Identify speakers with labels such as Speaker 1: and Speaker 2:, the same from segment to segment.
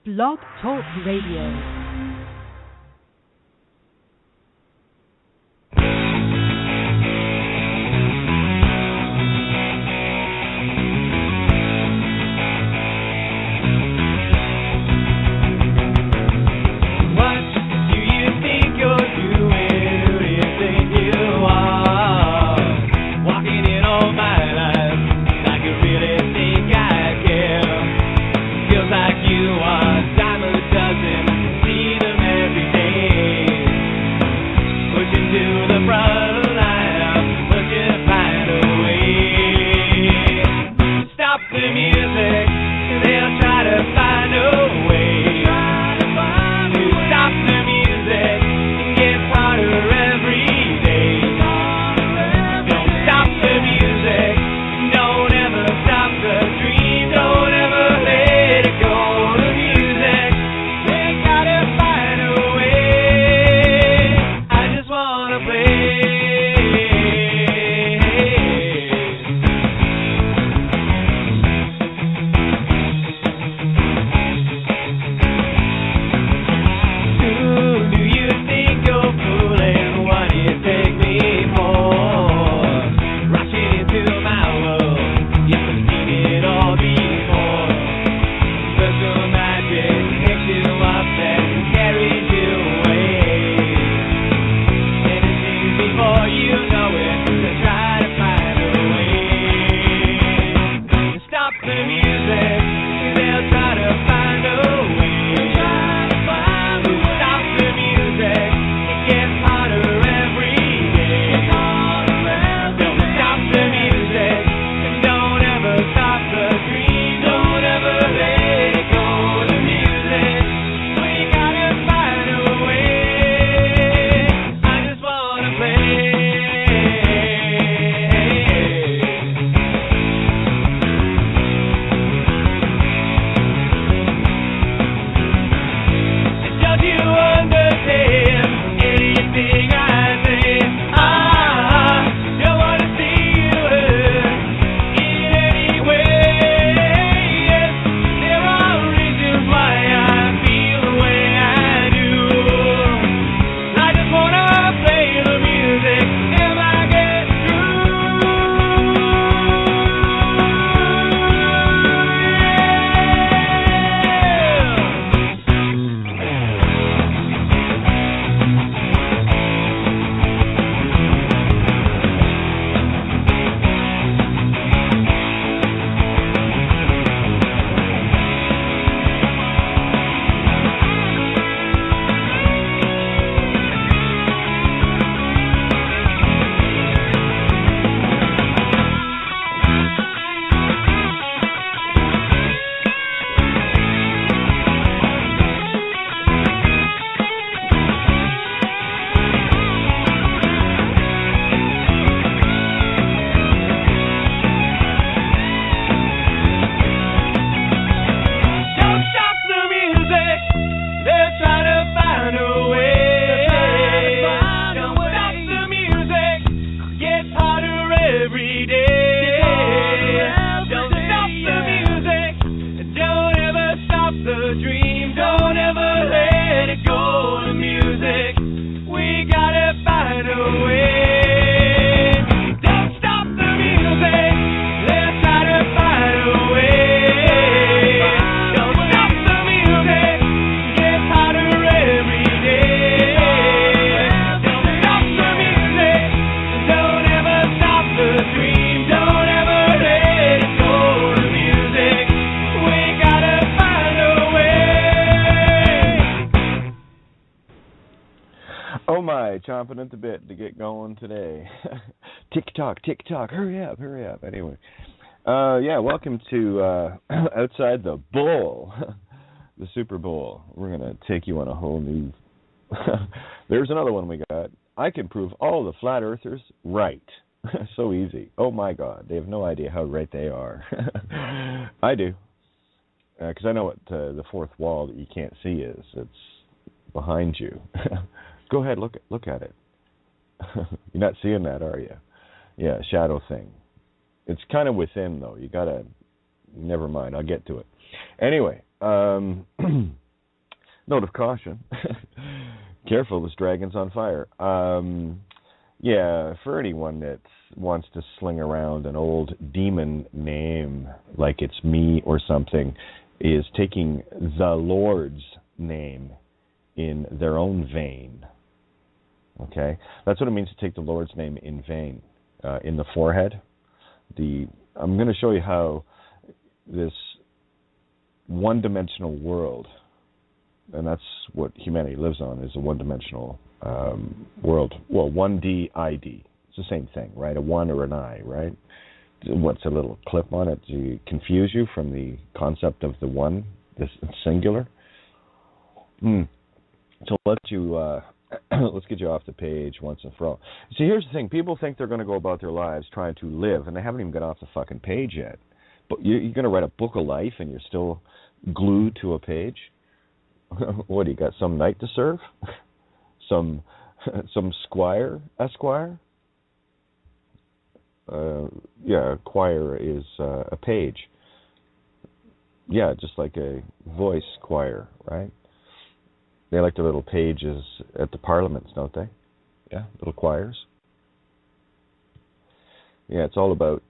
Speaker 1: Blog Talk Radio.
Speaker 2: Chomping at the bit to get going today. Tick tock, hurry up. Anyway, welcome to Outside the Bowl, the Super Bowl. We're going to take you on a whole new... There's another one we got. I can prove all the flat earthers right. So easy. Oh my God, they have no idea how right they are. I do. Because I know what the fourth wall that you can't see is. It's behind you. Go ahead, look at it. You're not seeing that, are you? Yeah, shadow thing. It's kind of within, though. You gotta... Never mind, I'll get to it. Anyway, Note of caution. Careful, this dragon's on fire. Yeah, for anyone that wants to sling around an old demon name like it's me or something, is taking the Lord's name in their own vein. Okay? That's what it means to take the Lord's name in vain. In the forehead. I'm going to show you how this one-dimensional world, and that's what humanity lives on, is a one-dimensional world. Well, 1D, ID. It's the same thing, right? A 1 or an I, right? What's a little clip on it to confuse you from the concept of the one, this singular? So let's get you off the page once and for all. See, here's the thing. People think they're going to go about their lives trying to live, and they haven't even got off the fucking page yet. But you're going to write a book of life, and you're still glued to a page? What, you got some knight to serve? Some esquire? Yeah, choir is a page. Yeah, just like a voice choir, right? They like their little pages at the parliaments, don't they? Yeah, little choirs. Yeah, it's all about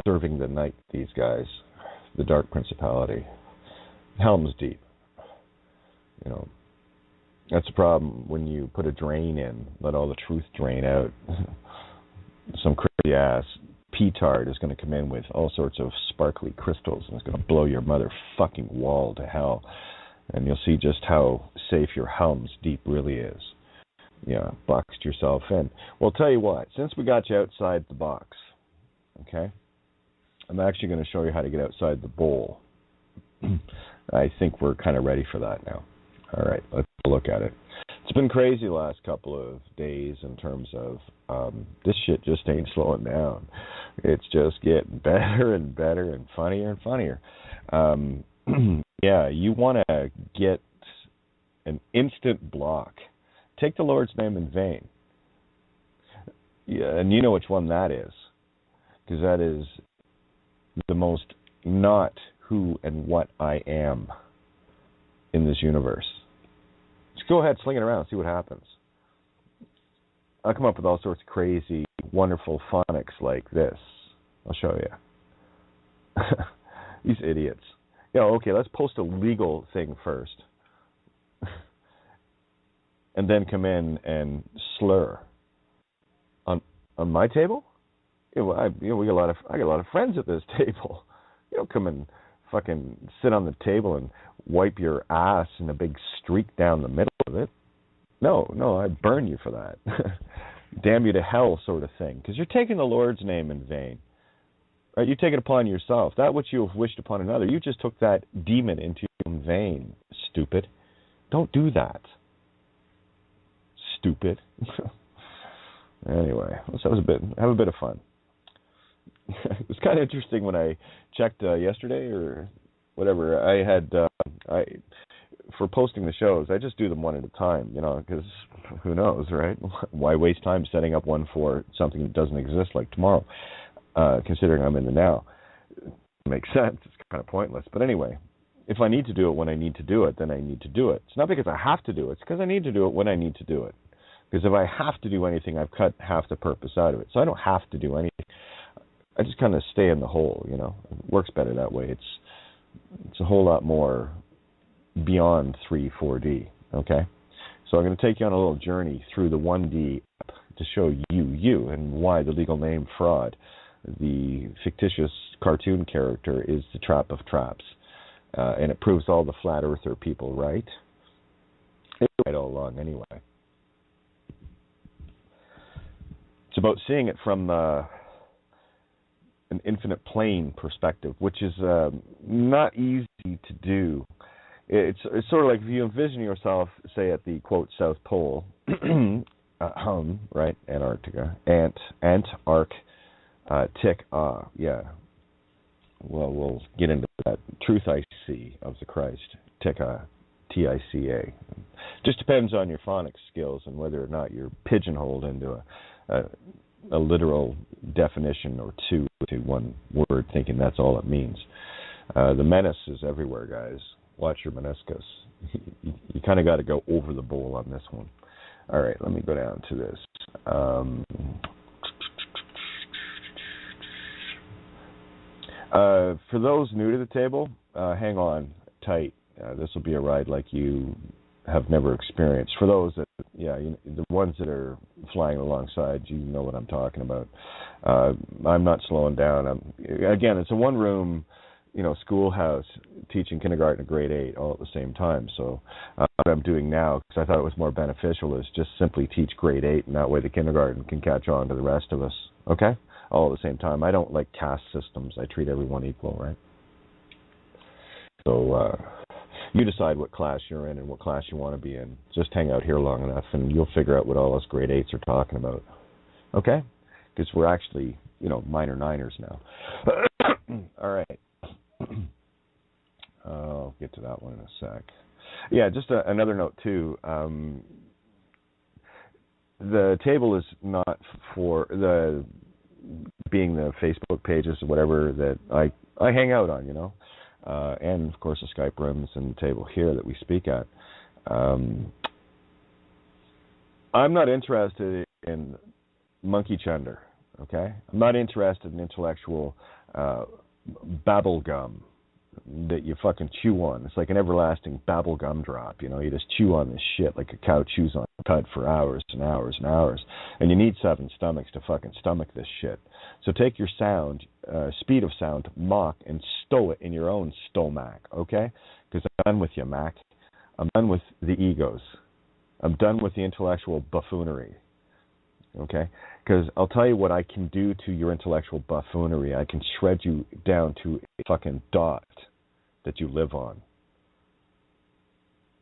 Speaker 2: serving the night, these guys. The dark principality. Helm's Deep. You know, that's the problem when you put a drain in, let all the truth drain out. Some crazy ass petard is going to come in with all sorts of sparkly crystals and it's going to blow your motherfucking wall to hell. And you'll see just how safe your Helm's Deep really is. Yeah, boxed yourself in. Well, tell you what, since we got you outside the box, okay, I'm actually going to show you how to get outside the bowl. I think we're kind of ready for that now. All right, let's look at it. It's been crazy the last couple of days in terms of this shit just ain't slowing down. It's just getting better and better and funnier and funnier. Yeah, you want to get an instant block. Take the Lord's name in vain. Yeah, and you know which one that is. Because that is the most not who and what I am in this universe. Just go ahead, sling it around, see what happens. I'll come up with all sorts of crazy, wonderful phonics like this. I'll show you. These idiots. Yeah, okay, let's post a legal thing first. And then come in and slur. On my table? I got a lot of friends at this table. You don't come and fucking sit on the table and wipe your ass in a big streak down the middle of it. No, I'd burn you for that. Damn you to hell sort of thing. Because you're taking the Lord's name in vain. Right, you take it upon yourself. That which you have wished upon another. You just took that demon into your own vein, stupid. Don't do that. Stupid. Anyway, let's have a bit of fun. It was kind of interesting when I checked yesterday or whatever. I had for posting the shows, I just do them one at a time, you know, because who knows, right? Why waste time setting up one for something that doesn't exist like tomorrow? Considering I'm in the now. It makes sense. It's kind of pointless. But anyway, if I need to do it when I need to do it, then I need to do it. It's not because I have to do it. It's because I need to do it when I need to do it. Because if I have to do anything, I've cut half the purpose out of it. So I don't have to do anything. I just kind of stay in the hole, you know. It works better that way. It's a whole lot more beyond 3, 4D, okay? So I'm going to take you on a little journey through the 1D app to show you and why the legal name fraud, the fictitious cartoon character, is the trap of traps. And it proves all the flat earther people right. It's right all along anyway. It's about seeing it from an infinite plane perspective, which is not easy to do. It's sort of like if you envision yourself, say, at the, quote, South Pole, right, Antarctica, yeah. Well, we'll get into that. Truth I see of the Christ, Tica, T-I-C-A. Just depends on your phonics skills and whether or not you're pigeonholed into a literal definition or two to one word, thinking that's all it means. The menace is everywhere, guys. Watch your meniscus. you kind of got to go over the bowl on this one. All right, let me go down to this. For those new to the table, hang on tight. This will be a ride like you have never experienced. For those that, the ones that are flying alongside, you know what I'm talking about. I'm not slowing down. Again, it's a one-room, schoolhouse teaching kindergarten to grade 8 all at the same time. So what I'm doing now, because I thought it was more beneficial, is just simply teach grade 8, and that way the kindergarten can catch on to the rest of us. Okay? All at the same time. I don't like caste systems. I treat everyone equal, right? So you decide what class you're in and what class you want to be in. Just hang out here long enough, and you'll figure out what all us grade 8s are talking about. Okay? Because we're actually, minor niners now. All right. I'll get to that one in a sec. Yeah, just another note, too. The table is not for being the Facebook pages or whatever that I hang out on, and, of course, the Skype rooms and the table here that we speak at. I'm not interested in monkey chunder, okay? I'm not interested in intellectual babble gum that you fucking chew on. It's like an everlasting babble gum drop, You just chew on this shit like a cow chews on a cud for hours and hours and hours. And you need 7 stomachs to fucking stomach this shit. So take your speed of sound, Mach, and stow it in your own stomach, okay? Because I'm done with you, Mac. I'm done with the egos. I'm done with the intellectual buffoonery, okay? Because I'll tell you what I can do to your intellectual buffoonery. I can shred you down to a fucking dot that you live on.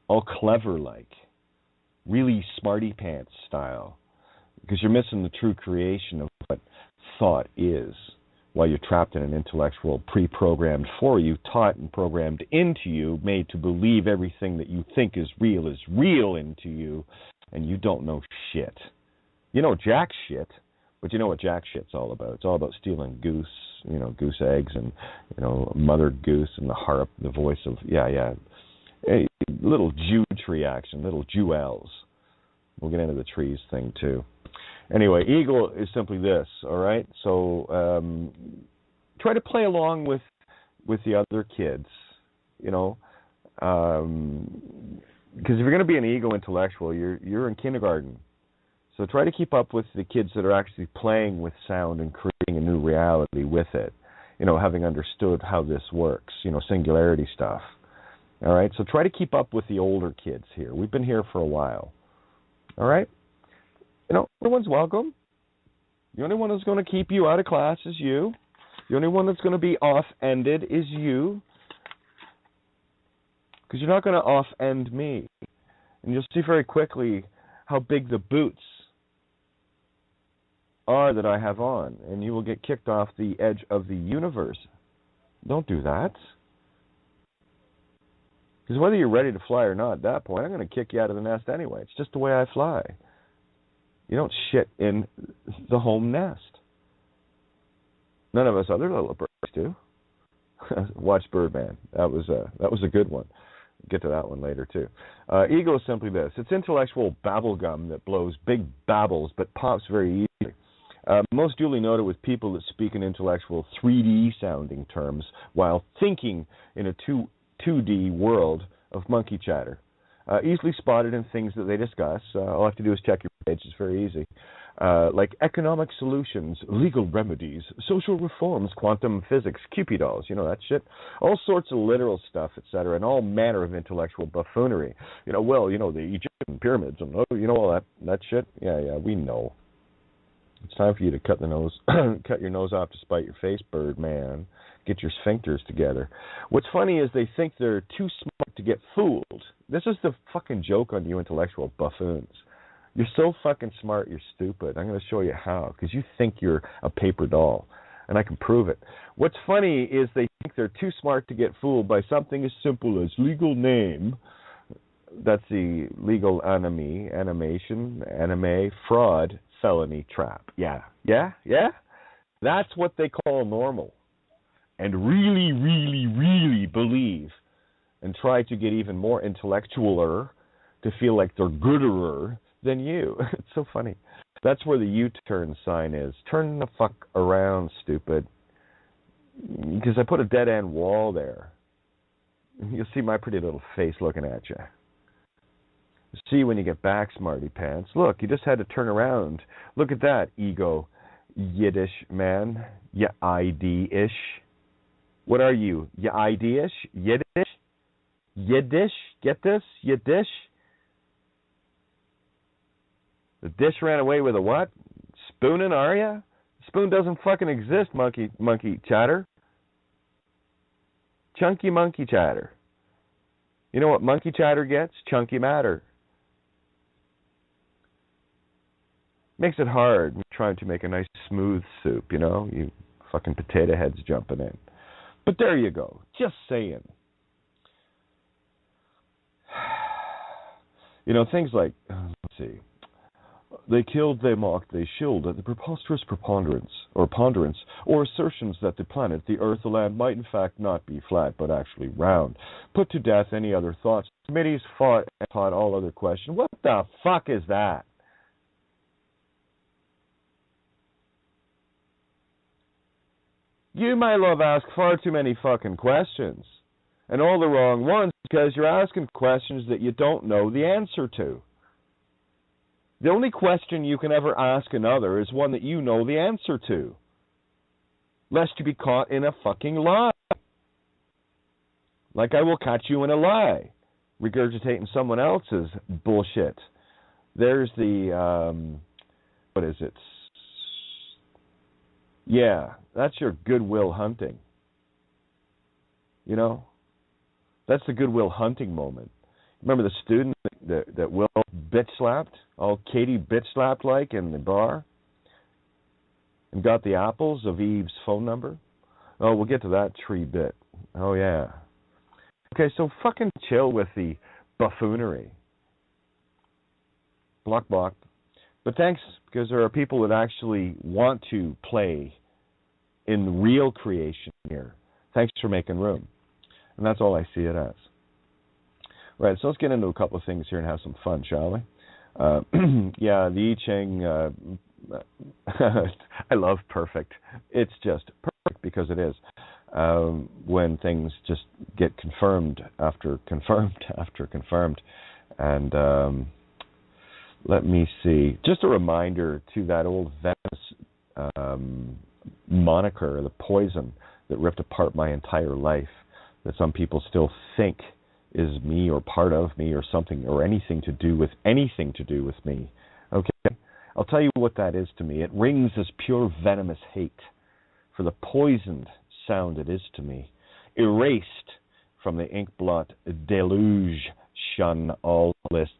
Speaker 2: All clever-like. Really smarty-pants style. Because you're missing the true creation of what thought is while you're trapped in an intellectual pre-programmed for you, taught and programmed into you, made to believe everything that you think is real into you, and you don't know shit. You know jack shit, but you know what jack shit's all about. It's all about stealing goose eggs and, mother goose and the harp, the voice of, a little Jew tree action, little Jewels. We'll get into the trees thing, too. Anyway, Eagle is simply this, all right? So try to play along with the other kids, because if you're going to be an ego intellectual, you're in kindergarten. So try to keep up with the kids that are actually playing with sound and creating a new reality with it, having understood how this works, singularity stuff. All right? So try to keep up with the older kids here. We've been here for a while. All right? Everyone's welcome. The only one that's going to keep you out of class is you. The only one that's going to be off-ended is you. Because you're not going to off-end me. And you'll see very quickly how big the boots are that I have on. And you will get kicked off the edge of the universe. Don't do that. Because whether you're ready to fly or not at that point, I'm going to kick you out of the nest anyway. It's just the way I fly. You don't shit in the home nest. None of us other little birds do. Watch Birdman. That was a good one. Get to that one later, too. Ego is simply this. It's intellectual babblegum that blows big babbles but pops very easily. Most duly noted with people that speak in intellectual 3D-sounding terms while thinking in a 2D world of monkey chatter. Easily spotted in things that they discuss. All I have to do is check your page. It's very easy. Like economic solutions, legal remedies, social reforms, quantum physics, Cupid dolls, that shit. All sorts of literal stuff, etc., and all manner of intellectual buffoonery. The Egyptian pyramids and all that shit. Yeah, we know. It's time for you to cut your nose off to spite your face, Birdman. Get your sphincters together. What's funny is they think they're too smart to get fooled. This is the fucking joke on you intellectual buffoons. You're so fucking smart, you're stupid. I'm going to show you how, because you think you're a paper doll, and I can prove it. What's funny is they think they're too smart to get fooled by something as simple as legal name. That's the legal animation, anime, fraud, felony, trap. Yeah. That's what they call normal. And really, really, really believe and try to get even more intellectualer to feel like they're gooder than you. It's so funny. That's where the U-turn sign is. Turn the fuck around, stupid. Because I put a dead-end wall there. You'll see my pretty little face looking at you. See when you get back, smarty pants. Look, you just had to turn around. Look at that, ego Yiddish man. Ya ID-ish. What are you? Ya ID-ish? Yiddish? Yiddish? Get this? Yiddish? The dish ran away with a what? Spooning, are ya? Spoon doesn't fucking exist, monkey chatter. Chunky monkey chatter. You know what monkey chatter gets? Chunky matter. Makes it hard trying to make a nice smooth soup, you know? You fucking potato heads jumping in. But there you go. Just saying. You know, things like, let's see. They killed, they mocked, they shilled at the preposterous preponderance, or ponderance, or assertions that the planet, the earth, the land, might in fact not be flat, but actually round. Put to death any other thoughts. Committees fought and taught all other questions. What the fuck is that? You, my love, ask far too many fucking questions. And all the wrong ones, because you're asking questions that you don't know the answer to. The only question you can ever ask another is one that you know the answer to. Lest you be caught in a fucking lie. Like I will catch you in a lie. Regurgitating someone else's bullshit. There's the, what is it? Yeah, that's your goodwill hunting. You know? That's the goodwill hunting moment. Remember the student that Will bitch slapped? All Katie bitch slapped like in the bar? And got the apples of Eve's phone number? Oh, we'll get to that tree bit. Oh, yeah. Okay, so fucking chill with the buffoonery. Block. But thanks, because there are people that actually want to play in real creation here. Thanks for making room. And that's all I see it as. Right, so let's get into a couple of things here and have some fun, shall we? Yeah, the I Ching, I love perfect. It's just perfect because it is. When things just get confirmed after confirmed. And let me see. Just a reminder to that old Venice moniker, the poison that ripped apart my entire life, that some people still think is me or part of me or something or anything to do with me. Okay? I'll tell you what that is to me. It rings as pure venomous hate for the poisoned sound it is to me. Erased from the ink blot deluge shun all lists.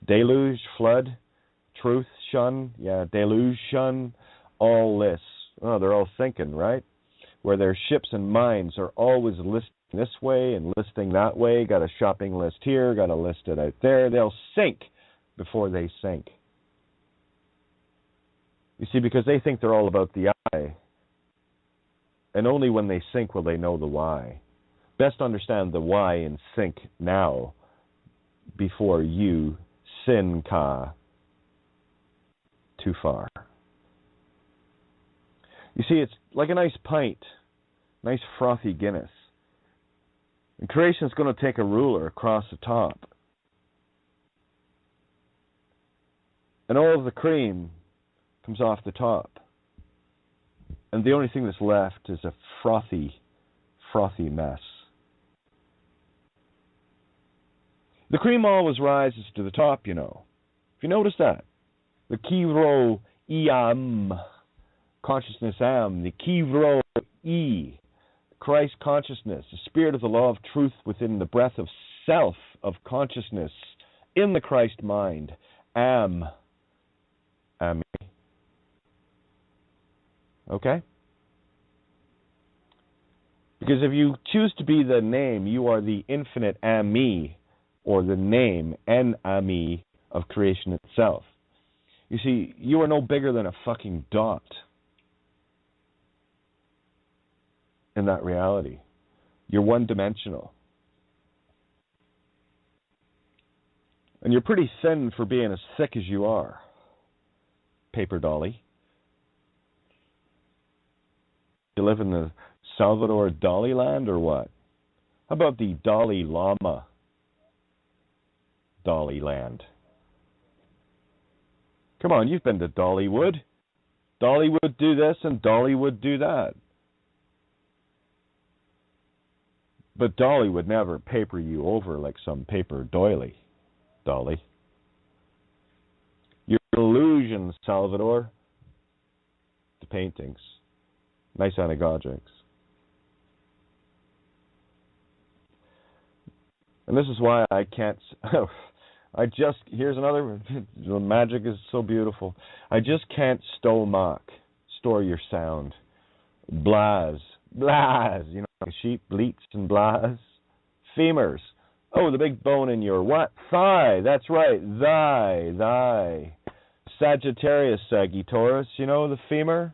Speaker 2: Deluge, flood, truth, shun, yeah, deluge, shun, all lists. Oh, they're all sinking, right? Where their ships and minds are always listing this way and listing that way, got a shopping list here, got a list it out there. They'll sink before they sink. You see, because they think they're all about the I, and only when they sink will they know the why. Best understand the why and sink now before you sin too far. You see, it's like a nice pint, nice frothy Guinness. And creation is going to take a ruler across the top. And all of the cream comes off the top. And the only thing that's left is a frothy mess. The cream always rises to the top, you know. If you notice that. The Kivro Iam, consciousness am, the Kivro E, Christ consciousness, the spirit of the law of truth within the breath of self, of consciousness, in the Christ mind, am. Okay? Because if you choose to be the name, you are the infinite ami, or the name, en-ami, of creation itself. You see, you are no bigger than a fucking dot in that reality. You're one-dimensional. And you're pretty thin for being as thick as you are, paper dolly. You live in the Salvador Dali land or what? How about the Dalai Lama Dali land? Come on, you've been to Dollywood. Dolly would do this and Dolly would do that. But Dolly would never paper you over like some paper doily, Dolly. Your illusion, Salvador. The paintings. Nice anagogics. And this is why I can't... here's another one. The magic is so beautiful. I just can't store your sound. Blaz. You know, like sheep, bleats and blaz. Femurs. Oh, the big bone in your what? Thigh. That's right. Thigh. Sagittarius, Sagittarius. You know the femur?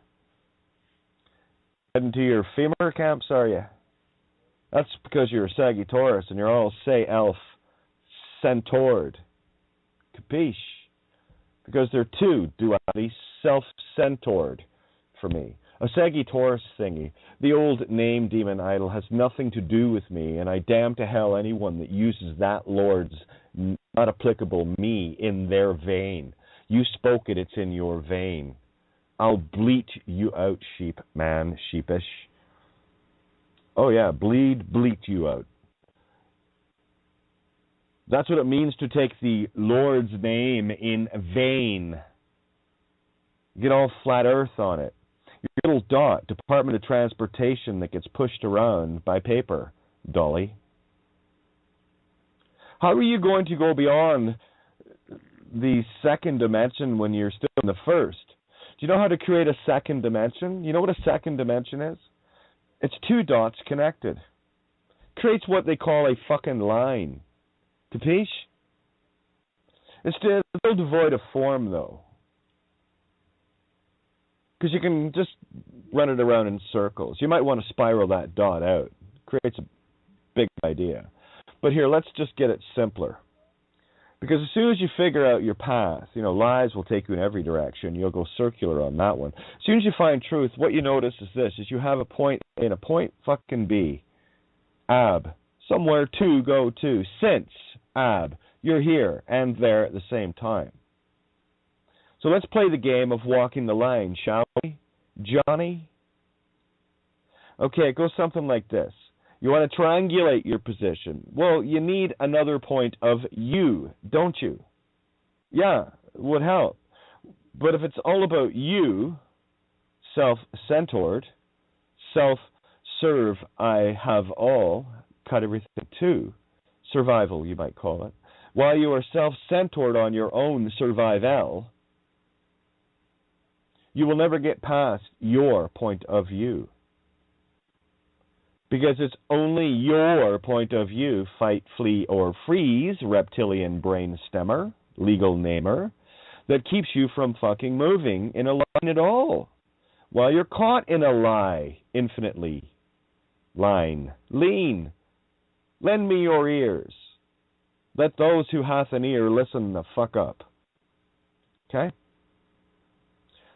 Speaker 2: Heading to your femur camps, are you? That's because you're a Sagittarius and you're all elf centaured. Capiche? Because they're two duality, self-centaured for me. A Sagittarius thingy, the old name demon idol, has nothing to do with me, and I damn to hell anyone that uses that Lord's not applicable me in their vein. You spoke it, it's in your vein. I'll bleat you out, sheep man, sheepish. Oh yeah, bleat you out. That's what it means to take the Lord's name in vain. Get all flat earth on it. Your little dot, Department of Transportation that gets pushed around by paper, Dolly. How are you going to go beyond the second dimension when you're still in the first? Do you know how to create a second dimension? You know what a second dimension is? It's two dots connected. Creates what they call a fucking line. Capiche? It's still devoid of form, though. Because you can just run it around in circles. You might want to spiral that dot out. Creates a big idea. But here, let's just get it simpler. Because as soon as you figure out your path, you know, lies will take you in every direction. You'll go circular on that one. As soon as you find truth, what you notice is this, is you have a point A and a point fucking B. Ab. Somewhere to go to. Since. Ab. You're here and there at the same time. So let's play the game of walking the line, shall we, Johnny? Okay, it goes something like this. You want to triangulate your position. Well, you need another point of you, don't you? Yeah, it would help. But if it's all about you, self-centered, self-serve, I have all, cut everything to, survival, you might call it, while you are self-centered on your own survival, you will never get past your point of view. Because it's only your point of view, fight, flee, or freeze, reptilian brain stemmer, legal namer, that keeps you from fucking moving in a line at all. While you're caught in a lie, infinitely. Line. Lean. Lend me your ears. Let those who hath an ear listen the fuck up. Okay?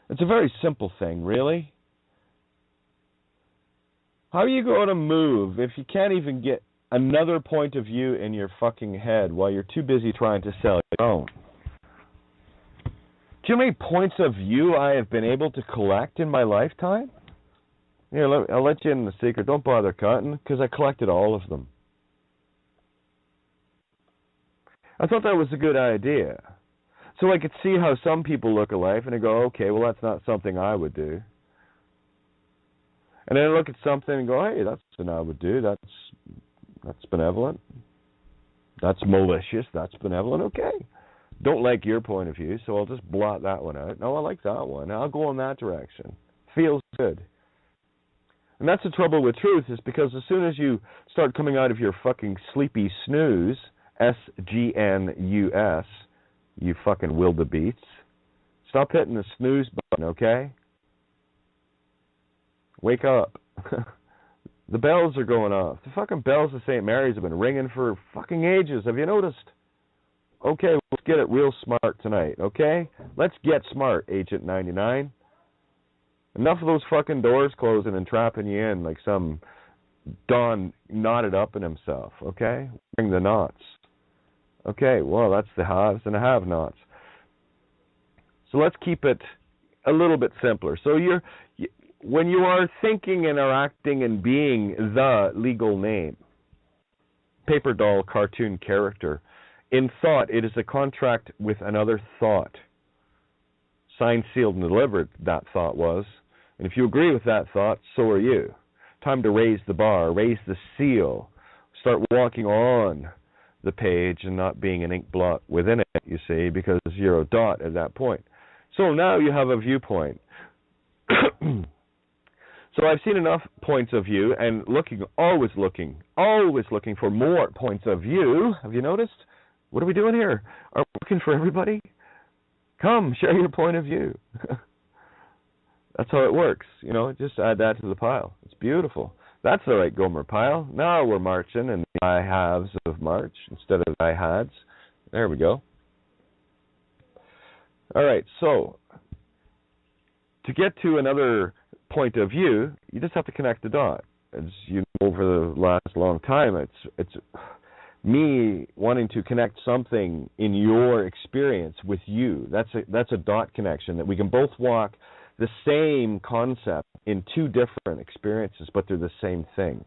Speaker 2: It's a very simple thing, really. How are you going to move if you can't even get another point of view in your fucking head while you're too busy trying to sell your own? Do you know how many points of view I have been able to collect in my lifetime? Here, I'll let you in the secret. Don't bother cutting, because I collected all of them. I thought that was a good idea. So I could see how some people look at life and I go, okay, well, that's not something I would do. And then I look at something and go, hey, that's something I would do. That's benevolent. That's malicious. That's benevolent. Okay. Don't like your point of view, so I'll just blot that one out. No, I like that one. I'll go in that direction. Feels good. And that's the trouble with truth, is because as soon as you start coming out of your fucking sleepy snooze, SGNUS, you fucking wildebeests, stop hitting the snooze button, okay? Wake up. The bells are going off. The fucking bells of St. Mary's have been ringing for fucking ages. Have you noticed? Okay, let's get it real smart tonight, okay? Let's get smart, Agent 99. Enough of those fucking doors closing and trapping you in like some Don knotted up in himself, okay? Bring the knots. Okay, well, that's the haves and the have-nots. So let's keep it a little bit simpler. So when you are thinking and are acting and being the legal name, paper doll cartoon character, in thought, it is a contract with another thought. Signed, sealed, and delivered, that thought was. And if you agree with that thought, so are you. Time to raise the bar, raise the seal, start walking on the page and not being an ink blot within it, you see, because you're a dot at that point. So now you have a viewpoint. So I've seen enough points of view and always looking for more points of view. Have you noticed? What are we doing here? Are we looking for everybody? Come, share your point of view. That's how it works. You know, just add that to the pile. It's beautiful. That's the right Gomer pile. Now we're marching in the I haves of March instead of I hads. There we go. All right, so to get to another point of view, you just have to connect the dot. As you know, over the last long time, it's me wanting to connect something in your experience with you. That's a dot connection, that we can both walk the same concept in two different experiences, but they're the same thing.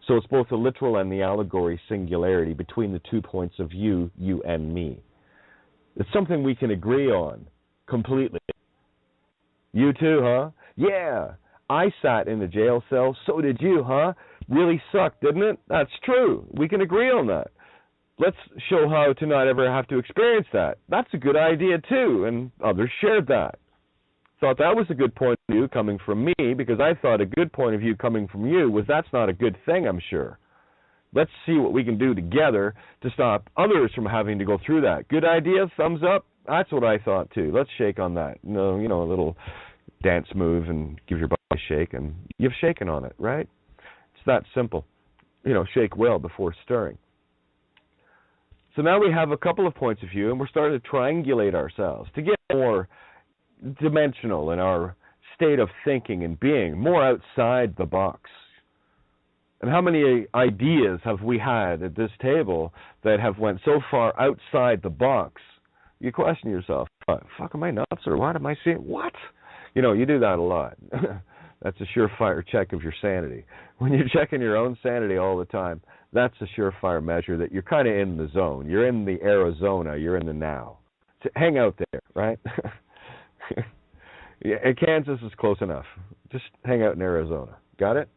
Speaker 2: So it's both the literal and the allegory singularity between the 2 points of view, you and me. It's something we can agree on completely. You too, huh? Yeah, I sat in the jail cell, so did you, huh? Really sucked, didn't it? That's true. We can agree on that. Let's show how to not ever have to experience that. That's a good idea too, and others shared that. Thought that was a good point of view coming from me, because I thought a good point of view coming from you was that's not a good thing, I'm sure. Let's see what we can do together to stop others from having to go through that. Good idea? Thumbs up? That's what I thought too. Let's shake on that. You know, a little dance move and give your body a shake, and you've shaken on it, right? It's that simple. You know, shake well before stirring. So now we have a couple of points of view, and we're starting to triangulate ourselves to get more dimensional in our state of thinking and being, more outside the box. And how many ideas have we had at this table that have went so far outside the box? You question yourself, fuck, am I nuts, or what am I seeing? What? You know, you do that a lot. That's a surefire check of your sanity. When you're checking your own sanity all the time, that's a surefire measure that you're kind of in the zone. You're in the Arizona. You're in the now. So hang out there, right? Yeah, Kansas is close enough. Just hang out in Arizona. Got it?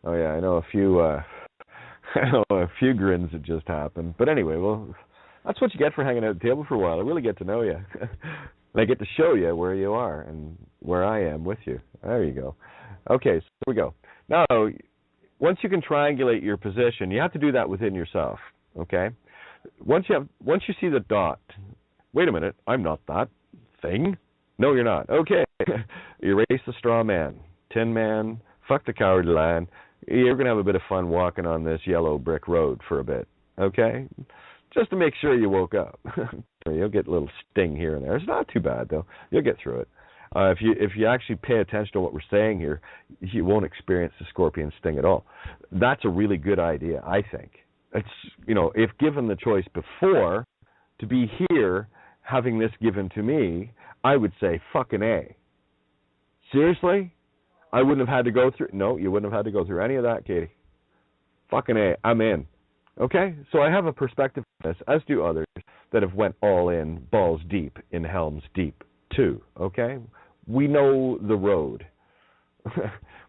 Speaker 2: Oh yeah, I know a few grins that just happened. But anyway, well, that's what you get for hanging out at the table for a while. I really get to know you. And I get to show you where you are and where I am with you. There you go. Okay, so here we go. Now, once you can triangulate your position, you have to do that within yourself. Okay? Once you see the dot, wait a minute, I'm not that thing. No, you're not. Okay. Erase the straw man, tin man, fuck the cowardly lion. You're going to have a bit of fun walking on this yellow brick road for a bit. Okay? Just to make sure you woke up. You'll get a little sting here and there. It's not too bad, though. You'll get through it. If you actually pay attention to what we're saying here, you won't experience the scorpion sting at all. That's a really good idea, I think. It's, you know, if given the choice before to be here having this given to me, I would say fucking A. Seriously? I wouldn't have had to go through... No, you wouldn't have had to go through any of that, Katie. Fucking A. I'm in. Okay? So I have a perspective on this, as do others, that have went all in, balls deep, in Helm's Deep, too. Okay? We know the road.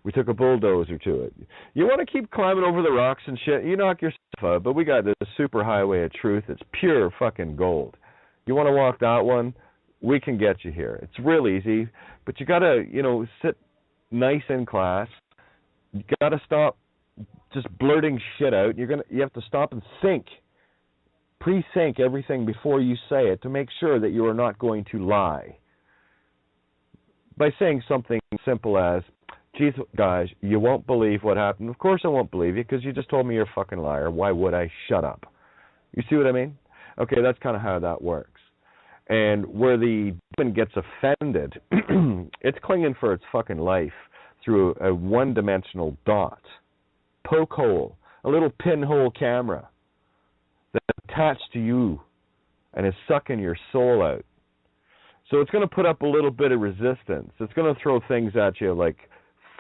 Speaker 2: We took a bulldozer to it. You want to keep climbing over the rocks and shit, you knock yourself out, but we got this super highway of truth. It's pure fucking gold. You want to walk that one? We can get you here. It's real easy, but you got to, you know, sit nice in class. You got to stop just blurting shit out. You have to stop and think. Pre-think everything before you say it to make sure that you are not going to lie. By saying something simple as, geez, guys, you won't believe what happened. Of course I won't believe you because you just told me you're a fucking liar. Why would I? Shut up. You see what I mean? Okay, that's kind of how that works. And where the demon gets offended, it's clinging for its fucking life through a one-dimensional dot, poke hole, a little pinhole camera that's attached to you and is sucking your soul out. So it's going to put up a little bit of resistance. It's going to throw things at you like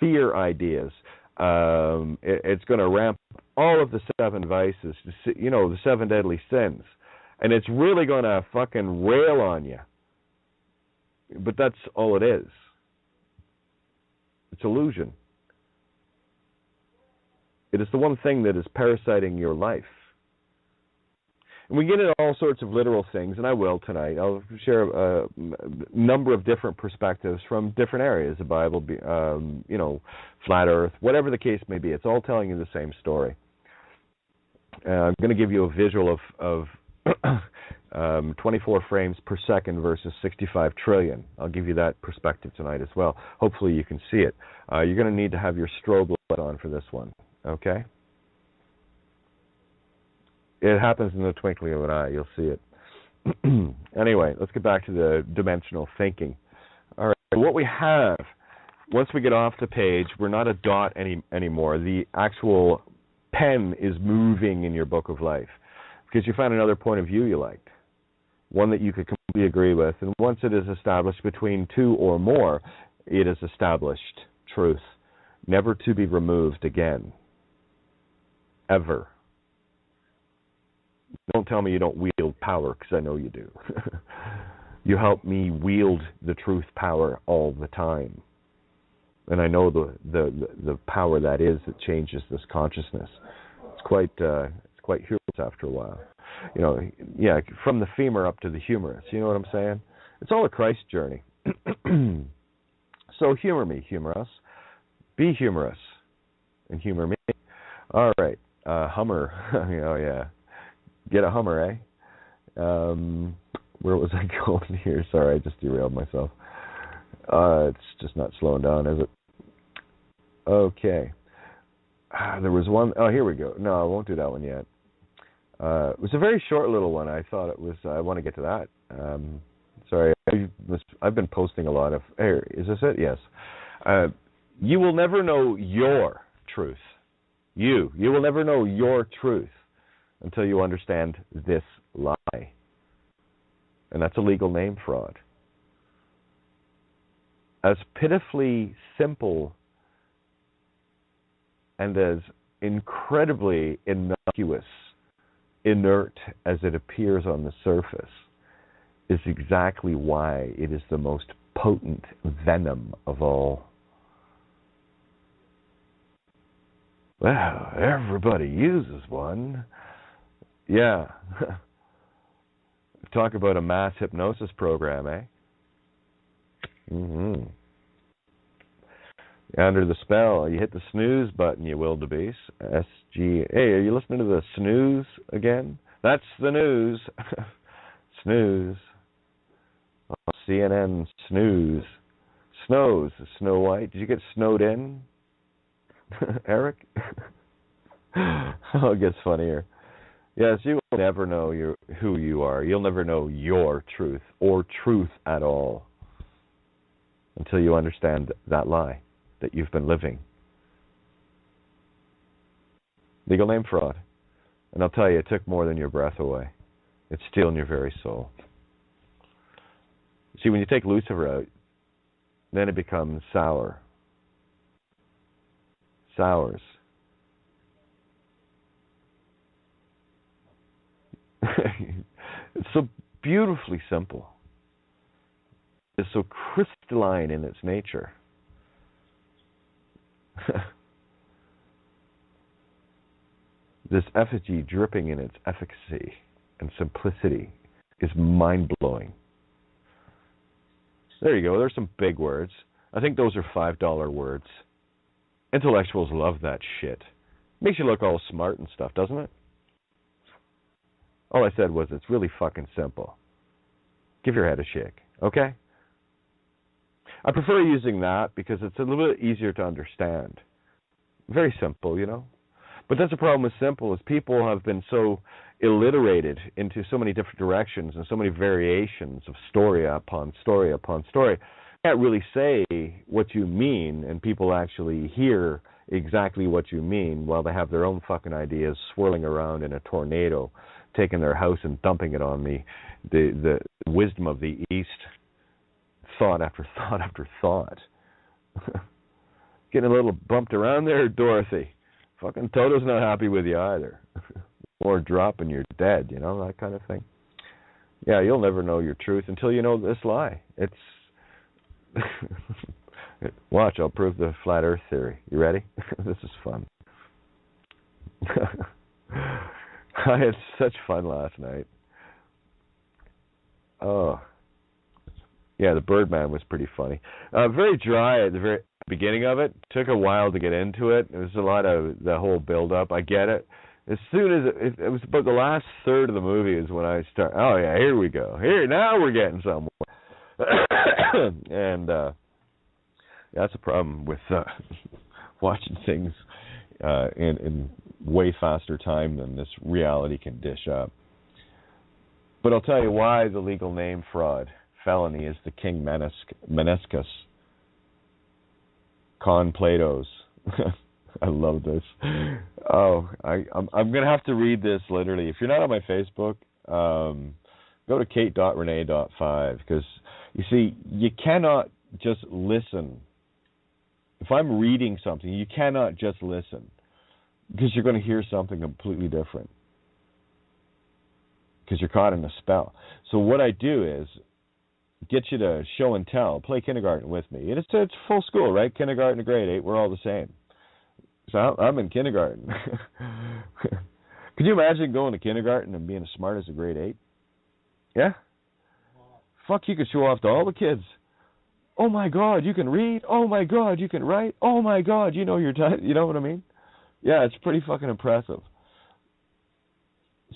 Speaker 2: fear ideas. It's going to ramp all of the 7 vices, the 7 deadly sins. And it's really going to fucking rail on you. But that's all it is. It's illusion. It is the one thing that is parasiting your life. And we get into all sorts of literal things, and I will tonight. I'll share a number of different perspectives from different areas, the Bible, flat Earth, whatever the case may be. It's all telling you the same story. I'm going to give you a visual of 24 frames per second versus 65 trillion. I'll give you that perspective tonight as well. Hopefully you can see it. You're going to need to have your strobe light on for this one, okay? It happens in the twinkling of an eye. You'll see it. Anyway, let's get back to the dimensional thinking. All right, what we have, once we get off the page, we're not a dot anymore. The actual pen is moving in your book of life because you found another point of view you liked, one that you could completely agree with. And once it is established between 2 or more, it is established truth, never to be removed again, ever. Don't tell me you don't wield power, because I know you do. You help me wield the truth power all the time. And I know the power that is that changes this consciousness. It's quite humorous after a while. From the femur up to the humerus. You know what I'm saying? It's all a Christ journey. So humor me, humor us. Be humorous and humor me. All right. Hummer. Oh, yeah. Get a Hummer, eh? Where was I going here? Sorry, I just derailed myself. It's just not slowing down, is it? Okay. There was one. Oh, here we go. No, I won't do that one yet. It was a very short little one. I thought it was. I want to get to that. Sorry, I've been posting a lot of. Hey, is this it? Yes. You will never know your truth. You will never know your truth until you understand this lie. And that's a legal name, fraud. As pitifully simple and as incredibly innocuous, inert as it appears on the surface, is exactly why it is the most potent venom of all. Well, everybody uses one. Yeah. Talk about a mass hypnosis program, eh? Mm-hmm. Under the spell, you hit the snooze button, you wildebeest. SG. Hey, are you listening to the snooze again? That's the news. Snooze. Oh, CNN snooze. Snows. Snow White. Did you get snowed in, Eric? Oh, it gets funnier. Yes, you will never know who you are. You'll never know your truth or truth at all until you understand that lie that you've been living. Legal name fraud. And I'll tell you, it took more than your breath away. It's stealing your very soul. See, when you take Lucifer out, then it becomes sour. Sours. It's so beautifully simple. It's so crystalline in its nature. This effigy dripping in its efficacy and simplicity is mind-blowing. There you go. There's some big words. I think those are $5 words. Intellectuals love that shit. Makes you look all smart and stuff, doesn't it? All I said was it's really fucking simple. Give your head a shake, okay? I prefer using that because it's a little bit easier to understand. Very simple, you know? But that's a problem with simple, is people have been so alliterated into so many different directions and so many variations of story upon story upon story. You can't really say what you mean, and people actually hear exactly what you mean while they have their own fucking ideas swirling around in a tornado, taking their house and dumping it on me. The wisdom of the East, thought after thought after thought. Getting a little bumped around there, Dorothy. Fucking Toto's not happy with you either. Or dropping you're dead, you know, that kind of thing. Yeah, you'll never know your truth until you know this lie. It's watch, I'll prove the flat earth theory. You ready? This is fun. I had such fun last night. Oh. Yeah, the Birdman was pretty funny. Very dry at the very beginning of it. Took a while to get into it. There was a lot of the whole build-up. I get it. As soon as it was about the last third of the movie is when I start. Oh yeah, here we go. Here now we're getting somewhere. And that's a problem with watching things in way faster time than this reality can dish up. But I'll tell you why the legal name fraud felony is the King Meniscus. Con Plato's. I love this. Oh, I'm going to have to read this literally. If you're not on my Facebook, go to kate.renee.5, because, you see, you cannot just listen. If I'm reading something, you cannot just listen, because you're going to hear something completely different, because you're caught in a spell. So what I do is get you to show and tell, play kindergarten with me. And it's full school, right? Kindergarten to grade 8, we're all the same. So I'm in kindergarten. Could you imagine going to kindergarten and being as smart as a grade 8? Yeah? Fuck, you could show off to all the kids. Oh my God, you can read. Oh my God, you can write. Oh my God, you know your time. You know what I mean? Yeah, it's pretty fucking impressive.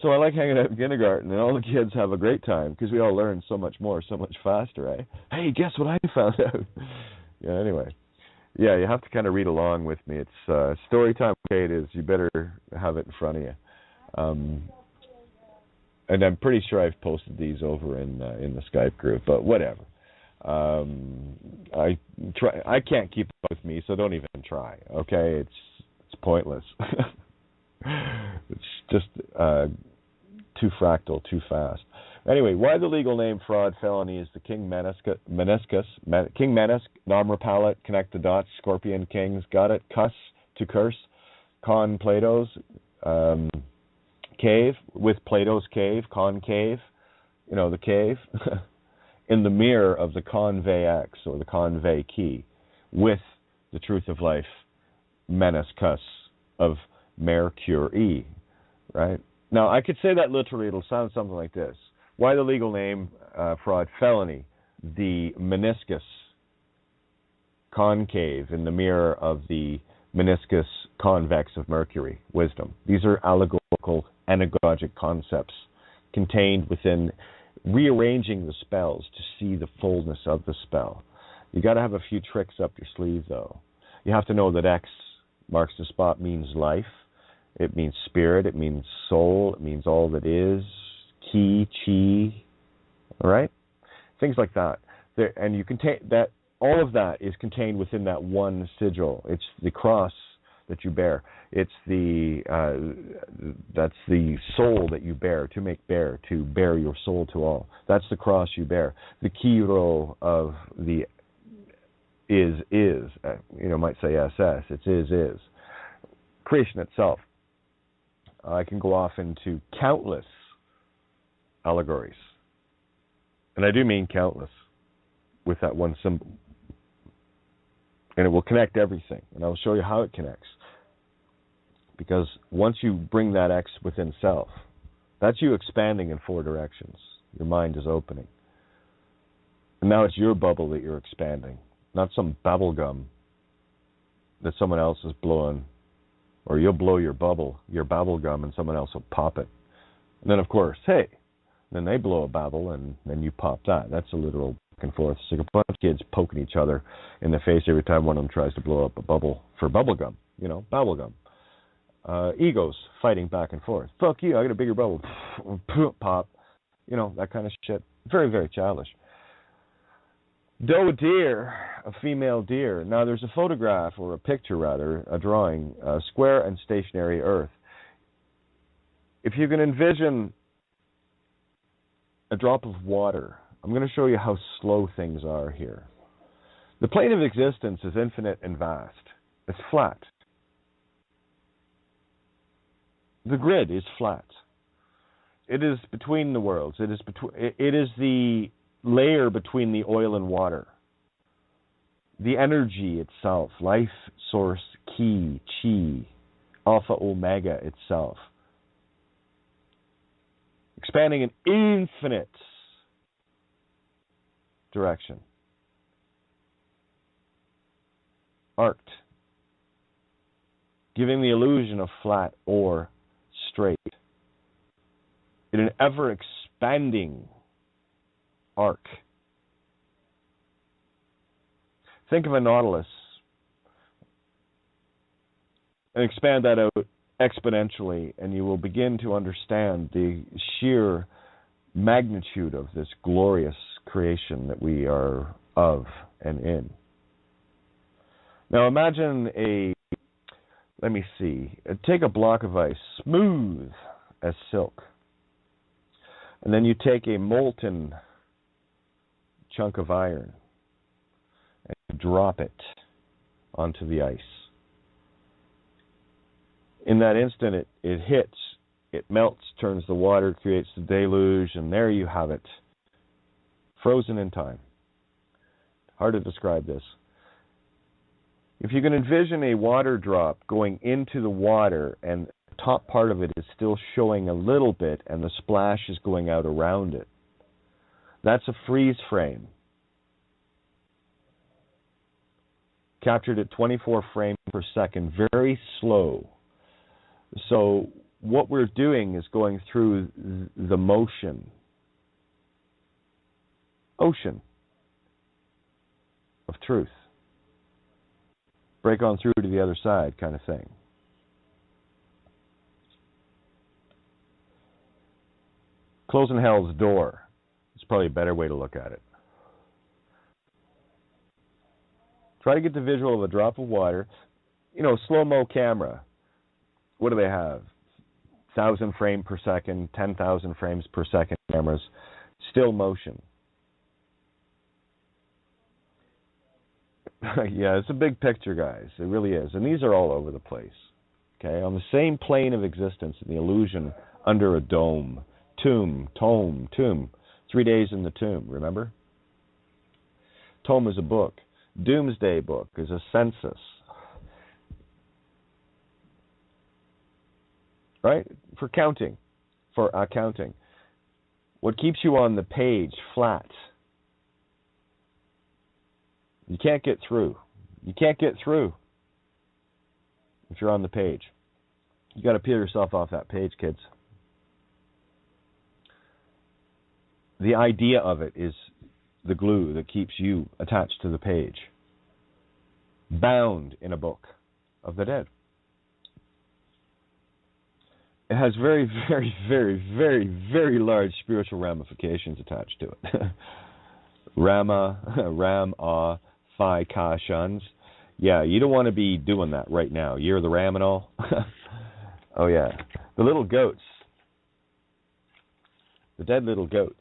Speaker 2: So I like hanging out in kindergarten, and all the kids have a great time because we all learn so much more, so much faster, eh? Hey, guess what I found out? Yeah, anyway. Yeah, you have to kind of read along with me. It's story time. Okay, it is. You better have it in front of you. And I'm pretty sure I've posted these over in the Skype group, but whatever. I can't keep up with me, so don't even try. Okay, it's pointless. It's just too fractal, too fast. Anyway, why the legal name fraud felony is the King Meniscus. King Menisc, Namra palette, connect the dots, Scorpion Kings, got it, cuss, to curse, con Plato's, cave, with Plato's cave, concave, you know, the cave, in the mirror of the convex, or the convey key, with the truth of life, meniscus, of Mercury, right? Now, I could say that literally. It'll sound something like this. Why the legal name fraud felony? The meniscus concave in the mirror of the meniscus convex of Mercury, wisdom. These are allegorical, anagogic concepts contained within rearranging the spells to see the fullness of the spell. You got to have a few tricks up your sleeve, though. You have to know that X marks the spot means life. It means spirit. It means soul. It means all that is. Ki, chi. All right? Things like that. And you contain that. All of that is contained within that one sigil. It's the cross that you bear. It's that's the soul that you bear, to make bare, to bear your soul to all. That's the cross you bear. The kiro of the is, might say SS. It's is. Creation itself. I can go off into countless allegories. And I do mean countless with that one symbol. And it will connect everything. And I will show you how it connects. Because once you bring that X within self, that's you expanding in 4 directions. Your mind is opening. And now it's your bubble that you're expanding, not some bubble gum that someone else is blowing. Or you'll blow your bubble gum, and someone else will pop it. And then, of course, hey, then they blow a bubble, and then you pop that. That's a literal back and forth. It's like a bunch of kids poking each other in the face every time one of them tries to blow up a bubble for bubble gum, bubble gum. egos fighting back and forth. Fuck you, I got a bigger bubble. Pop. You know, that kind of shit. Very, very childish. Doe deer, a female deer. Now there's a photograph, or a picture rather, a drawing, square and stationary Earth. If you can envision a drop of water, I'm going to show you how slow things are here. The plane of existence is infinite and vast. It's flat. The grid is flat. It is between the worlds. It is the layer between the oil and water. The energy itself, life source, ki, chi, alpha, omega itself. Expanding in infinite direction. Arced. Giving the illusion of flat or straight. In an ever-expanding arc. Think of a nautilus and expand that out exponentially, and you will begin to understand the sheer magnitude of this glorious creation that we are of and in. Now imagine take a block of ice, smooth as silk, and then you take a molten chunk of iron and drop it onto the ice. In that instant, it hits, it melts, turns the water, creates the deluge, and there you have it, frozen in time. Hard to describe this. If you can envision a water drop going into the water and the top part of it is still showing a little bit and the splash is going out around it, that's a freeze frame. Captured at 24 frames per second, very slow. So what we're doing is going through the ocean of truth. Break on through to the other side kind of thing. Closing hell's door. It's probably a better way to look at it. Try to get the visual of a drop of water. You know, slow-mo camera. What do they have? 1,000 frames per second, 10,000 frames per second cameras. Still motion. Yeah, it's a big picture, guys. It really is. And these are all over the place. Okay, on the same plane of existence, in the illusion under a dome. Tomb. 3 days in the tomb, remember? Tome is a book. Doomsday book is a census. Right? For accounting. What keeps you on the page flat? You can't get through. You can't get through if you're on the page. You got to peel yourself off that page, kids. The idea of it is the glue that keeps you attached to the page, bound in a book of the dead. It has very, very, very, very, very large spiritual ramifications attached to it. Ram, Phi, Ka, Shuns. Yeah, you don't want to be doing that right now. You're the Ram and all. Oh, yeah. The little goats. The dead little goats.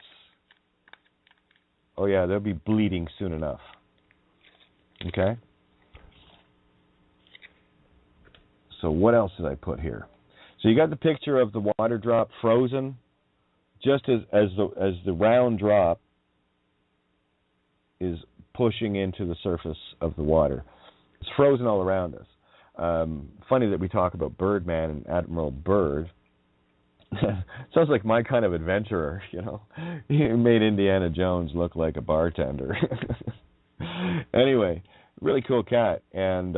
Speaker 2: Oh, yeah, they'll be bleeding soon enough. Okay? So what else did I put here? So you got the picture of the water drop frozen, just as the round drop is pushing into the surface of the water. It's frozen all around us. Funny that we talk about Birdman and Admiral Byrd. Sounds like my kind of adventurer, you know. He made Indiana Jones look like a bartender. Anyway, really cool cat. And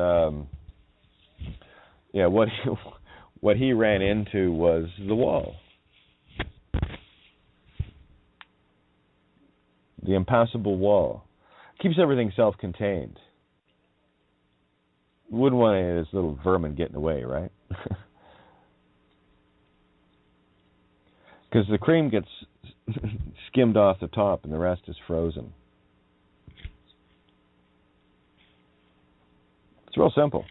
Speaker 2: yeah, what he ran into was the wall. The impassable wall. Keeps everything self-contained. Wouldn't want any of this little vermin getting away, right? Because the cream gets skimmed off the top and the rest is frozen. It's real simple.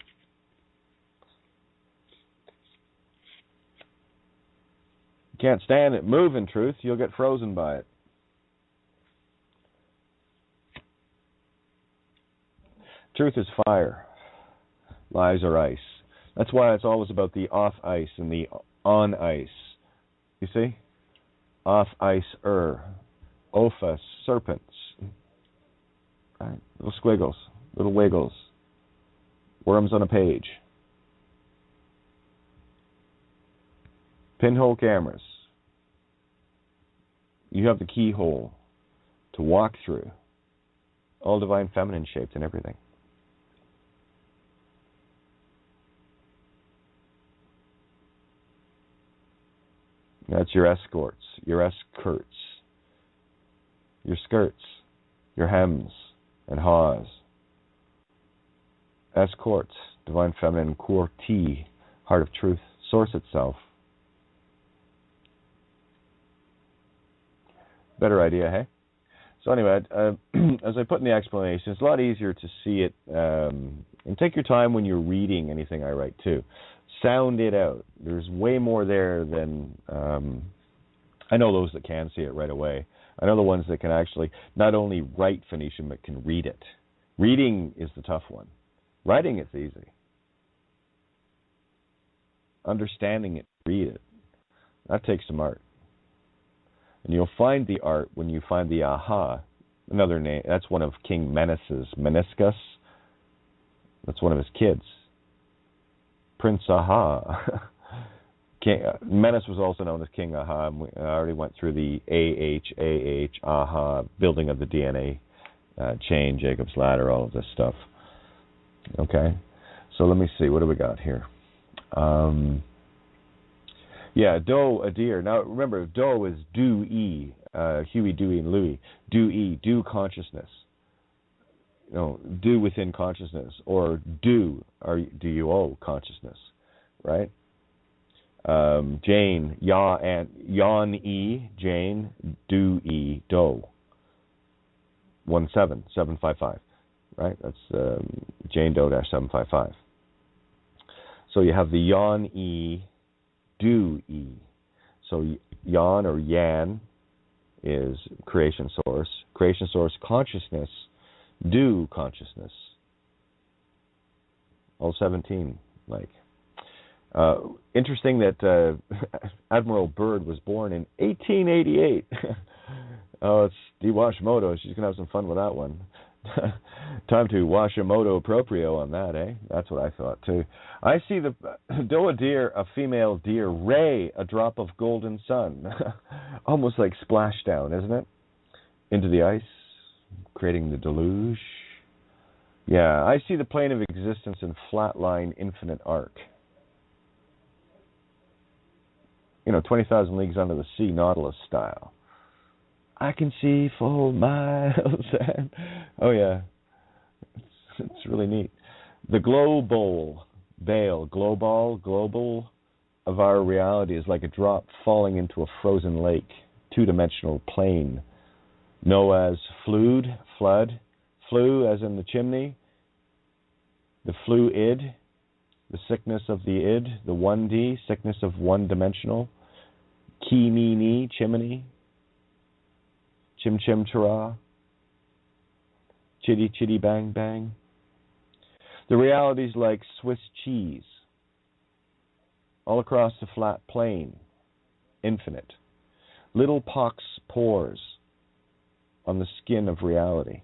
Speaker 2: You can't stand it moving, truth. You'll get frozen by it. Truth is fire. Lies are ice. That's why it's always about the off ice and the on ice. You see? Off ice, ophus, serpents. Right? Little squiggles, little wiggles. Worms on a page. Pinhole cameras. You have the keyhole to walk through. All divine feminine shaped and everything. That's your escorts, your skirts, your hems and haws. Escorts, divine feminine, core T, heart of truth, source itself. Better idea, hey? So anyway, as I put in the explanation, it's a lot easier to see it, and take your time when you're reading anything I write too. Sound it out. There's way more there than, I know those that can see it right away. I know the ones that can actually not only write Phoenician, but can read it. Reading is the tough one. Writing it's easy. Understanding it, read it. That takes some art. And you'll find the art when you find the aha. Another name, that's one of King Menes's, Meniscus. That's one of his kids. Prince Aha. Menes was also known as King Aha. I already went through the Aha, building of the DNA chain, Jacob's Ladder, all of this stuff. Okay, so let me see. What do we got here? Yeah, doe, a deer. Now remember, doe is do-e, Huey, Dewey, and Louie. Do-e, do consciousness. You know, do within consciousness, or do, or do-o consciousness, right? Jane, yawn-e, Jane, do-e, do. 17755, right? That's Jane Doe-755. So you have the yawn-e, do-e. So yan or yan is creation source. Creation source consciousness, do consciousness. All 17, like. Interesting that Admiral Byrd was born in 1888. Oh, it's Dee Washimoto. She's going to have some fun with that one. Time to Washimoto proprio on that, eh? That's what I thought, too. I see the doe, a deer, a female deer, ray, a drop of golden sun. Almost like splashdown, isn't it? Into the ice, creating the deluge. Yeah, I see the plane of existence in flatline infinite arc. You know, 20,000 Leagues Under the Sea, Nautilus style. I can see full miles. Oh, yeah. It's really neat. The global of our reality is like a drop falling into a frozen lake, two-dimensional plane. Noah's flood, flu as in the chimney, the fluid, the sickness of the id, the 1D, sickness of one-dimensional, ki-ni-ni, chimney, chim-chim-chara, chitty-chitty bang-bang. The realities like Swiss cheese, all across the flat plane, infinite. Little pox pores on the skin of reality.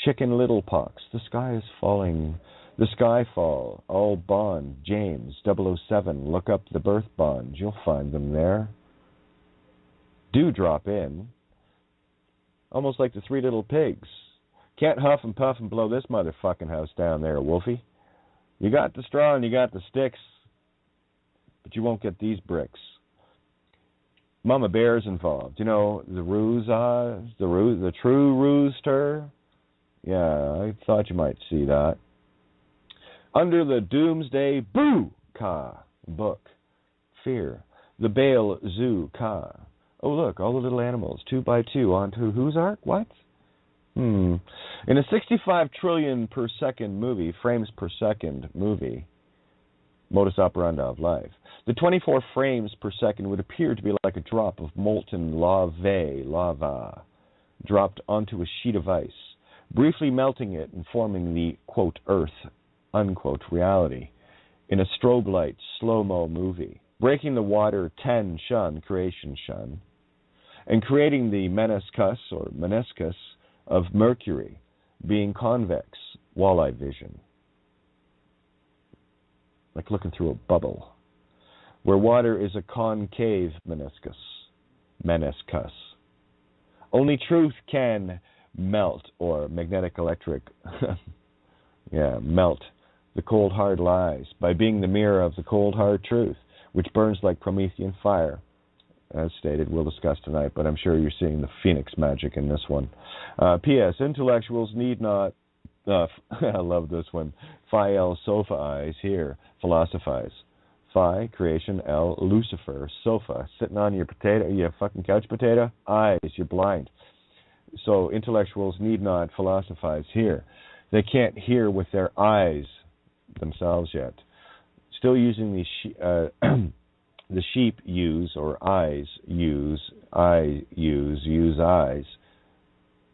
Speaker 2: Chicken little pox, the sky is falling. The Skyfall, all Bond, James, 007, look up the birth bonds, you'll find them there. Do drop in. Almost like the Three Little Pigs. Can't huff and puff and blow this motherfucking house down there, Wolfie. You got the straw and you got the sticks, but you won't get these bricks. Mama Bear's involved. You know, the true rooster. Yeah, I thought you might see that. Under the Doomsday Boo-Ka book, fear, the Baal Zoo-Ka, Oh, look, all the little animals, 2 by 2, onto whose ark? What? In a 65 trillion per second movie, frames per second movie, modus operandi of life, the 24 frames per second would appear to be like a drop of molten lava, dropped onto a sheet of ice, briefly melting it and forming the, quote, earth, unquote, reality, in a strobe light slow-mo movie, breaking the water 10 shun, creation shun, and creating the meniscus of Mercury, being convex, walleye vision, like looking through a bubble, where water is a concave meniscus. Only truth can melt, or magnetic electric, melt the cold hard lies by being the mirror of the cold hard truth, which burns like Promethean fire. As stated, we'll discuss tonight, but I'm sure you're seeing the phoenix magic in this one. P.S. Intellectuals need not, I love this one, Phi L sofa eyes here, philosophize. Phi, creation, L, Lucifer, sofa, sitting on your potato, you fucking couch potato, eyes, you're blind. So intellectuals need not philosophize here. They can't hear with their eyes themselves yet. Still using the sheep use, or eyes use, use eyes.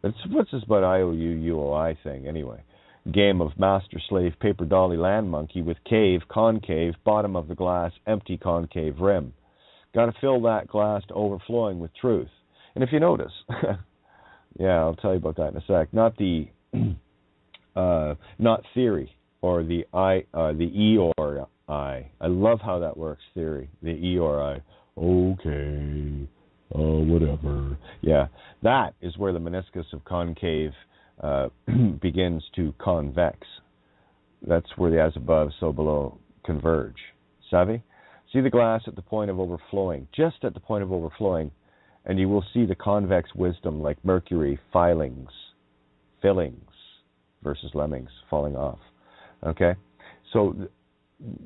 Speaker 2: What's this about IOUUOI thing anyway? Game of master-slave, paper dolly, land monkey with cave, concave, bottom of the glass, empty concave rim. Got to fill that glass to overflowing with truth. And if you notice, yeah, I'll tell you about that in a sec. Not the, not theory, or the E or I. I love how that works, theory. The E or I. Okay. Whatever. Yeah. That is where the meniscus of concave begins to convex. That's where the as above, so below converge. Savvy? See the glass at the point of overflowing, just at the point of overflowing, and you will see the convex wisdom like Mercury fillings versus lemmings falling off. Okay? So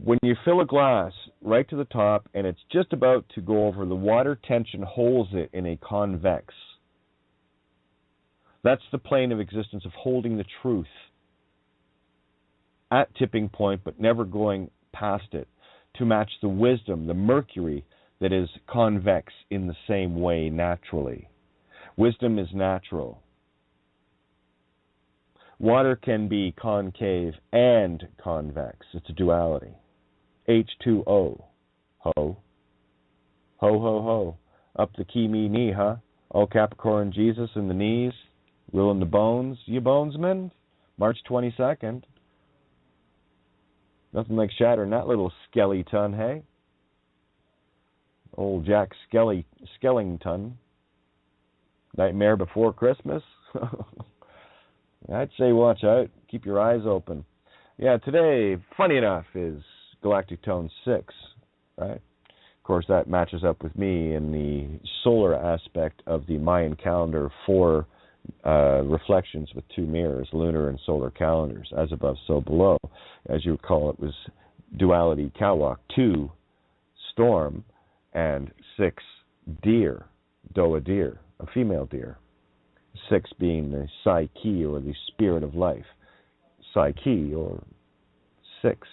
Speaker 2: when you fill a glass right to the top and it's just about to go over, the water tension holds it in a convex. That's the plane of existence of holding the truth at tipping point but never going past it to match the wisdom, the Mercury that is convex in the same way naturally. Wisdom is natural. Water can be concave and convex. It's a duality. H2O. Ho. Ho, ho, ho. Up the key, me, knee, huh? Oh, Capricorn Jesus in the knees. Willing the bones. You bonesmen? March 22nd. Nothing like shattering that little skeleton, hey? Old Jack Skellington. Nightmare Before Christmas. I'd say watch out. Keep your eyes open. Yeah, today, funny enough, is Galactic Tone 6, right? Of course, that matches up with me in the solar aspect of the Mayan calendar, 4 reflections with 2 mirrors, lunar and solar calendars, as above, so below. As you recall, it was duality Kawak, 2 storm, and 6 deer, doa deer, a female deer. 6 being the psyche, or the spirit of life. Psyche, or 6.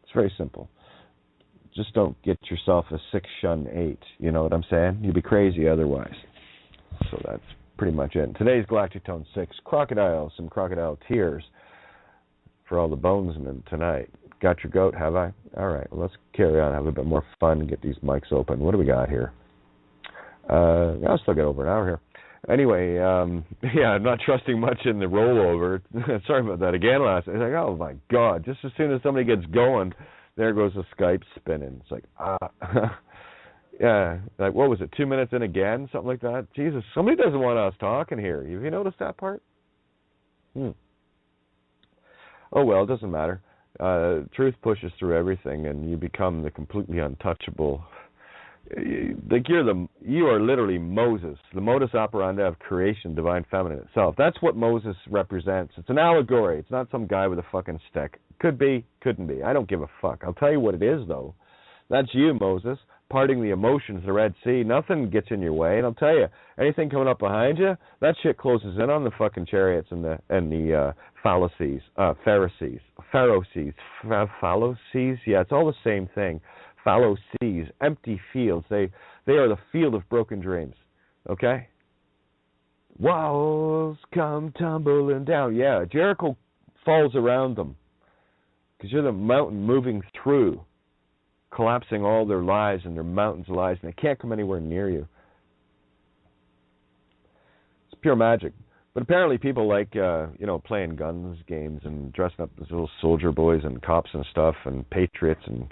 Speaker 2: It's very simple. Just don't get yourself a 6 shun 8. You know what I'm saying? You'd be crazy otherwise. So that's pretty much it. Today's Galactic Tone 6, crocodile, some crocodile tears for all the bonesmen tonight. Got your goat, have I? All right, well, let's carry on, have a bit more fun and get these mics open. What do we got here? I'll still get over an hour here. Anyway, yeah, I'm not trusting much in the rollover. Sorry about that again last night. It's like, oh my God, just as soon as somebody gets going, there goes the Skype spinning. It's like, yeah, like, what was it, 2 minutes in again? Something like that? Jesus, somebody doesn't want us talking here. Have you noticed that part? Oh, well, it doesn't matter. Truth pushes through everything, and you become the completely untouchable. Like you are literally Moses, the modus operandi of creation, divine feminine itself. That's what Moses represents. It's an allegory. It's not some guy with a fucking stick. Could be, couldn't be. I don't give a fuck. I'll tell you what it is, though. That's you, Moses. parting the emotions, the Red Sea. Nothing gets in your way. And I'll tell you, anything coming up behind you, that shit closes in on the fucking chariots and the Pharisees. Yeah, it's all the same thing. Pharisees, empty fields. They are the field of broken dreams. Okay? Walls come tumbling down. Yeah, Jericho falls around them because you're the mountain moving through, collapsing all their lives and their mountains' lives, and they can't come anywhere near you. It's pure magic. But apparently people like, playing guns games and dressing up as little soldier boys and cops and stuff and patriots and,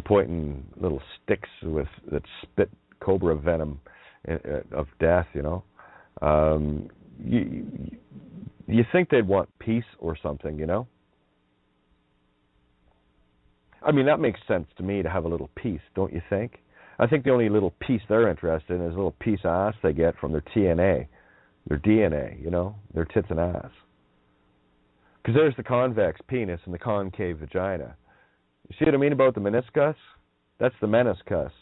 Speaker 2: pointing little sticks that spit cobra venom of death, You think they'd want peace or something, I mean, that makes sense to me to have a little peace, don't you think? I think the only little piece they're interested in is a little piece of ass they get from their TNA, their DNA, their tits and ass. Because there's the convex penis and the concave vagina. You see what I mean about the meniscus? That's the meniscus.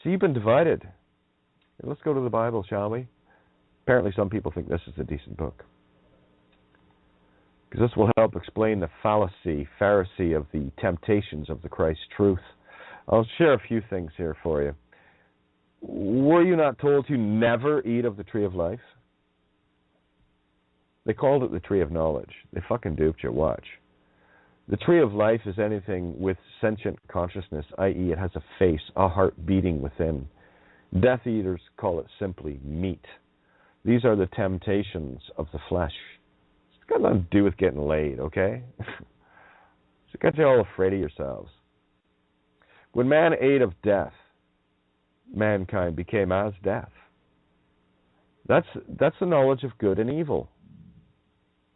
Speaker 2: See, you've been divided. Let's go to the Bible, shall we? Apparently some people think this is a decent book. Because this will help explain the Pharisee of the temptations of the Christ truth. I'll share a few things here for you. Were you not told to never eat of the tree of life? They called it the tree of knowledge. They fucking duped you. Watch. The tree of life is anything with sentient consciousness, i.e. it has a face, a heart beating within. Death eaters call it simply meat. These are the temptations of the flesh. It's got nothing to do with getting laid, okay? It's got you all afraid of yourselves. When man ate of death, mankind became as death. That's the knowledge of good and evil.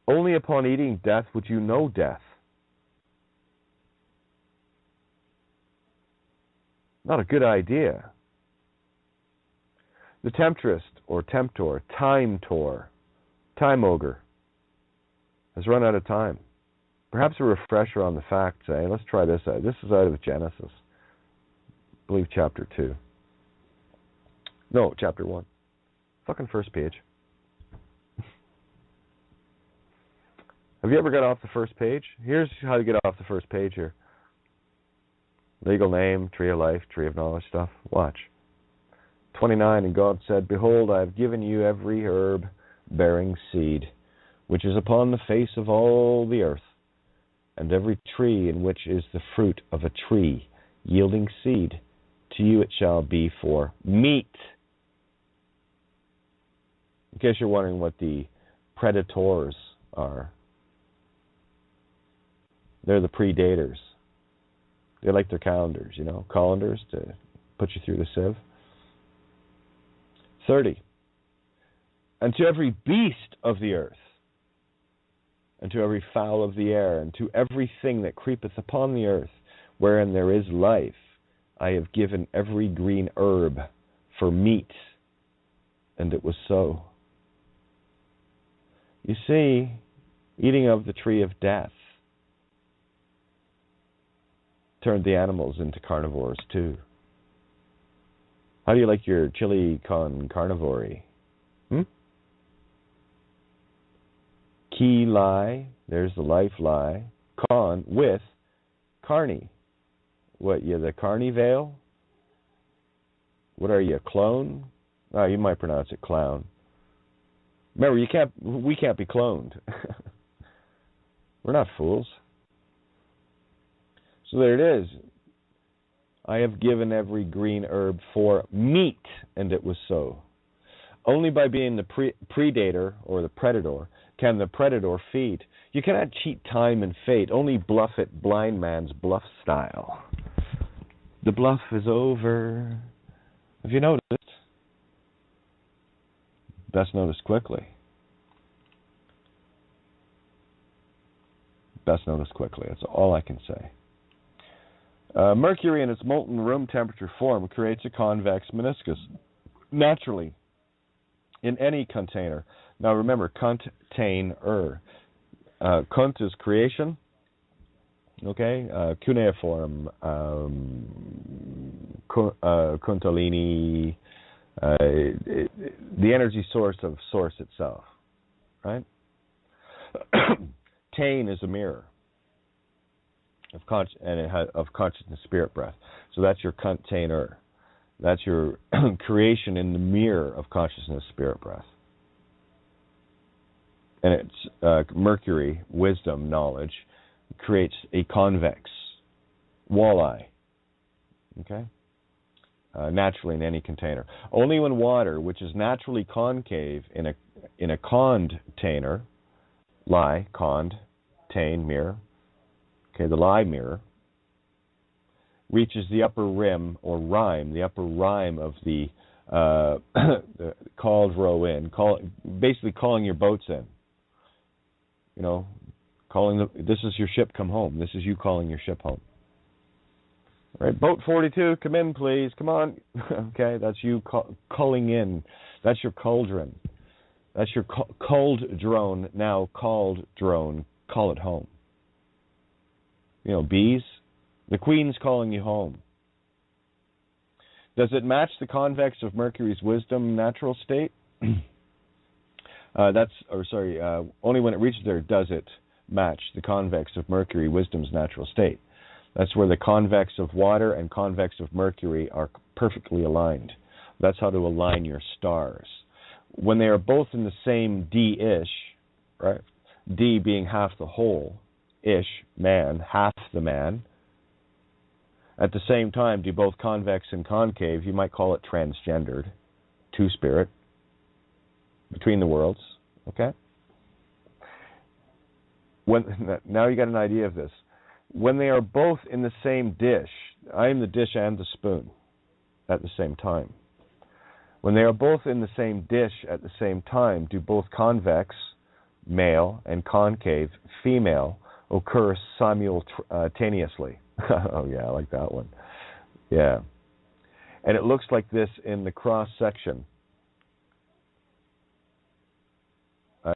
Speaker 2: Only upon eating death would you know death. Not a good idea. The temptress or temptor, time ogre, has run out of time. Perhaps a refresher on the facts, Let's try this out. This is out of Genesis. I believe chapter 2. No, chapter 1. Fucking first page. Have you ever got off the first page? Here's how you get off the first page here. Legal name, tree of life, tree of knowledge stuff. Watch. 29, and God said, Behold, I have given you every herb bearing seed, which is upon the face of all the earth, and every tree in which is the fruit of a tree yielding seed. To you it shall be for meat. In case you're wondering what the predators are, they're the predators. They like their calendars, colanders to put you through the sieve. 30. And to every beast of the earth, and to every fowl of the air, and to everything that creepeth upon the earth, wherein there is life, I have given every green herb for meat. And it was so. You see, eating of the tree of death turned the animals into carnivores too. How do you like your chili con carnivore? Key lie, there's the life lie. Con with carny. What, you the carny veil? What are you, a clone? Oh, you might pronounce it clown. Remember, we can't be cloned. We're not fools. So there it is. I have given every green herb for meat, and it was so. Only by being the predator or the predator can the predator feed. You cannot cheat time and fate, only bluff it blind man's bluff style. The bluff is over. Have you noticed? Best noticed quickly. Best noticed quickly. That's all I can say. Mercury in its molten room temperature form creates a convex meniscus naturally in any container. Now remember, container. Kunt is creation. Okay, cuneiform, Kundalini, the energy source of source itself, right? Tain is a mirror of of consciousness, spirit breath. So that's your container. That's your creation in the mirror of consciousness, spirit breath. And it's Mercury, wisdom, knowledge, creates a convex walleye. Okay? Naturally in any container. Only when water, which is naturally concave in a container, lie, cond, tain, mirror, okay, the lie mirror, reaches the upper rim or rime, the upper rime of the called row in, basically calling your boats in. You know, this is your ship, come home. This is you calling your ship home. All right, boat 42, come in, please. Come on. Okay, that's you calling in. That's your cauldron. That's your cold drone, now called drone. Call it home. You know, bees, the queen's calling you home. Does it match the convex of Mercury's wisdom natural state? Only when it reaches there does it match the convex of Mercury, wisdom's natural state. That's where the convex of water and convex of Mercury are perfectly aligned. That's how to align your stars. When they are both in the same D-ish, right? D being half the whole, ish, man, half the man. At the same time, do both convex and concave, you might call it transgendered, two-spirit, between the worlds, okay? Now you got an idea of this. When they are both in the same dish, I am the dish and the spoon at the same time. When they are both in the same dish at the same time, do both convex, male, and concave, female, occur simultaneously? Oh, yeah, I like that one. Yeah. And it looks like this in the cross-section.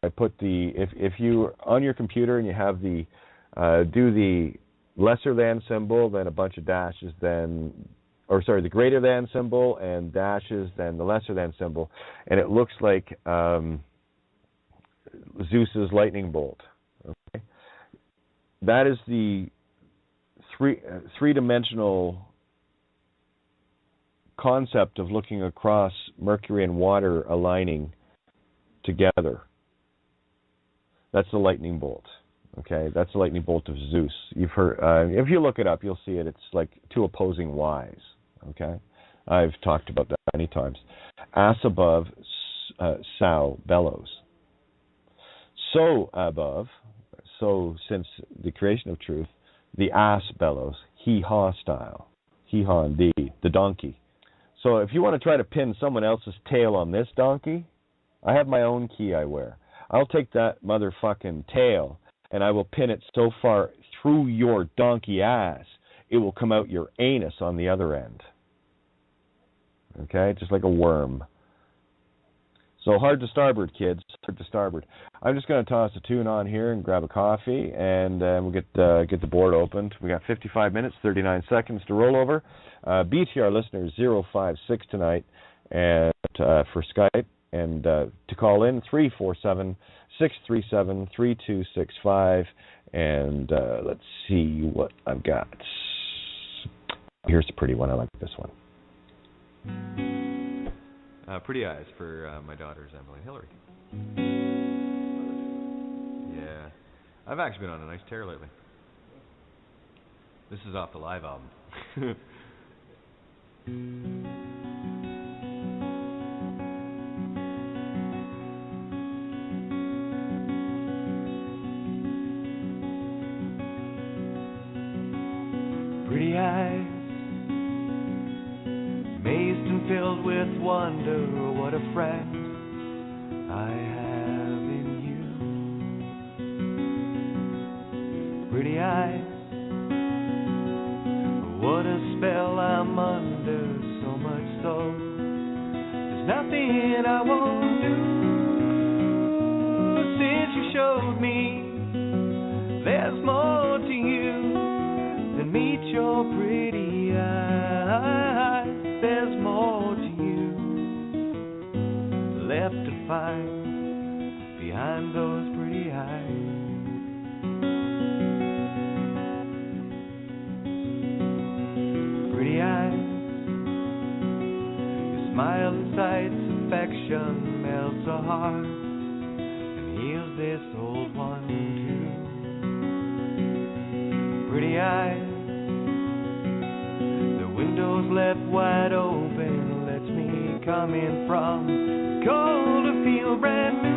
Speaker 2: I put if you, on your computer and you have do the lesser than symbol, then a bunch of dashes, the greater than symbol and dashes, then the lesser than symbol, and it looks like Zeus's lightning bolt. Okay? That is the three-dimensional concept of looking across Mercury and water aligning together. That's the lightning bolt. Okay, that's the lightning bolt of Zeus. You've heard. If you look it up, you'll see it. It's like two opposing Y's. Okay, I've talked about that many times. Ass above, sow bellows. So above, so since the creation of truth, the ass bellows. Hee-haw style. Hee-haw indeed. The donkey. So if you want to try to pin someone else's tail on this donkey, I have my own key I wear. I'll take that motherfucking tail and I will pin it so far through your donkey ass, it will come out your anus on the other end. Okay? Just like a worm. So hard to starboard, kids. Hard to starboard. I'm just going to toss a tune on here and grab a coffee, and we'll get the board opened. We got 55 minutes, 39 seconds to roll over. BTR listeners 056 tonight, and for Skype, and to call in 347-637-3265, and let's see what I've got. Here's a pretty one. I like this one. Pretty eyes for my daughters, Emily and Hillary. Yeah. I've actually been on a nice tear lately. This is off the live album. Pretty eyes, amazed and filled with wonder, what a friend I have in you. Pretty eyes, what a spell I'm under, so much so there's nothing I won't do. Since you showed me there's more to you your pretty eyes. There's more to you left to find behind those pretty eyes. Pretty eyes, your smile incites affection, melts a heart, and heals this old one too. Pretty eyes, the windows left wide open, lets me come in from the cold to feel brand new.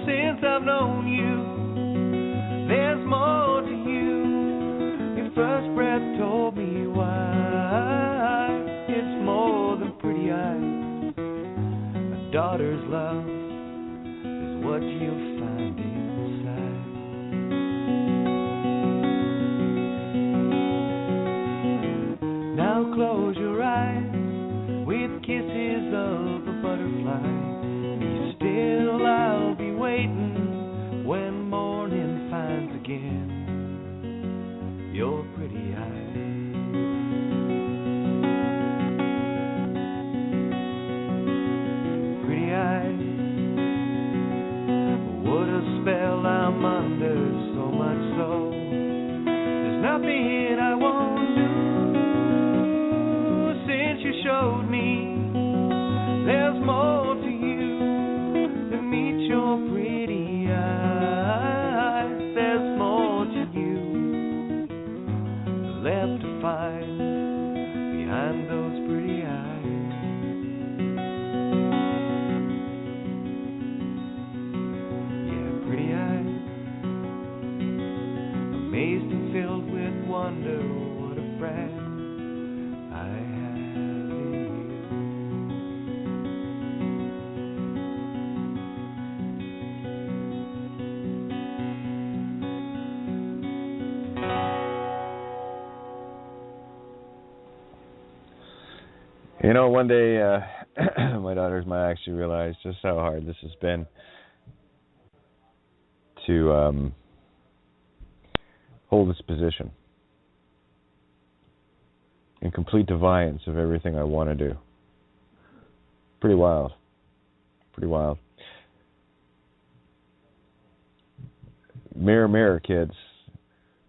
Speaker 2: Since I've known you, there's more to you. Your first breath told me why. It's more than pretty eyes. A daughter's love is what you'll find inside. Now close your eyes with kisses of a butterfly. Be still, I'll be waiting when morning finds again your pretty eyes. Pretty eyes, what a spell I'm under, so much so there's nothing I won't do. Since you showed me there's more to you than meet your pretty eyes. There's more to you left to find behind those pretty eyes. Yeah, pretty eyes, amazed and filled with wonder, what a friend I have in you. You know, one day, my daughters might actually realize just how hard this has been to hold this position in complete defiance of everything I want to do. Pretty wild. Pretty wild. Mirror, mirror, kids.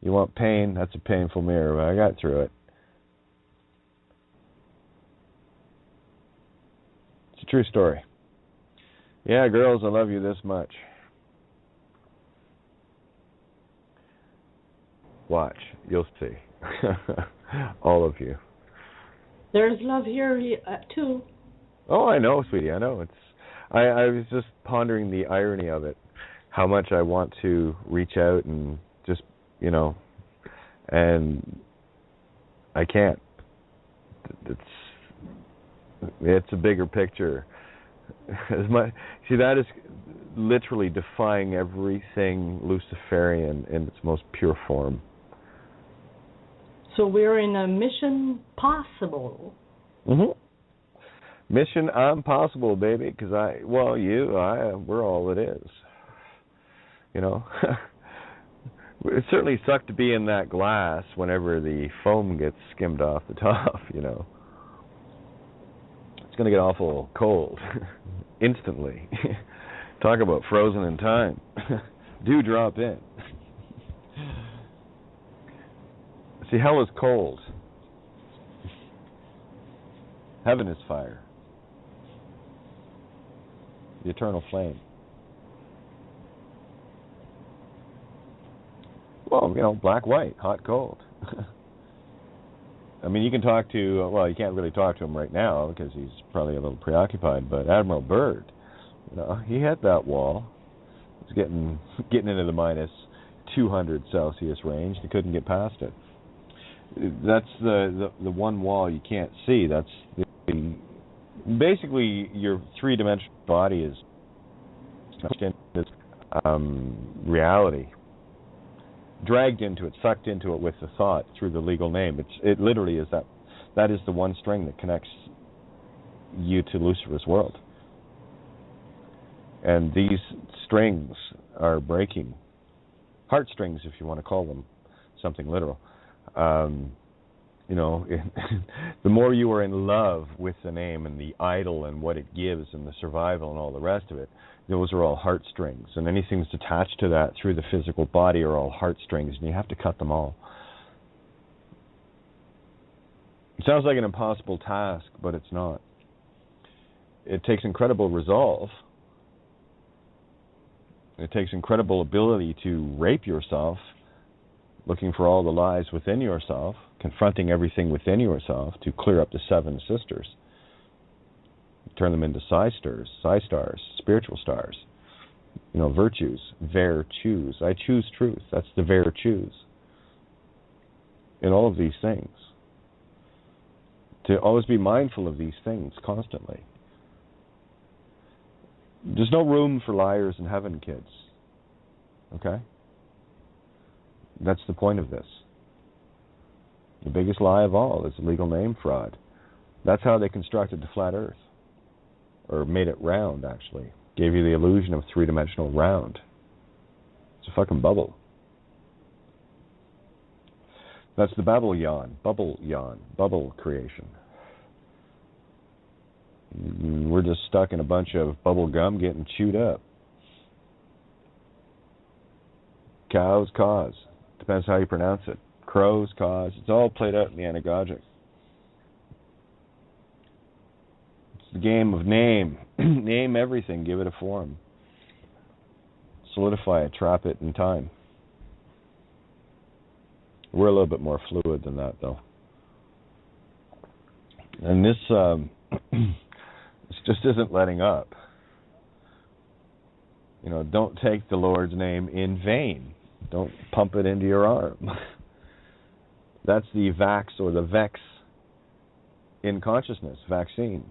Speaker 2: You want pain? That's a painful mirror, but I got through it. It's a true story. Yeah, girls, I love you this much. Watch. You'll see. All of you.
Speaker 1: There's love here too.
Speaker 2: Oh, I know, sweetie. I know. I was just pondering the irony of it. How much I want to reach out and just, you know, and I can't. It's a bigger picture. See, that is literally defying everything Luciferian in its most pure form.
Speaker 1: So we're in a mission possible.
Speaker 2: Mm-hmm. Mission impossible, baby, because we're all it is. You know? It certainly sucked to be in that glass whenever the foam gets skimmed off the top, you know. It's going to get awful cold instantly. Talk about frozen in time. Do drop in. See, hell is cold. Heaven is fire. The eternal flame. Well, you know, black, white, hot, cold. I mean, you can talk to, you can't really talk to him right now because he's probably a little preoccupied, but Admiral Byrd, you know, he hit that wall. It's getting into the minus 200 Celsius range. He couldn't get past it. That's the one wall you can't see. That's basically your three-dimensional body is reality. Dragged into it, sucked into it with the thought through the legal name. It literally is that. That is the one string that connects you to Lucifer's world. And these strings are breaking. Heartstrings, if you want to call them. something literal. You know, the more you are in love with the name and the idol and what it gives and the survival and all the rest of it, those are all heartstrings. And anything that's attached to that through the physical body are all heartstrings, and you have to cut them all. It sounds like an impossible task, but it's not. It takes incredible resolve. It takes incredible ability to rape yourself, looking for all the lies within yourself, confronting everything within yourself to clear up the 7 sisters, turn them into stars, spiritual stars, you know, virtues, choose. I choose truth. That's the choose. In all of these things. To always be mindful of these things constantly. There's no room for liars in heaven, kids. Okay? That's the point of this. The biggest lie of all is legal name fraud. That's how they constructed the flat earth. Or made it round, actually. Gave you the illusion of three-dimensional round. It's a fucking bubble. That's the bubble creation. We're just stuck in a bunch of bubble gum getting chewed up. Cows cause. Depends how you pronounce it. Crows cause. It's all played out in the anagogic. It's the game of name. Name everything. Give it a form. Solidify it. Trap it in time. We're a little bit more fluid than that, though. And this just isn't letting up. You know, don't take the Lord's name in vain. Don't pump it into your arm. That's the vax or the vex in consciousness, vaccine.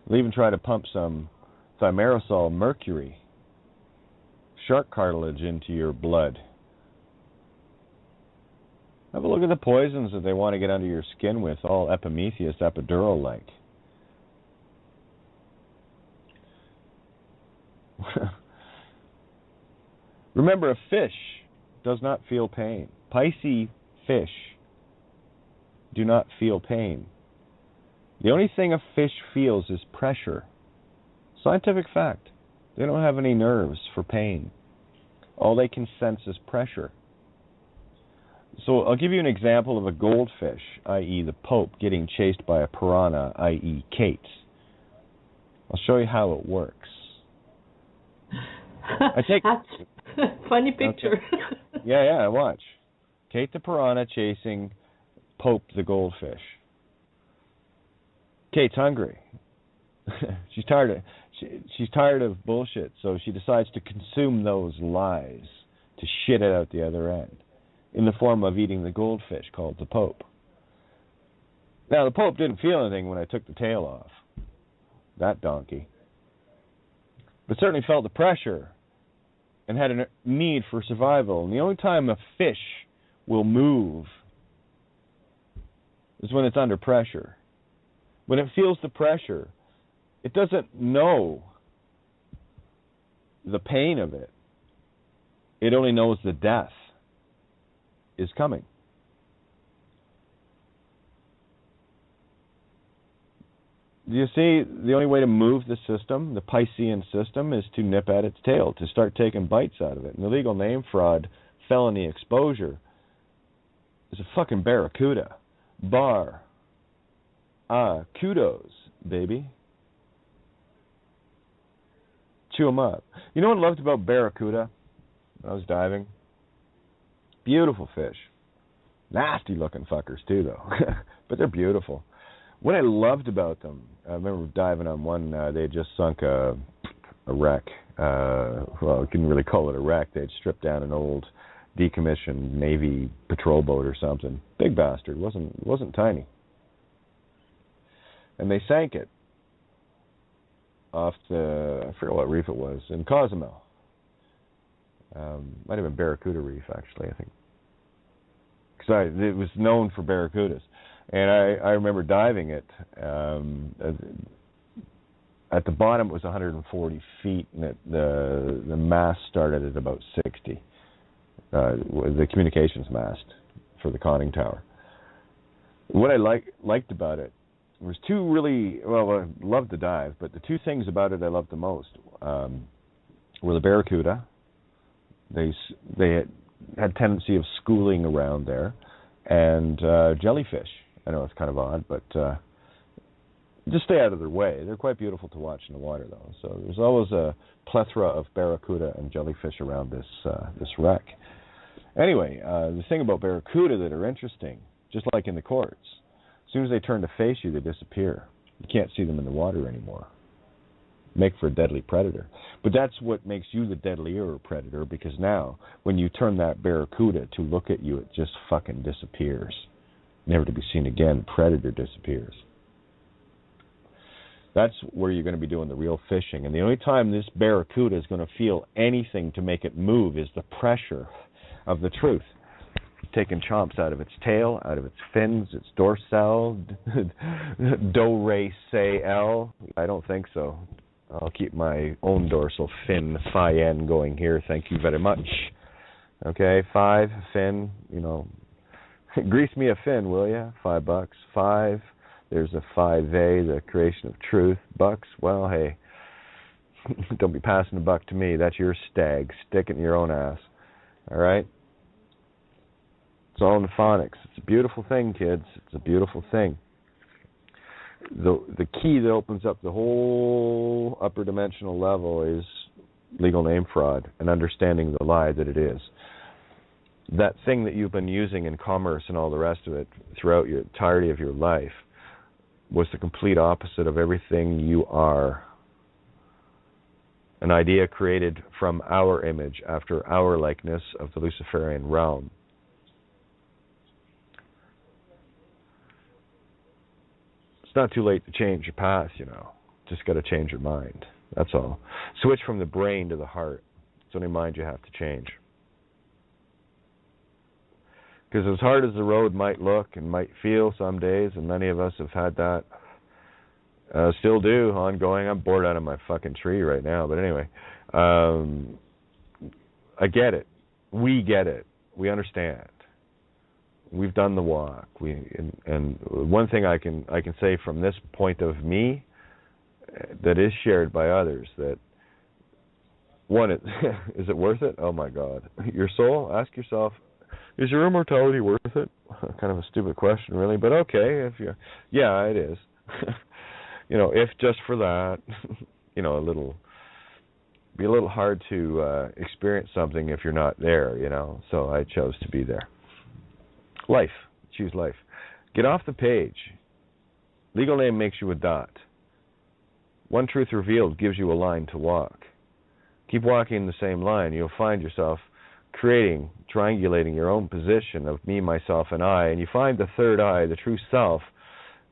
Speaker 2: They'll even try to pump some thimerosal mercury, shark cartilage into your blood. Have a look at the poisons that they want to get under your skin with, all Epimetheus, epidural-like. Remember, a fish does not feel pain. Pisces fish do not feel pain. The only thing a fish feels is pressure. Scientific fact. They don't have any nerves for pain. All they can sense is pressure. So I'll give you an example of a goldfish, i.e. the Pope, getting chased by a piranha, i.e. Kate. I'll show you how it works.
Speaker 1: That's a funny picture.
Speaker 2: Okay. Yeah, watch. Kate the piranha chasing Pope the goldfish. Kate's hungry. She's tired of bullshit, so she decides to consume those lies, to shit it out the other end, in the form of eating the goldfish called the Pope. Now, the Pope didn't feel anything when I took the tail off. That donkey. But certainly felt the pressure and had a need for survival. And the only time a fish will move is when it's under pressure. When it feels the pressure, it doesn't know the pain of it. It only knows the death is coming. Do you see, the only way to move the system, the Piscean system, is to nip at its tail, to start taking bites out of it. And the legal name fraud, felony exposure, is a fucking barracuda. Kudos, baby. Chew them up. You know what I loved about barracuda when I was diving? Beautiful fish. Nasty looking fuckers too, though. But they're beautiful. What I loved about them, I remember diving on one, they had just sunk a wreck. Well, you couldn't really call it a wreck. They'd stripped down an old decommissioned Navy patrol boat or something. Big bastard. Wasn't tiny. And they sank it off I forget what reef it was, in Cozumel. Might have been Barracuda Reef, actually, I think. Because it was known for barracudas. And I remember diving it. At the bottom, it was 140 feet, and the mast started at about 60. the communications mast for the conning tower. What I liked about it was two really, well, I loved the dive, but the two things about it I loved the most were the barracuda. They had tendency of schooling around there, and jellyfish. I know it's kind of odd, but just stay out of their way. They're quite beautiful to watch in the water, though. So there's always a plethora of barracuda and jellyfish around this wreck. Anyway, the thing about barracuda that are interesting, just like in the courts, as soon as they turn to face you, they disappear. You can't see them in the water anymore. Make for a deadly predator. But that's what makes you the deadlier predator, because now, when you turn that barracuda to look at you, it just fucking disappears. Never to be seen again. Predator disappears. That's where you're going to be doing the real fishing. And the only time this barracuda is going to feel anything to make it move is the pressure of the truth. Taking chomps out of its tail, out of its fins, its dorsal, do, re, say, L. I don't think so. I'll keep my own dorsal fin, phi n, going here. Thank you very much. Okay, 5, fin, grease me a fin, will ya? $5. 5, there's a 5A, the creation of truth. Bucks, well, hey, don't be passing a buck to me. That's your stag. Stick it in your own ass. All right? It's all in the phonics. It's a beautiful thing, kids. It's a beautiful thing. The key that opens up the whole upper dimensional level is legal name fraud and understanding the lie that it is. That thing that you've been using in commerce and all the rest of it throughout your entirety of your life was the complete opposite of everything you are. An idea created from our image after our likeness of the Luciferian realm. Not too late to change your path, Just got to change your mind. That's all. Switch from the brain to the heart. It's only mind you have to change. Because as hard as the road might look and might feel some days, and many of us have had that, still do, ongoing. I'm bored out of my fucking tree right now. But anyway, I get it. We get it. We understand. We've done the walk. And one thing I can say from this point of me that is shared by others, that one, is it worth it? Oh my God. Your soul, ask yourself, is your immortality worth it? Kind of a stupid question, really, but okay. Yeah, it is. If just for that, be a little hard to experience something if you're not there, So I chose to be there. Life. Choose life. Get off the page. Legal name makes you a dot. One truth revealed gives you a line to walk. Keep walking in the same line. You'll find yourself triangulating your own position of me, myself, and I, and you find the third eye, the true self,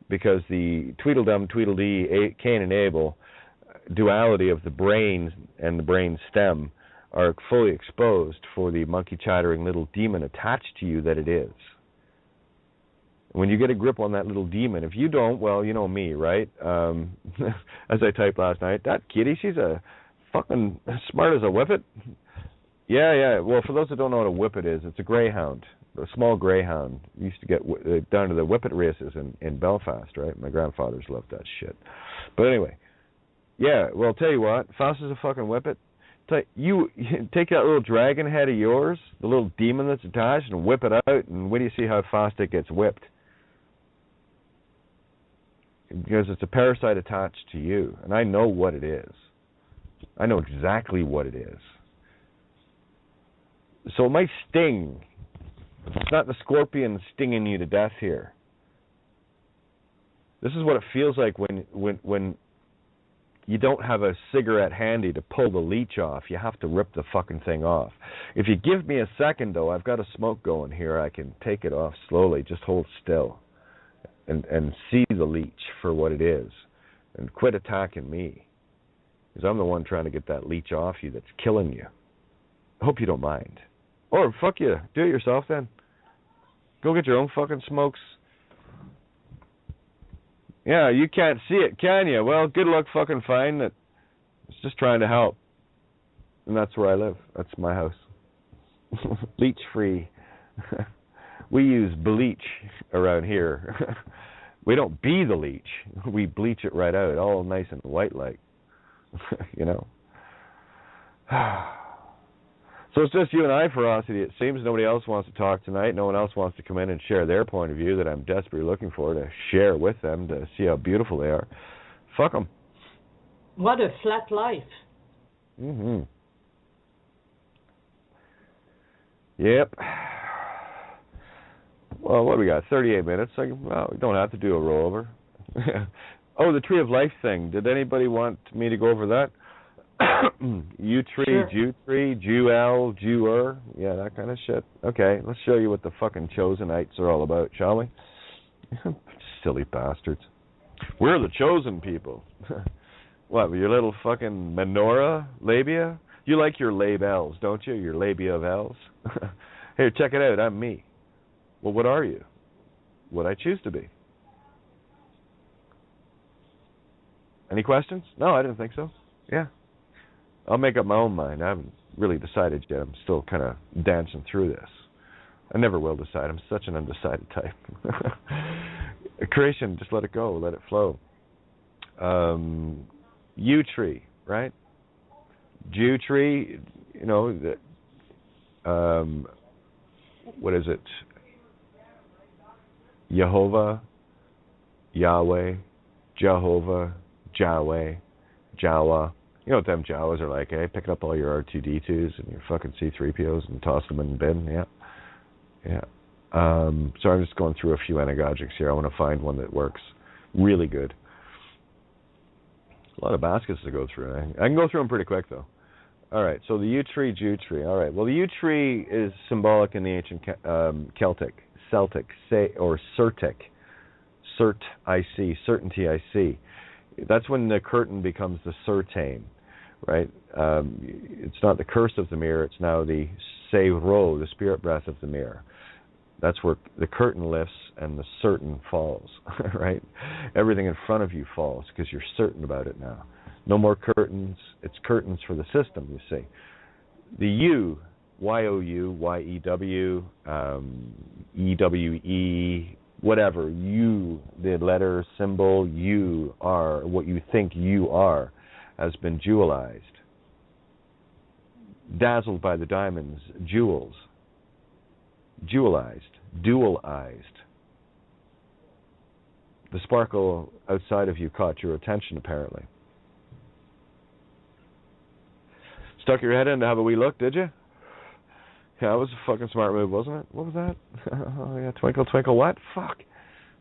Speaker 2: because the Tweedledum, Tweedledee, Cain and Abel duality of the brain and the brain stem are fully exposed for the monkey-chattering little demon attached to you that it is. When you get a grip on that little demon, if you don't, well, you know me, right? As I typed last night, that kitty, she's a fucking smart as a whippet. Yeah. Well, for those that don't know what a whippet is, it's a greyhound, a small greyhound. We used to get down to the whippet races in Belfast, right? My grandfathers loved that shit. But anyway, yeah, well, I'll tell you what, fast as a fucking whippet. You take that little dragon head of yours, the little demon that's attached, and whip it out, and wait till you see how fast it gets whipped. Because it's a parasite attached to you, and I know what it is. I know exactly what it is. So it might sting. It's not the scorpion stinging you to death here. This is what it feels like when you don't have a cigarette handy to pull the leech off. You have to rip the fucking thing off. If you give me a second, though, I've got a smoke going here. I can take it off slowly. Just hold still and see the leech for what it is. And quit attacking me. Because I'm the one trying to get that leech off you that's killing you. I hope you don't mind. Or, fuck you. Do it yourself, then. Go get your own fucking smokes. Yeah, you can't see it, can you? Well, good luck fucking finding it. It's just trying to help. And that's where I live. That's my house. Leech-free. We use bleach around here. We don't be the leech. We bleach it right out, all nice and white-like. You know? So it's just you and I, Ferocity. It seems nobody else wants to talk tonight. No one else wants to come in and share their point of view that I'm desperately looking for to share with them to see how beautiful they are. Fuck them.
Speaker 1: What a flat life.
Speaker 2: Mm-hmm. Yep. Well, what do we got? 38 minutes. Well, we don't have to do a rollover. Oh, the Tree of Life thing. Did anybody want me to go over that? U-tree,
Speaker 1: sure.
Speaker 2: Jew-tree, Jew-el, Jew-er. Yeah, that kind of shit. Okay, let's show you what the fucking Chosenites are all about, shall we? Silly bastards. We're the chosen people. What, your little fucking menorah labia? You like your labels, don't you? Your labia of L's? Here, check it out. I'm me. Well, what are you? What I choose to be. Any questions? No, I didn't think so. Yeah. I'll make up my own mind. I haven't really decided yet. I'm still kind of dancing through this. I never will decide. I'm such an undecided type. Creation, just let it go. Let it flow. U-tree, right? Jew-tree, you know, what is it? Yehovah, Yahweh, Jehovah, Jahweh, Jawa. You know what them Jawas are like, eh? Picking up all your R2-D2s and your fucking C-3POs and toss them in the bin, yeah. Yeah. So I'm just going through a few anagogics here. I want to find one that works really good. A lot of baskets to go through. I can go through them pretty quick, though. All right, so the U-tree, Jew-tree. All right, well, the U-tree is symbolic in the ancient Celtic, or Certic. Cert, I see. Certainty, I see. That's when the curtain becomes the certain, right? It's not the curse of the mirror. It's now the seiro, the spirit breath of the mirror. That's where the curtain lifts and the certain falls, right? Everything in front of you falls because you're certain about it now. No more curtains. It's curtains for the system, you see. The U, Y-O-U, Y-E-W, E-W-E, whatever, you, the letter, symbol, you are, what you think you are, has been jewelized. Dazzled by the diamonds, jewels. Jewelized, dualized. The sparkle outside of you caught your attention, apparently. Stuck your head in to have a wee look, did you? Yeah, that was a fucking smart move, wasn't it? What was that? Oh, yeah, twinkle, twinkle, what? Fuck.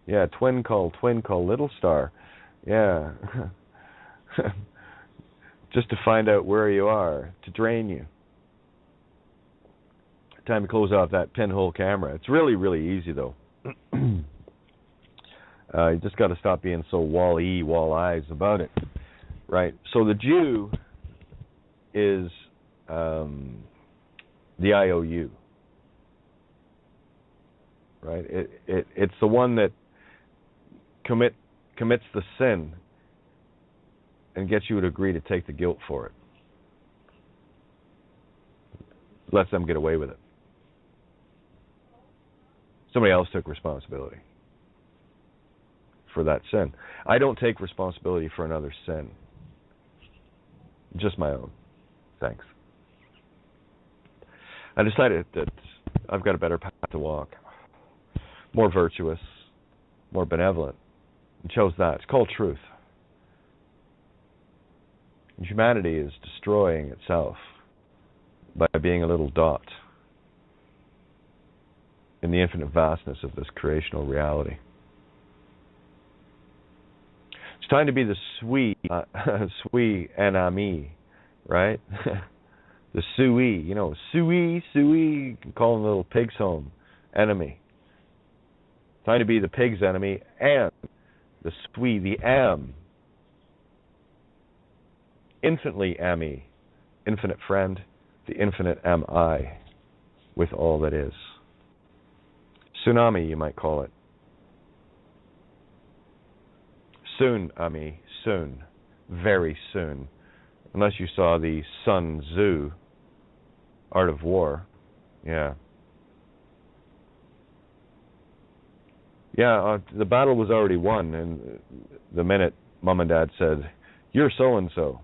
Speaker 2: Yeah, twinkle, little star. Yeah. Just to find out where you are, to drain you. Time to close off that pinhole camera. It's really, really easy, though. You just got to stop being so wall-eyes about it, right? So the Jew is the IOU, right? It's the one that commits the sin and gets you to agree to take the guilt for it. Lets them get away with it. Somebody else took responsibility for that sin. I don't take responsibility for another sin. Just my own. Thanks. I decided that I've got a better path to walk. More virtuous, more benevolent. And chose that. It's called truth. And humanity is destroying itself by being a little dot in the infinite vastness of this creational reality. It's time to be the sui enemy, right? The sui, you know, sui, you can call them little pig's home enemy. Time to be the pig's enemy and the sui, the am, infinitely ami, infinite friend, the infinite am I, with all that is. Tsunami, you might call it. Soon, Ami, soon, very soon. Unless you saw the Sun Tzu, Art of War, Yeah. Yeah, the battle was already won, and the minute Mom and Dad said, "You're so-and-so,"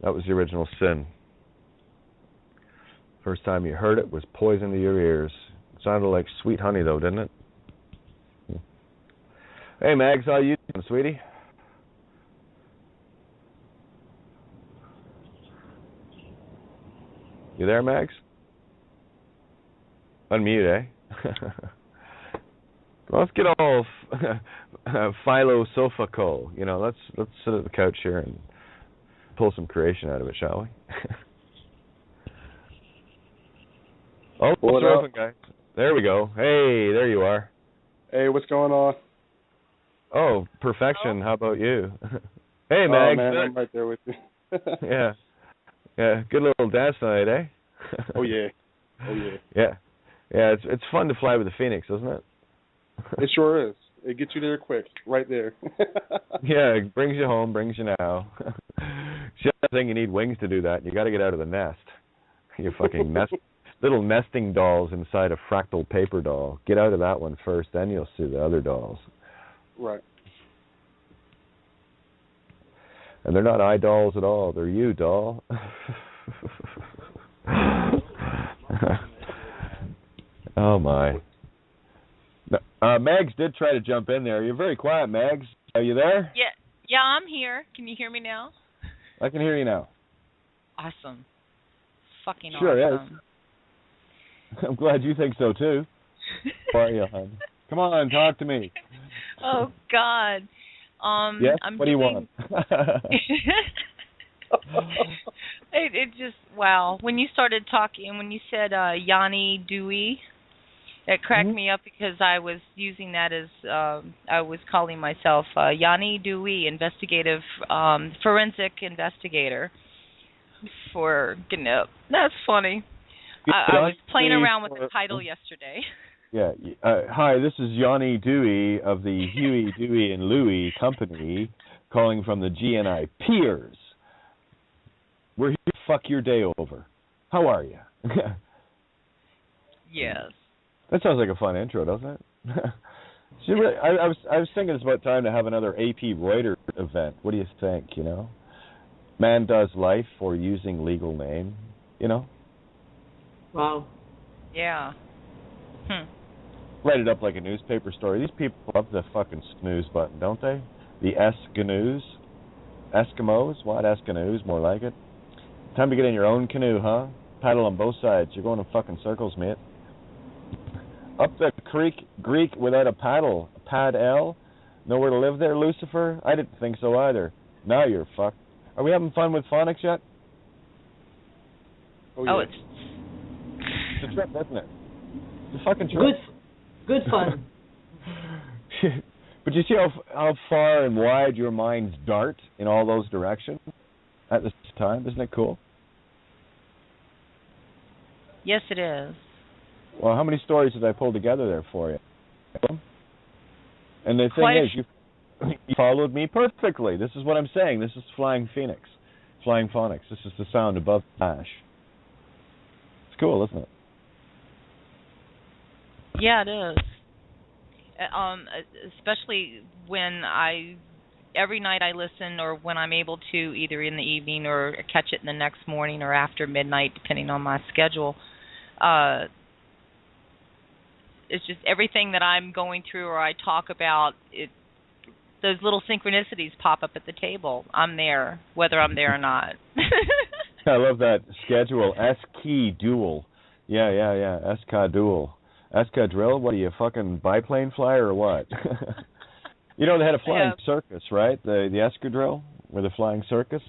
Speaker 2: that was the original sin. First time you heard it was poison to your ears. It sounded like sweet honey, though, didn't it? Hey, Mags, how you doing, sweetie? You there, Mags? Unmute, eh? Well, let's get all philosophical. You know, let's sit at the couch here and pull some creation out of it, shall we? Oh, what's open, guys? There we go. Hey, there you are.
Speaker 3: Hey, what's going on?
Speaker 2: Oh, perfection. How about you? Hey, Mags.
Speaker 3: Man, I'm right there with you.
Speaker 2: Yeah. Yeah, good little dance tonight, eh?
Speaker 3: Oh, yeah. Oh, yeah.
Speaker 2: Yeah. Yeah, it's fun to fly with the Phoenix, isn't it?
Speaker 3: It sure is. It gets you there quick, right there.
Speaker 2: Yeah, it brings you home, brings you now. It's the other thing, you need wings to do that. You got to get out of the nest. You fucking little nesting dolls inside a fractal paper doll. Get out of that one first, then you'll see the other dolls.
Speaker 3: Right.
Speaker 2: And they're not iDolls at all. They're you, doll. Oh, my. Mags did try to jump in there. You're very quiet, Mags. Are you there?
Speaker 4: Yeah, I'm here. Can you hear me now?
Speaker 2: I can hear you now.
Speaker 4: Awesome. Fucking
Speaker 2: sure,
Speaker 4: awesome.
Speaker 2: Yes. I'm glad you think so, too. How are you, hon? Come on, talk to me.
Speaker 4: Oh, God.
Speaker 2: Yes?
Speaker 4: I'm
Speaker 2: what do you want?
Speaker 4: It just, wow. When you started talking, when you said Yanni Dewey, it cracked me up because I was using that as, I was calling myself Yanni Dewey, investigative, forensic investigator for getting up. That's funny. I was playing around with the title yesterday.
Speaker 2: Yeah. Hi, this is Yanni Dewey of the Huey, Dewey, and Louie Company, calling from the GNI Piers. We're here to fuck your day over. How are you?
Speaker 4: Yes.
Speaker 2: That sounds like a fun intro, doesn't it? I was thinking it's about time to have another AP Reuters event. What do you think, you know? Man does life for using legal name, you know?
Speaker 1: Wow.
Speaker 4: Yeah.
Speaker 2: Write it up like a newspaper story. These people love the fucking snooze button, don't they? The Eskimoes. Eskimos? What? Eskimoes, more like it. Time to get in your own canoe, huh? Paddle on both sides. You're going in fucking circles, mate. Up the creek, Greek without a paddle. Pad L? Nowhere to live there, Lucifer? I didn't think so either. Now you're fucked. Are we having fun with phonics yet?
Speaker 3: Oh, yeah.
Speaker 2: It's a trip, isn't it? It's a fucking trip.
Speaker 1: Good fun.
Speaker 2: But you see how far and wide your minds dart in all those directions at this time? Isn't it cool?
Speaker 4: Yes, it is.
Speaker 2: Well, how many stories did I pull together there for you? And the thing is, you followed me perfectly. This is what I'm saying. This is Flying Phoenix. Flying Phonics. This is the sound above the ash. It's cool, isn't it?
Speaker 4: Yeah, it is. Especially when every night I listen, or when I'm able to, either in the evening or catch it in the next morning or after midnight, depending on my schedule. It's just everything that I'm going through or I talk about, those little synchronicities pop up at the table. I'm there, whether I'm there or not.
Speaker 2: I love that schedule. S-key duel. Yeah. S-ka-duel. Escadrille? What are you, fucking biplane flyer or what? You know, they had a flying circus, right? The escadrille, where the flying circus?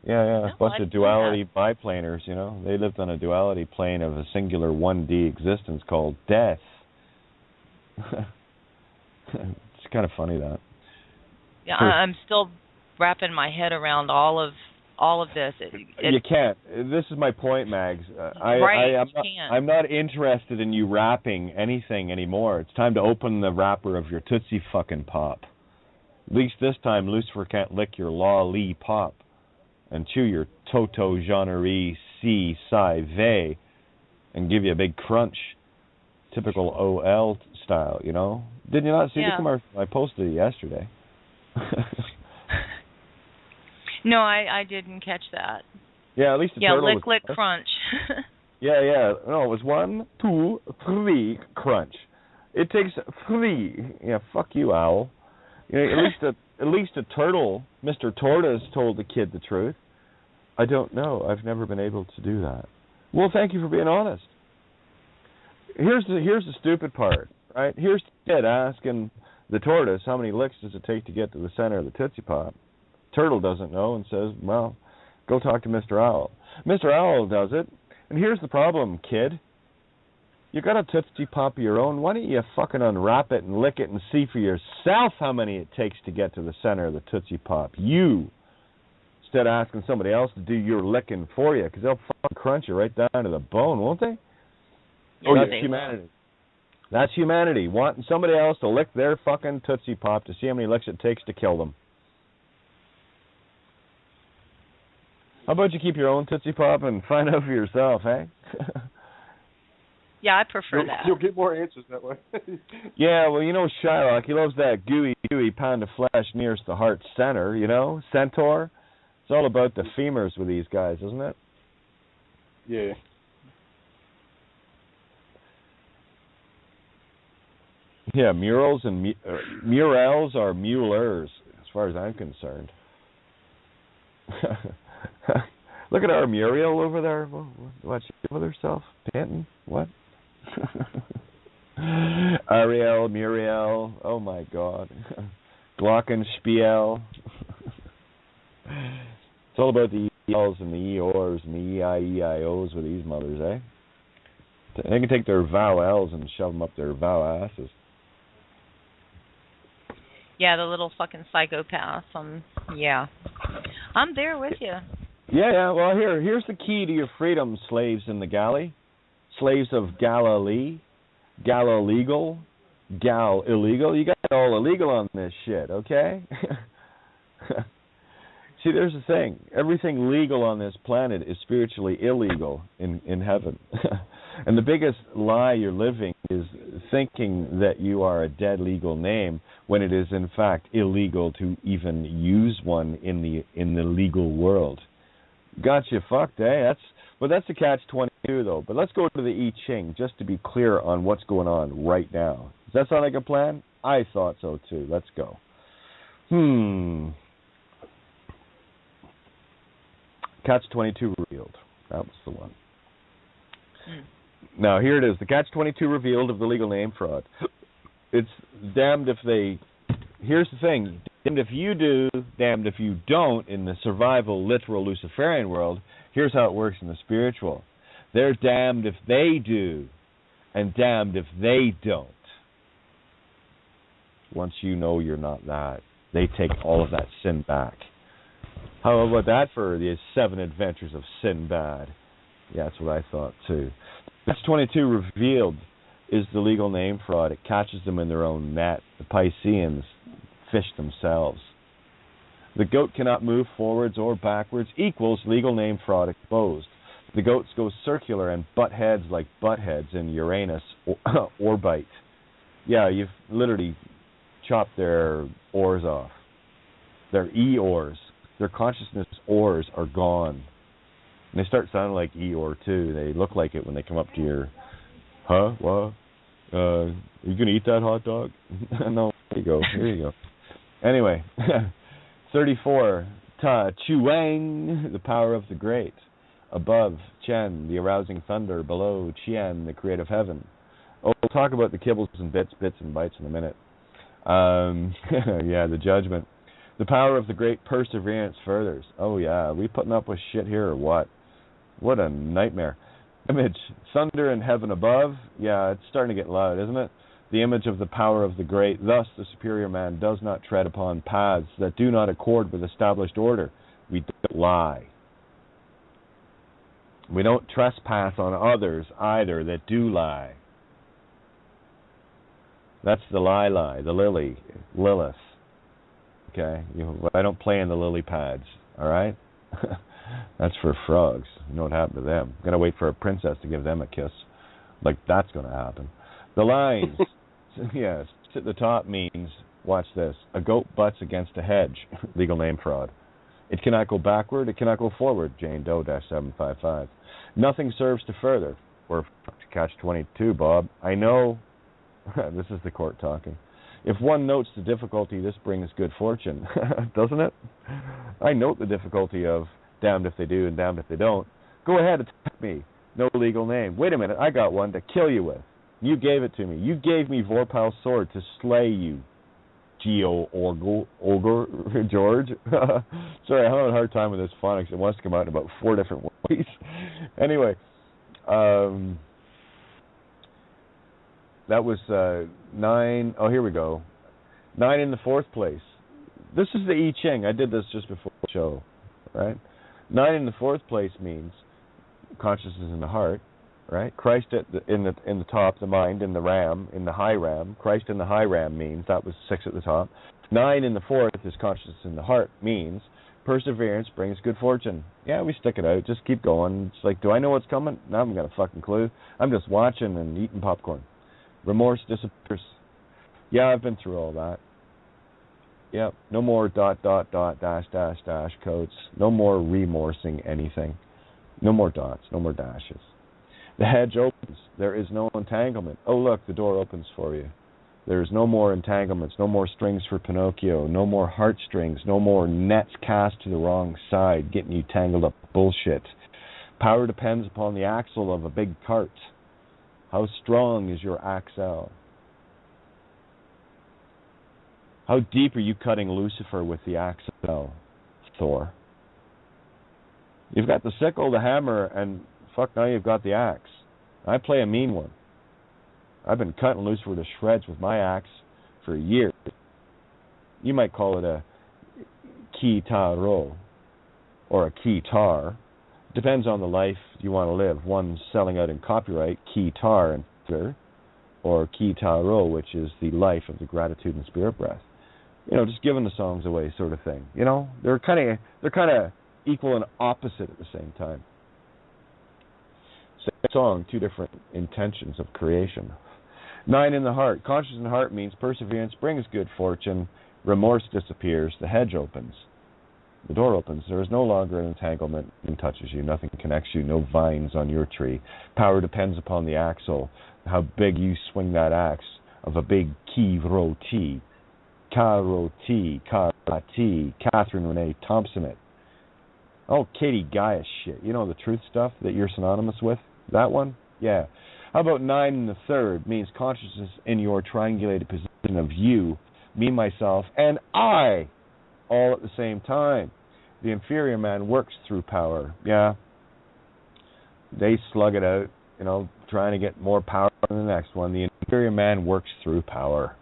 Speaker 2: Yeah, a bunch of duality biplaners, you know. They lived on a duality plane of a singular 1D existence called death. It's kind of funny, that.
Speaker 4: Yeah, I'm still wrapping my head around all of this.
Speaker 2: You can't. This is my point, Mags. I'm not interested in you wrapping anything anymore. It's time to open the wrapper of your Tootsie fucking Pop. At least this time, Lucifer can't lick your lollipop and chew your Toto Jeannery C. Sci. Ve and give you a big crunch, typical OL style, you know? Did you not see the commercial? I posted it yesterday.
Speaker 4: No, I didn't catch that.
Speaker 2: Yeah, at least the turtle was...
Speaker 4: lick, crunch.
Speaker 2: Yeah. No, it was 1, 2, 3, crunch. It takes 3. Yeah, fuck you, owl. You know, at least a turtle, Mr. Tortoise, told the kid the truth. I don't know. I've never been able to do that. Well, thank you for being honest. Here's the stupid part, right? Here's the kid asking the tortoise how many licks does it take to get to the center of the Tootsie Pop. Turtle doesn't know and says, well, go talk to Mr. Owl. Mr. Owl does it, and here's the problem, kid. You got a Tootsie Pop of your own. Why don't you fucking unwrap it and lick it and see for yourself how many it takes to get to the center of the Tootsie Pop? You. Instead of asking somebody else to do your licking for you, because they'll fucking crunch you right down to the bone, won't they? That's humanity. That's humanity, wanting somebody else to lick their fucking Tootsie Pop to see how many licks it takes to kill them. How about you keep your own Tootsie Pop and find out for yourself, eh?
Speaker 4: Yeah, I prefer that.
Speaker 3: You'll get more answers that way.
Speaker 2: Yeah, well, you know Shylock, he loves that gooey pound of flesh nearest the heart center, you know? Centaur. It's all about the femurs with these guys, isn't it?
Speaker 3: Yeah.
Speaker 2: Yeah, murals and murals are mulers, as far as I'm concerned. Look at our Muriel over there. What's she doing with herself? Panting? What? Ariel, Muriel. Oh my God. Glockenspiel. It's all about the ELs and the EORs and the EIEIOs with these mothers, eh? They can take their vowels and shove them up their vow asses.
Speaker 4: Yeah, the little fucking psychopaths. Yeah. I'm there with you.
Speaker 2: Yeah, well, here's the key to your freedom, slaves in the galley. Slaves of Galilee, Gal illegal, Gal illegal. You got it all illegal on this shit, okay? See, there's the thing. Everything legal on this planet is spiritually illegal in heaven. And the biggest lie you're living is thinking that you are a dead legal name when it is in fact illegal to even use one in the legal world. Gotcha fucked, eh? That's the catch-22 though. But let's go to the I Ching just to be clear on what's going on right now. Does that sound like a plan? I thought so too. Let's go. Catch-22 revealed. That was the one. Now, here it is. The Catch-22 revealed of the legal name fraud. It's damned if they... Here's the thing. Damned if you do, damned if you don't in the survival, literal Luciferian world. Here's how it works in the spiritual. They're damned if they do, and damned if they don't. Once you know you're not that, they take all of that sin back. How about that for the 7 adventures of Sinbad? Yeah, that's what I thought too. Catch-22 revealed is the legal name fraud. It catches them in their own net. The Pisceans fish themselves. The goat cannot move forwards or backwards equals legal name fraud exposed. The goats go circular and butt heads like butt heads in Uranus orbite. Yeah, you've literally chopped their oars off. Their E-oars. Their consciousness oars are gone. And they start sounding like Eeyore too. They look like it when they come up to your, what? Are you going to eat that hot dog? No, here you go. Here you go. Anyway, 34, Ta Chuang, the power of the great. Above, Chen, the arousing thunder. Below, Qian, the creative heaven. Oh, we'll talk about the kibbles and bits and bytes in a minute. Yeah, the judgment. The power of the great perseverance furthers. Oh, yeah, are we putting up with shit here or what? What a nightmare. Image, thunder in heaven above. Yeah, it's starting to get loud, isn't it? The image of the power of the great. Thus, the superior man does not tread upon paths that do not accord with established order. We don't lie. We don't trespass on others either that do lie. That's the lie, the lily, Lilith. Okay? I don't play in the lily pads, all right? That's for frogs. You know what happened to them. I'm going to wait for a princess to give them a kiss. Like, that's going to happen. The lines. Yes, at the top means, watch this, a goat butts against a hedge. Legal name fraud. It cannot go backward. It cannot go forward. Jane Doe-755. Nothing serves to further. Or to catch 22, Bob. I know. This is the court talking. If one notes the difficulty, this brings good fortune. Doesn't it? I note the difficulty of damned if they do and damned if they don't. Go ahead, attack me. No legal name. Wait a minute, I got one to kill you with. You gave it to me. You gave me Vorpal's sword to slay you. Ogre, George. Sorry, I'm having a hard time with this phonics. It wants to come out in about 4 different ways. Anyway, that was 9. Oh, here we go. 9 in the 4th place. This is the I Ching. I did this just before the show, right? 9 in the 4th place means consciousness in the heart, right? Christ in the top, the mind in the ram, in the high ram. Christ in the high ram means that was 6 at the top. 9 in the 4th is consciousness in the heart, means perseverance brings good fortune. Yeah, we stick it out. Just keep going. It's like, do I know what's coming? No, I haven't got a fucking clue. I'm just watching and eating popcorn. Remorse disappears. Yeah, I've been through all that. Yep. No more ... dash codes. No more remorsing anything. No more dots. No more dashes. The hedge opens. There is no entanglement. Oh, look, the door opens for you. There is no more entanglements. No more strings for Pinocchio. No more heartstrings. No more nets cast to the wrong side, getting you tangled up bullshit. Power depends upon the axle of a big cart. How strong is your axle? How deep are you cutting Lucifer with the axle, Thor? You've got the sickle, the hammer, and fuck, now you've got the axe. I play a mean one. I've been cutting Lucifer to shreds with my axe for years. You might call it a kitaro or a kitar. Depends on the life you want to live. One selling out in copyright, kitar and or kitaro, which is the life of the gratitude and spirit breath. You know, just giving the songs away, sort of thing. You know, they're kind of equal and opposite at the same time. Same song, 2 different intentions of creation. 9 in the heart. Conscious in the heart means perseverance brings good fortune. Remorse disappears. The hedge opens. The door opens. There is no longer an entanglement. Nothing touches you. Nothing connects you. No vines on your tree. Power depends upon the axle. How big you swing that axe of a big Kivroti. Karoti. Karati. Catherine Renee Thompson it. Oh, Katie Gaius shit. You know the truth stuff that you're synonymous with? That one? Yeah. How about 9 in the 3rd means consciousness in your triangulated position of you, me, myself, and I, all at the same time. The inferior man works through power. Yeah. They slug it out, you know, trying to get more power than the next one. The inferior man works through power.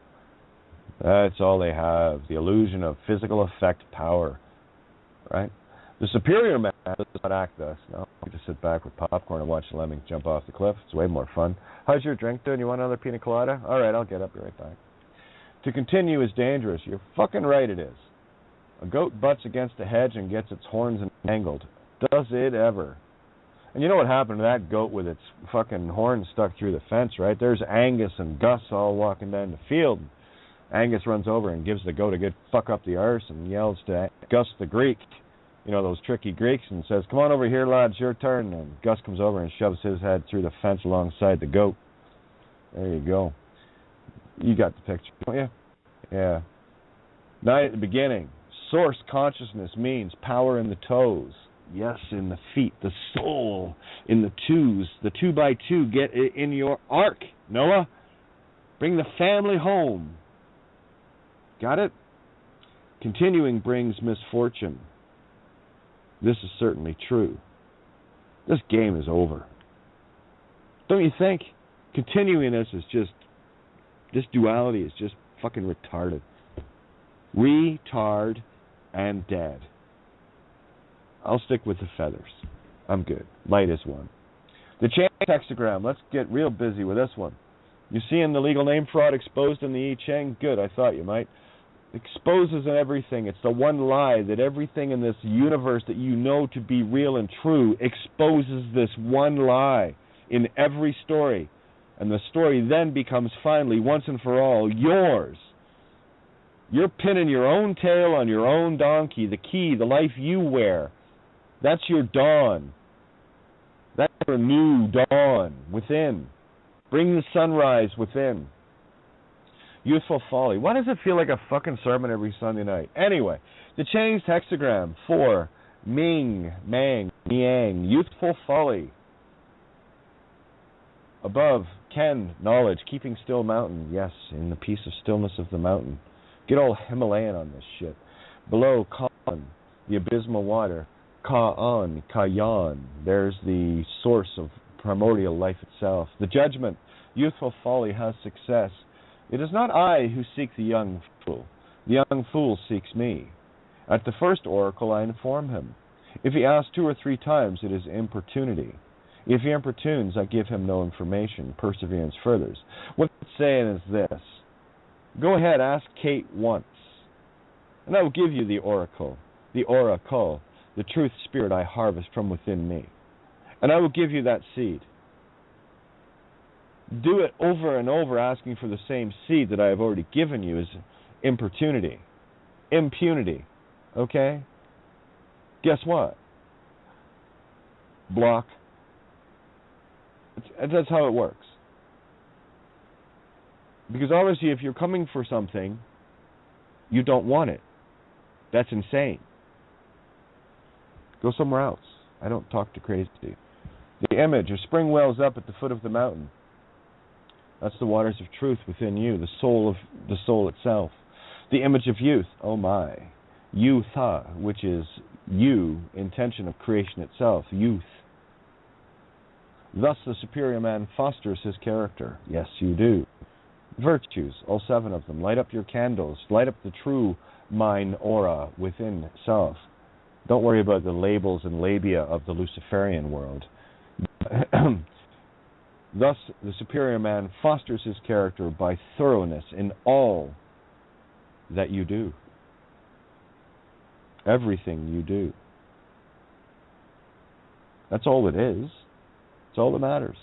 Speaker 2: That's all they have. The illusion of physical effect power. Right? The superior man does not act thus. No, you just sit back with popcorn and watch the lemmings jump off the cliff. It's way more fun. How's your drink doing? You want another pina colada? All right, I'll get up. Be right back. To continue is dangerous. You're fucking right it is. A goat butts against a hedge and gets its horns entangled. Does it ever? And you know what happened to that goat with its fucking horns stuck through the fence, right? There's Angus and Gus all walking down the field. Angus runs over and gives the goat a good fuck up the arse and yells to Gus the Greek, you know, those tricky Greeks, and says, come on over here, lads, your turn. And Gus comes over and shoves his head through the fence alongside the goat. There you go. You got the picture, don't you? Yeah. 9 at the beginning. Source consciousness means power in the toes. Yes, in the feet. The soul in the 2s. The 2x2 get it in your ark, Noah. Bring the family home. Got it? Continuing brings misfortune. This is certainly true. This game is over. Don't you think? Continuing this is just, this duality is just fucking retarded. Retard and dead. I'll stick with the feathers. I'm good. Light is one. The chain hexagram. Let's get real busy with this one. You seeing the legal name fraud exposed in the I Ching? Good, I thought you might. exposes everything. It's the one lie that everything in this universe that you know to be real and true exposes this one lie in every story. And the story then becomes finally, once and for all, yours. You're pinning your own tail on your own donkey, the key, the life you wear. That's your dawn. That's your new dawn within. Bring the sunrise within. Youthful folly. Why does it feel like a fucking sermon every Sunday night? Anyway, the changed hexagram for Ming, Mang, Niang. Youthful folly. Above, Ken, knowledge, keeping still mountain. Yes, in the peace of stillness of the mountain. Get all Himalayan on this shit. Below, Kan, the abysmal water. Ka'an, Kayan. There's the source of primordial life itself. The judgment. Youthful folly has success. It is not I who seek the young fool. The young fool seeks me. At the first oracle I inform him. If he asks 2 or 3 times, it is importunity. If he importunes, I give him no information. Perseverance furthers. What it's saying is this. Go ahead, ask Kate once, and I will give you the oracle, the truth spirit I harvest from within me. And I will give you that seed. Do it over and over, asking for the same seed that I have already given you is importunity. Impunity. Okay? Guess what? Block. That's how it works. Because obviously if you're coming for something, you don't want it. That's insane. Go somewhere else. I don't talk to crazy. The image of spring wells up at the foot of the mountain. That's the waters of truth within you, the soul itself. The image of youth, oh my. Youth-ha, which is you, intention of creation itself, youth. Thus the superior man fosters his character. Yes, you do. Virtues, all 7 of them. Light up your candles. Light up the true mine aura within self. Don't worry about the labels and labia of the Luciferian world. Thus, the superior man fosters his character by thoroughness in all that you do. Everything you do. That's all it is. It's all that matters.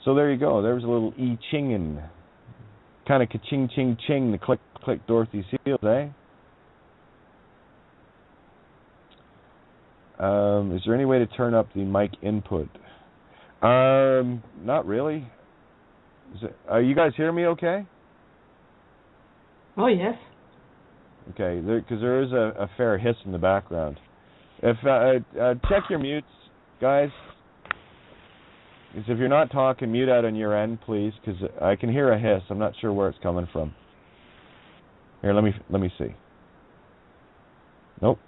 Speaker 2: So there you go. There's a little I-Ching-in. Kind of ka-ching-ching-ching to click Dorothy's heels, eh? Is there any way to turn up the mic input? Not really. You guys hear me okay?
Speaker 1: Oh, yes.
Speaker 2: Okay, because there is a fair hiss in the background. If check your mutes, guys. Because if you're not talking, mute out on your end, please, because I can hear a hiss. I'm not sure where it's coming from. Here, let me see. Nope.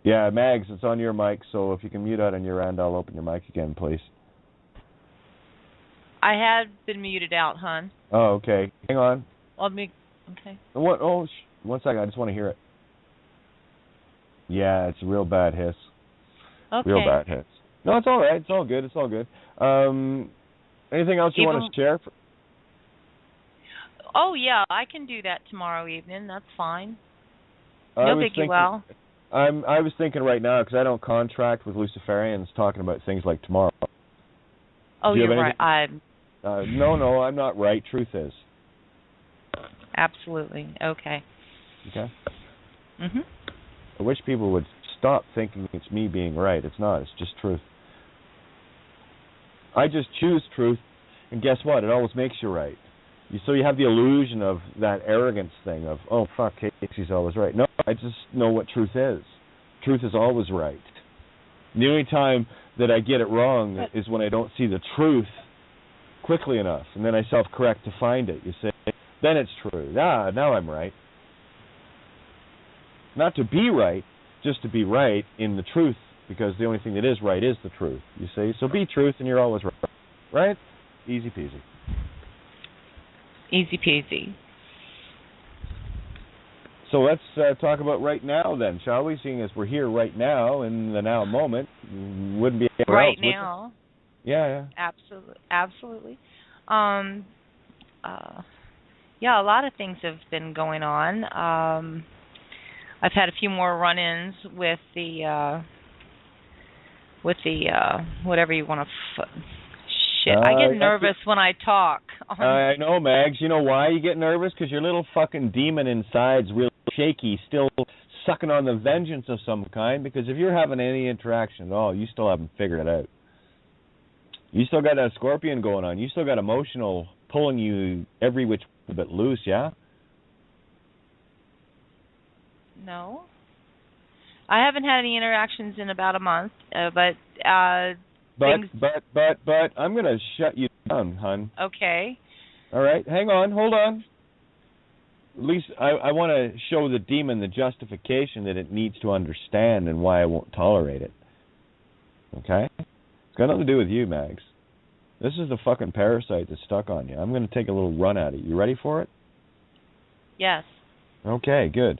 Speaker 2: Yeah, Mags, it's on your mic, so if you can mute out on your end, I'll open your mic again, please.
Speaker 4: I had been muted out, hon.
Speaker 2: Oh, okay. Hang on.
Speaker 4: Okay.
Speaker 2: What? Oh, one second. I just want to hear it. Yeah, it's a real bad hiss.
Speaker 4: Okay.
Speaker 2: Real bad hiss. No, it's all right. It's all good. It's all good. Anything else you want to share?
Speaker 4: Oh, yeah, I can do that tomorrow evening. That's fine. No biggie, well.
Speaker 2: I was thinking right now, because I don't contract with Luciferians talking about things like tomorrow.
Speaker 4: Oh, you're right.
Speaker 2: No, I'm not right. Truth is.
Speaker 4: Absolutely. Okay.
Speaker 2: Okay?
Speaker 4: Mm-hmm.
Speaker 2: I wish people would stop thinking it's me being right. It's not. It's just truth. I just choose truth, and guess what? It always makes you right. So you have the illusion of that arrogance thing of, oh, fuck, Casey's always right. No, I just know what truth is. Truth is always right. The only time that I get it wrong is when I don't see the truth quickly enough, and then I self-correct to find it, you see. Then it's true. Now I'm right. Not to be right, just to be right in the truth, because the only thing that is right is the truth, you see. So be truth and you're always right. Right? Easy peasy.
Speaker 4: Easy peasy.
Speaker 2: So let's talk about right now then, shall we? Seeing as we're here right now in the now moment, wouldn't be anywhere
Speaker 4: right
Speaker 2: else,
Speaker 4: now.
Speaker 2: Yeah.
Speaker 4: Absolutely. Yeah, a lot of things have been going on. I've had a few more run-ins with the whatever you want to. Shit, I get nervous when I talk.
Speaker 2: I know, Mags. You know why you get nervous? Because your little fucking demon inside's real shaky, still sucking on the vengeance of some kind. Because if you're having any interaction at all, you still haven't figured it out. You still got that scorpion going on. You still got emotional pulling you every which bit loose, yeah?
Speaker 4: No. I haven't had any interactions in about a month, but
Speaker 2: I'm going to shut you down, hon.
Speaker 4: Okay.
Speaker 2: All right, hang on, hold on. At least I want to show the demon the justification that it needs to understand and why I won't tolerate it. Okay? It's got nothing to do with you, Mags. This is the fucking parasite that's stuck on you. I'm going to take a little run at it. You ready for it?
Speaker 4: Yes.
Speaker 2: Okay, good.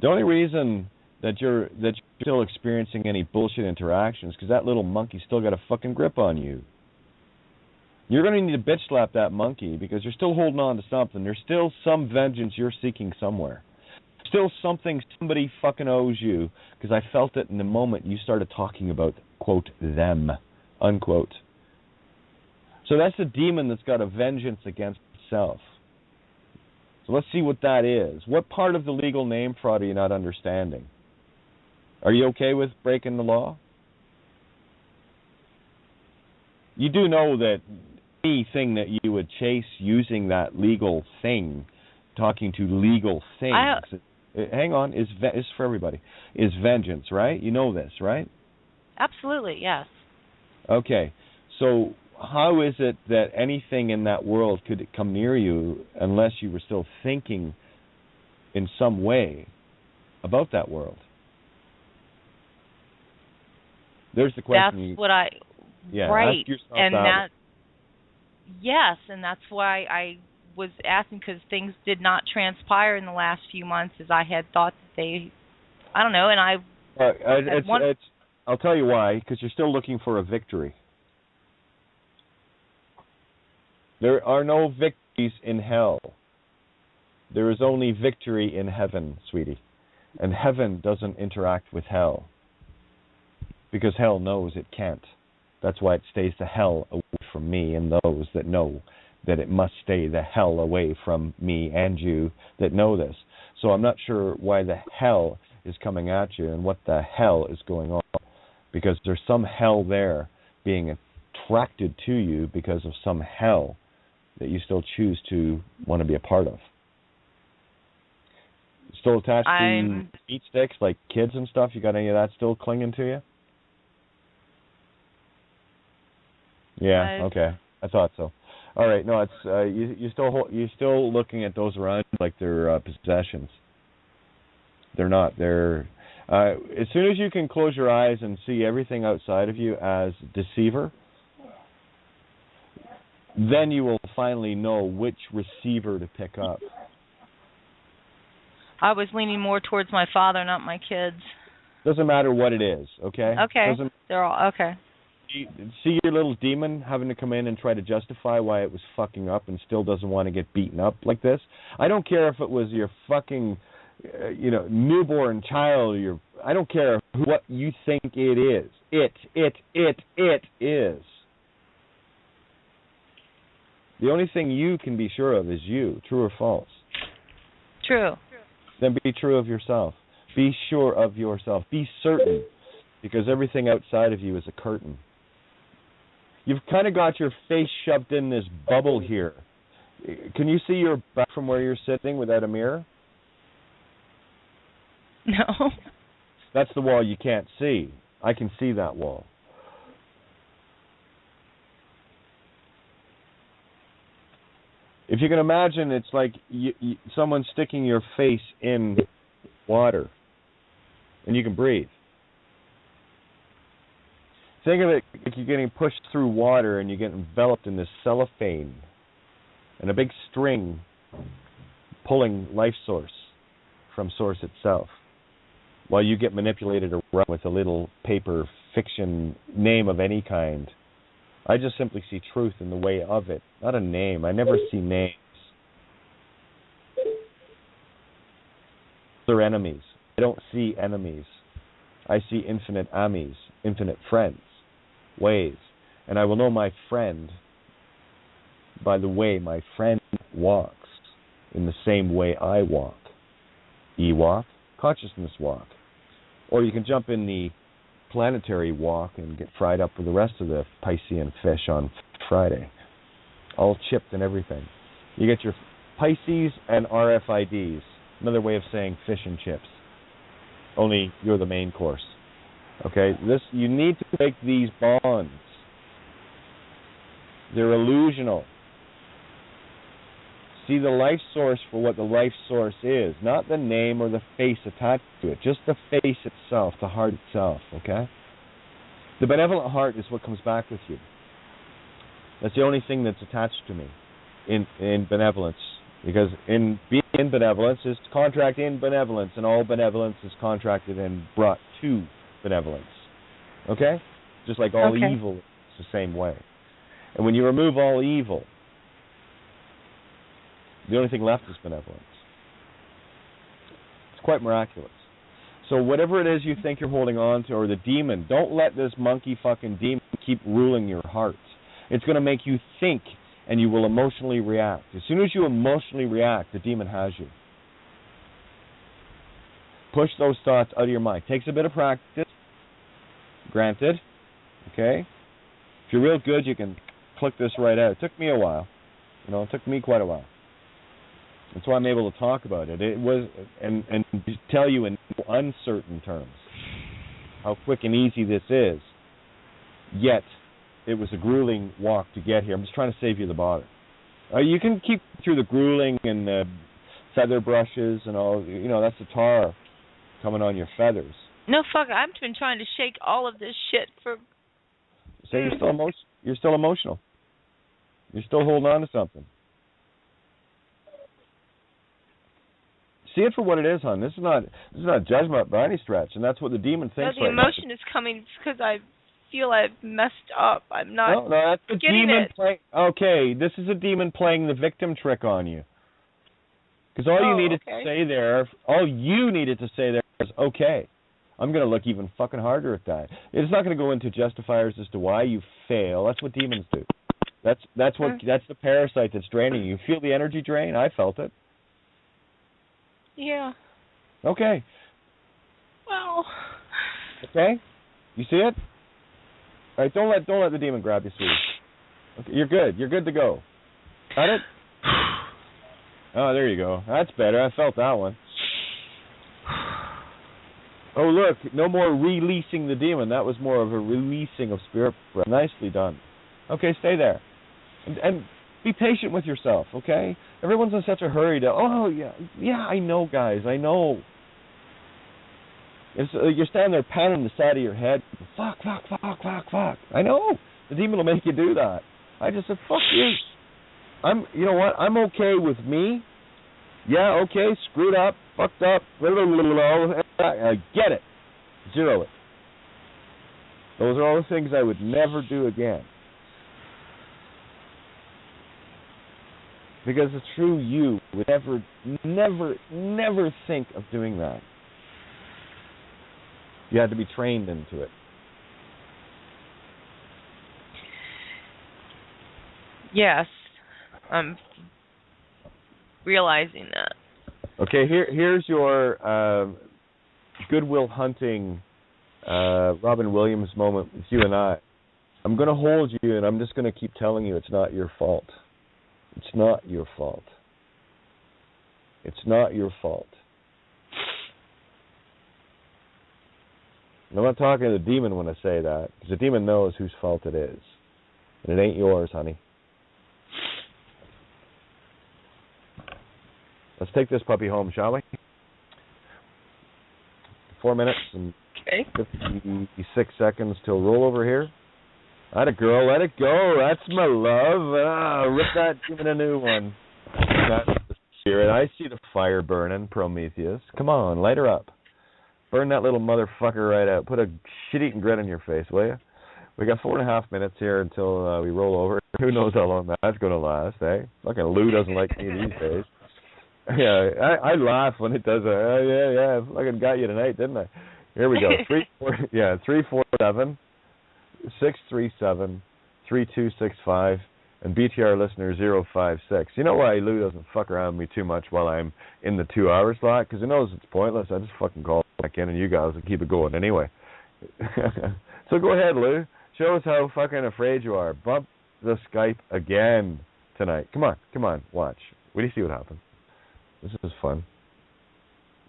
Speaker 2: The only reason that you're still experiencing any bullshit interactions because that little monkey's still got a fucking grip on you. You're going to need to bitch slap that monkey because you're still holding on to something. There's still some vengeance you're seeking somewhere. Still something somebody fucking owes you because I felt it in the moment you started talking about, quote, them, unquote. So that's the demon that's got a vengeance against itself. So let's see what that is. What part of the legal name fraud are you not understanding? Are you okay with breaking the law? You do know that anything that you would chase using that legal thing, talking to legal things, hang on, is for everybody, is vengeance, right? You know this, right?
Speaker 4: Absolutely, yes.
Speaker 2: Okay, so how is it that anything in that world could come near you unless you were still thinking in some way about that world? There's the question.
Speaker 4: That's what I...
Speaker 2: Yeah,
Speaker 4: right,
Speaker 2: ask yourself
Speaker 4: and
Speaker 2: that.
Speaker 4: Yes, and that's why I was asking, because things did not transpire in the last few months as I had thought that they... I don't know, and
Speaker 2: I'll tell you why, because you're still looking for a victory. There are no victories in hell. There is only victory in heaven, sweetie. And heaven doesn't interact with hell. Because hell knows it can't. That's why it stays the hell away from me and those that know that it must stay the hell away from me and you that know this. So I'm not sure why the hell is coming at you and what the hell is going on. Because there's some hell there being attracted to you because of some hell that you still choose to want to be a part of. Still attached to meat sticks like kids and stuff? You got any of that still clinging to you? Yeah, okay. I thought so. All right, no, it's you're still looking at those around like they're possessions. They're not. They're as soon as you can close your eyes and see everything outside of you as deceiver, then you will finally know which receiver to pick up.
Speaker 4: I was leaning more towards my father, not my kids.
Speaker 2: Doesn't matter what it is, okay?
Speaker 4: Okay. They're all okay.
Speaker 2: See your little demon having to come in and try to justify why it was fucking up and still doesn't want to get beaten up like this? I don't care if it was your fucking, newborn child. I don't care what you think it is. It is. The only thing you can be sure of is you. True or false?
Speaker 4: True.
Speaker 2: Then be true of yourself. Be sure of yourself. Be certain, because everything outside of you is a curtain. You've kind of got your face shoved in this bubble here. Can you see your back from where you're sitting without a mirror?
Speaker 4: No.
Speaker 2: That's the wall you can't see. I can see that wall. If you can imagine, it's like someone sticking your face in water, and you can breathe. Think of it like you're getting pushed through water and you get enveloped in this cellophane and a big string pulling life source from source itself, while you get manipulated around with a little paper fiction name of any kind I just simply see truth in the way of it, not a name. I never see names. They're enemies. I don't see enemies. I see infinite amis, infinite friends, ways. And I will know my friend by the way my friend walks, in the same way I walk. E-walk, consciousness walk. Or you can jump in the planetary walk and get fried up with the rest of the Piscean fish on Friday. All chipped and everything. You get your Pisces and RFIDs. Another way of saying fish and chips. Only you're the main course. Okay? You need to break these bonds. They're illusional. See the life source for what the life source is, not the name or the face attached to it, just the face itself, the heart itself, okay? The benevolent heart is what comes back with you. That's the only thing that's attached to me in benevolence, because in being in benevolence is contract in benevolence, and all benevolence is contracted and brought to benevolence, okay? Just like all evil is the same way. And when you remove all evil, the only thing left is benevolence. It's quite miraculous. So whatever it is you think you're holding on to, or the demon, don't let this monkey fucking demon keep ruling your heart. It's going to make you think, and you will emotionally react. As soon as you emotionally react, the demon has you. Push those thoughts out of your mind. Takes a bit of practice, granted. Okay? If you're real good, you can click this right out. It took me a while. It took me quite a while. That's why I'm able to talk about it. It was, and tell you in uncertain terms how quick and easy this is. Yet, it was a grueling walk to get here. I'm just trying to save you the bother. You can keep through the grueling and the feather brushes and all. That's the tar coming on your feathers.
Speaker 4: No, fuck. I've been trying to shake all of this shit for.
Speaker 2: So you're still emotional. You're still holding on to something. See it for what it is, hon. This is not judgment by any stretch, and that's what the demon thinks.
Speaker 4: No, the emotion is coming because I feel I've messed up. I'm not.
Speaker 2: No, that's the demon playing. Okay, this is a demon playing the victim trick on you. Because all you needed to say there is okay. I'm going to look even fucking harder at that. It's not going to go into justifiers as to why you fail. That's what demons do. That's the parasite that's draining you. You feel the energy drain? I felt it.
Speaker 4: Yeah.
Speaker 2: Okay.
Speaker 4: Well.
Speaker 2: Okay. You see it? All right. Don't let the demon grab you, sweetie. Okay, you're good. You're good to go. Got it? Oh, there you go. That's better. I felt that one. Oh, look. No more releasing the demon. That was more of a releasing of spirit. Nicely done. Okay, stay there. And be patient with yourself, okay? Everyone's in such a hurry to, I know, guys, I know. You're standing there pounding the side of your head. Fuck. I know. The demon will make you do that. I just said, fuck you. You know what? I'm okay with me. Yeah, okay, screwed up, fucked up, I get it. Zero it. Those are all the things I would never do again. Because a true you would never think of doing that. You had to be trained into it.
Speaker 4: Yes, I'm realizing that.
Speaker 2: Okay, here's your Goodwill Hunting Robin Williams moment with you and I. I'm going to hold you, and I'm just going to keep telling you it's not your fault. It's not your fault. It's not your fault. And I'm not talking to the demon when I say that, because the demon knows whose fault it is. And it ain't yours, honey. Let's take this puppy home, shall we? 4 minutes and 56 seconds till roll over here. Atta girl, let it go. That's my love. Rip that, give it a new one. That's the spirit. I see the fire burning, Prometheus. Come on, light her up. Burn that little motherfucker right out. Put a shit-eating grin on your face, will you? We got 4.5 minutes here until we roll over. Who knows how long that's going to last, eh? Fucking Lou doesn't like me these days. Yeah, I laugh when it does. Yeah, I fucking got you tonight, didn't I? Here we go. 347-637-3265 and BTR listener 056. You know why Lou doesn't fuck around with me too much while I'm in the 2 hour slot? Because he knows it's pointless. I just fucking call back in and you guys will keep it going anyway. So go ahead, Lou. Show us how fucking afraid you are. Bump the Skype again tonight. Come on, watch. Wait till you see what happens. This is fun.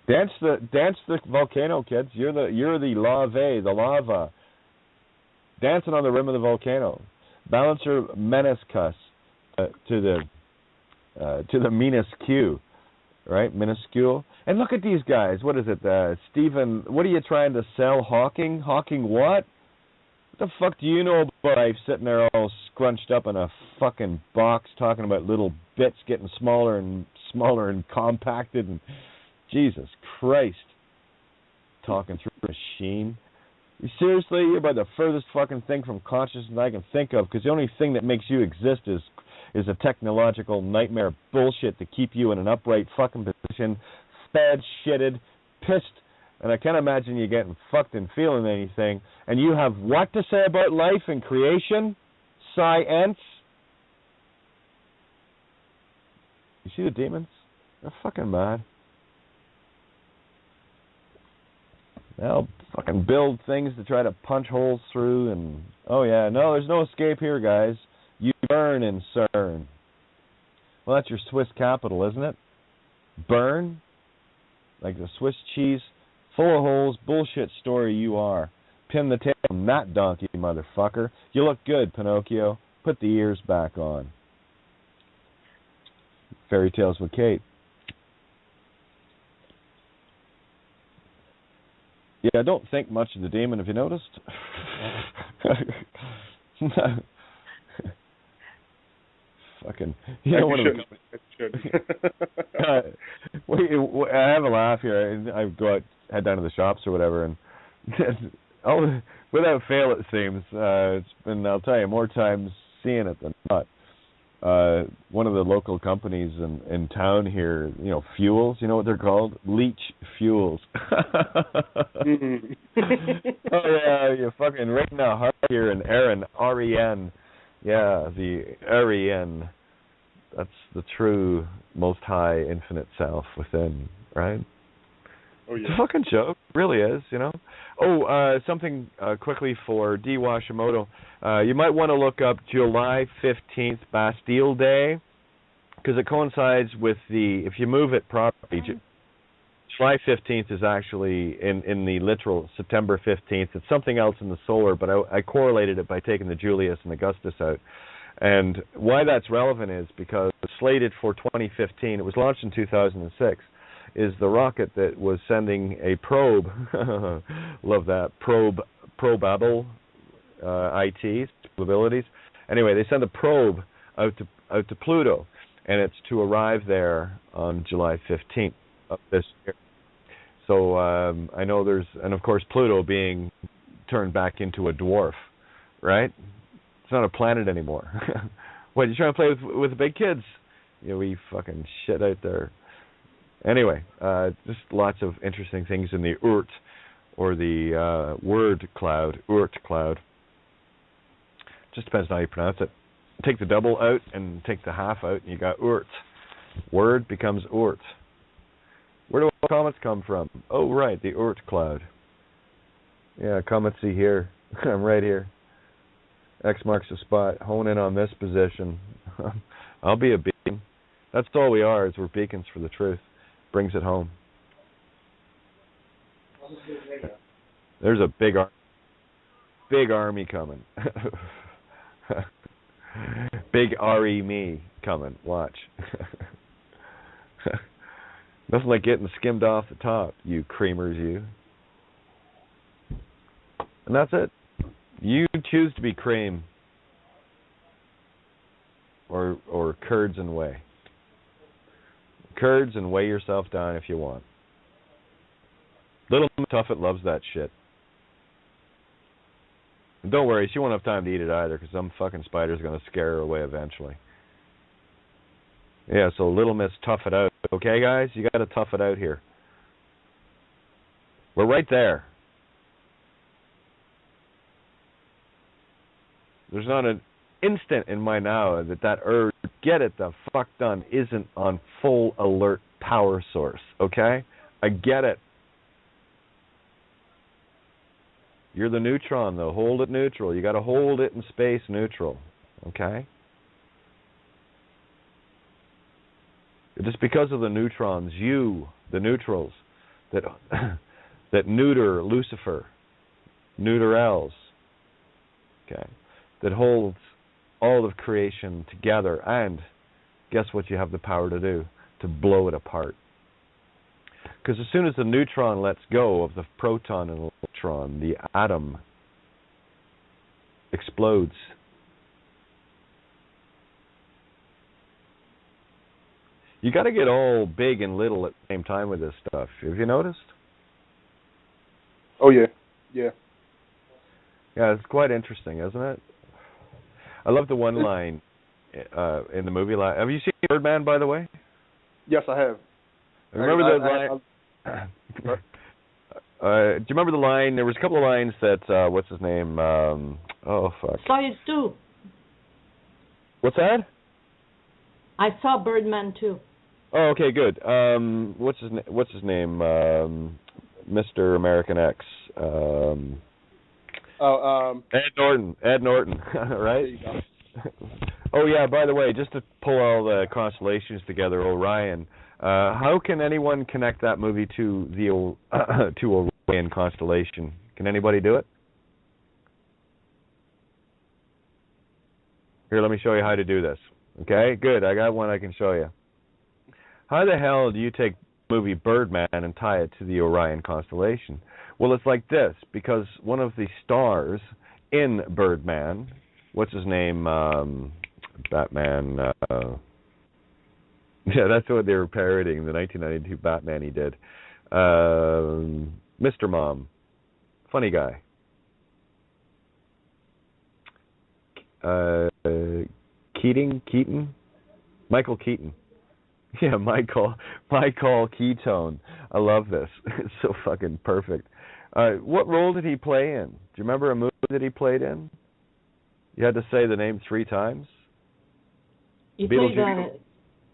Speaker 2: Dance the volcano, kids. You're the lava. Dancing on the rim of the volcano. Balance your meniscus to the minuscule, right? Minuscule. And look at these guys. What is it, Stephen? What are you trying to sell? Hawking? Hawking what? What the fuck do you know about life sitting there all scrunched up in a fucking box talking about little bits getting smaller and compacted and Jesus Christ. Talking through a machine. Seriously, you're about the furthest fucking thing from consciousness I can think of because the only thing that makes you exist is a technological nightmare bullshit to keep you in an upright fucking position, fed, shitted, pissed, and I can't imagine you getting fucked and feeling anything. And you have what to say about life and creation? Science? You see the demons? They're fucking mad. They'll fucking build things to try to punch holes through and... Oh yeah, no, there's no escape here, guys. You burn in CERN. Well, that's your Swiss capital, isn't it? Burn? Like the Swiss cheese, full of holes, bullshit story you are. Pin the tail on that donkey, motherfucker. You look good, Pinocchio. Put the ears back on. Fairy Tales with Kate. Yeah, I don't think much of the demon, have you noticed? Fucking, you know what I have a laugh here. I go out, head down to the shops or whatever, and without fail, it seems it's been, I'll tell you, more times seeing it than not. One of the local companies in town here, you know, fuels, you know what they're called? Leach fuels. Oh yeah, you're fucking right now hard here in Erin, R-E-N. Yeah, the R-E-N. That's the true most high infinite self within, right?
Speaker 3: Oh yeah.
Speaker 2: It's a fucking joke. It really is, you know. Oh, something quickly for D. Washimoto. You might want to look up July 15th, Bastille Day, because it coincides with if you move it properly, July 15th is actually in the literal September 15th. It's something else in the solar, but I correlated it by taking the Julius and Augustus out. And why that's relevant is because it's slated for 2015. It was launched in 2006. Is the rocket that was sending a probe, love that, probable ITs, abilities. Anyway, they send a probe out to Pluto, and it's to arrive there on July 15th of this year. So I know and of course Pluto being turned back into a dwarf, right? It's not a planet anymore. What, you trying to play with the big kids? You know, we fucking shit out there. Anyway, just lots of interesting things in the Oort, or the word cloud, Oort cloud. Just depends on how you pronounce it. Take the double out and take the half out, and you got Oort. Word becomes Oort. Where do all comets come from? Oh, right, the Oort cloud. Yeah, comets see here. I'm right here. X marks the spot. Hone in on this position. I'll be a beacon. That's all we are, is we're beacons for the truth. Brings it home. There's a big army coming. Big R-E me coming. Watch. Nothing like getting skimmed off the top, you creamers, you. And that's it. You choose to be cream or curds and whey. Curds and weigh yourself down if you want. Little Tuffet loves that shit. And don't worry, she won't have time to eat it either, because some fucking spider's going to scare her away eventually. Yeah, so Little Miss, tough it out. Okay, guys? You got to tough it out here. We're right there. There's not an instant in my now that urge to get it the fuck done isn't on full alert power source, okay? I get it. You're the neutron, though. Hold it neutral. You got to hold it in space neutral, okay? Just because of the neutrons, the neutrals, that that neuter Lucifer, neuter Els, okay, that holds all of creation together, and guess what you have the power to do? To blow it apart. Because as soon as the neutron lets go of the proton and electron, the atom explodes. You got to get all big and little at the same time with this stuff. Have you noticed?
Speaker 3: Oh, yeah. Yeah.
Speaker 2: Yeah, it's quite interesting, isn't it? I love the one line in the movie. Have you seen Birdman, by the way?
Speaker 3: Yes, I have.
Speaker 2: Remember the line? Do you remember the line? There was a couple of lines that, what's his name? Oh, fuck.
Speaker 1: Saw it too.
Speaker 2: What's that?
Speaker 1: I saw Birdman too.
Speaker 2: Oh, okay, good. What's his name? Mr. American X. Ed Norton. Ed Norton, right?
Speaker 3: There you go.
Speaker 2: Oh, yeah, by the way, just to pull all the constellations together, Orion, how can anyone connect that movie to the to Orion constellation? Can anybody do it? Here, let me show you how to do this. Okay, good. I got one I can show you. How the hell do you take the movie Birdman and tie it to the Orion constellation? Well, it's like this, because one of the stars in Birdman, what's his name? Batman. Yeah, that's what they were parodying, the 1992 Batman he did. Mr. Mom. Funny guy. Keaton? Michael Keaton. Yeah, Michael Keaton. I love this. It's so fucking perfect. What role did he play in? Do you remember a movie that he played in? You had to say the name 3 times?
Speaker 1: You played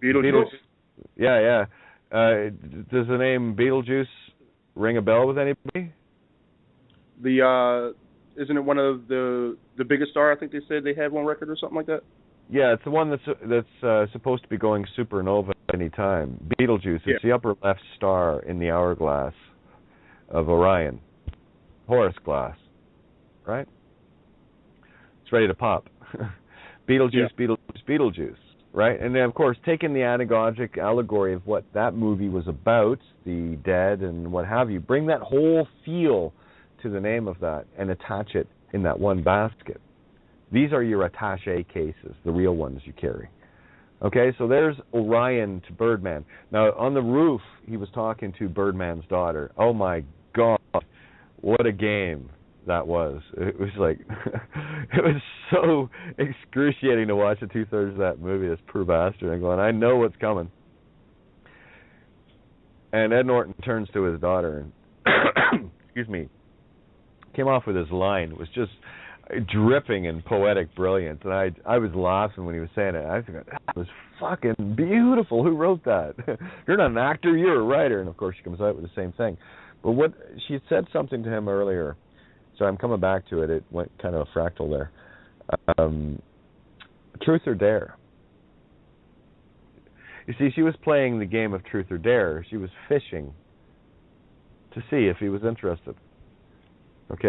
Speaker 3: Beetlejuice.
Speaker 2: Yeah. Does the name Beetlejuice ring a bell with anybody?
Speaker 3: Isn't it one of the biggest star? I think they said they had one record or something like that.
Speaker 2: Yeah, it's the one that's supposed to be going supernova any time. Beetlejuice. It's the upper left star in the hourglass of Orion. Horus glass. Right? It's ready to pop. Beetlejuice, Beetlejuice. Right? And then, of course, taking the anagogic allegory of what that movie was about, the dead and what have you, bring that whole feel to the name of that and attach it in that one basket. These are your attaché cases, the real ones you carry. Okay, so there's Orion to Birdman. Now, on the roof, he was talking to Birdman's daughter. Oh, my God. What a game that was. It was like, it was so excruciating to watch the 2/3 of that movie, this poor bastard, and going, I know what's coming. And Ed Norton turns to his daughter and, excuse me, came off with his line. It was just dripping in poetic brilliance, and I was laughing when he was saying it. I thought, that was fucking beautiful. Who wrote that? You're not an actor, you're a writer. And of course she comes out with the same thing. But what she had said something to him earlier, so I'm coming back to it. It went kind of a fractal there. Truth or dare. You see, she was playing the game of truth or dare. She was fishing to see if he was interested. Okay,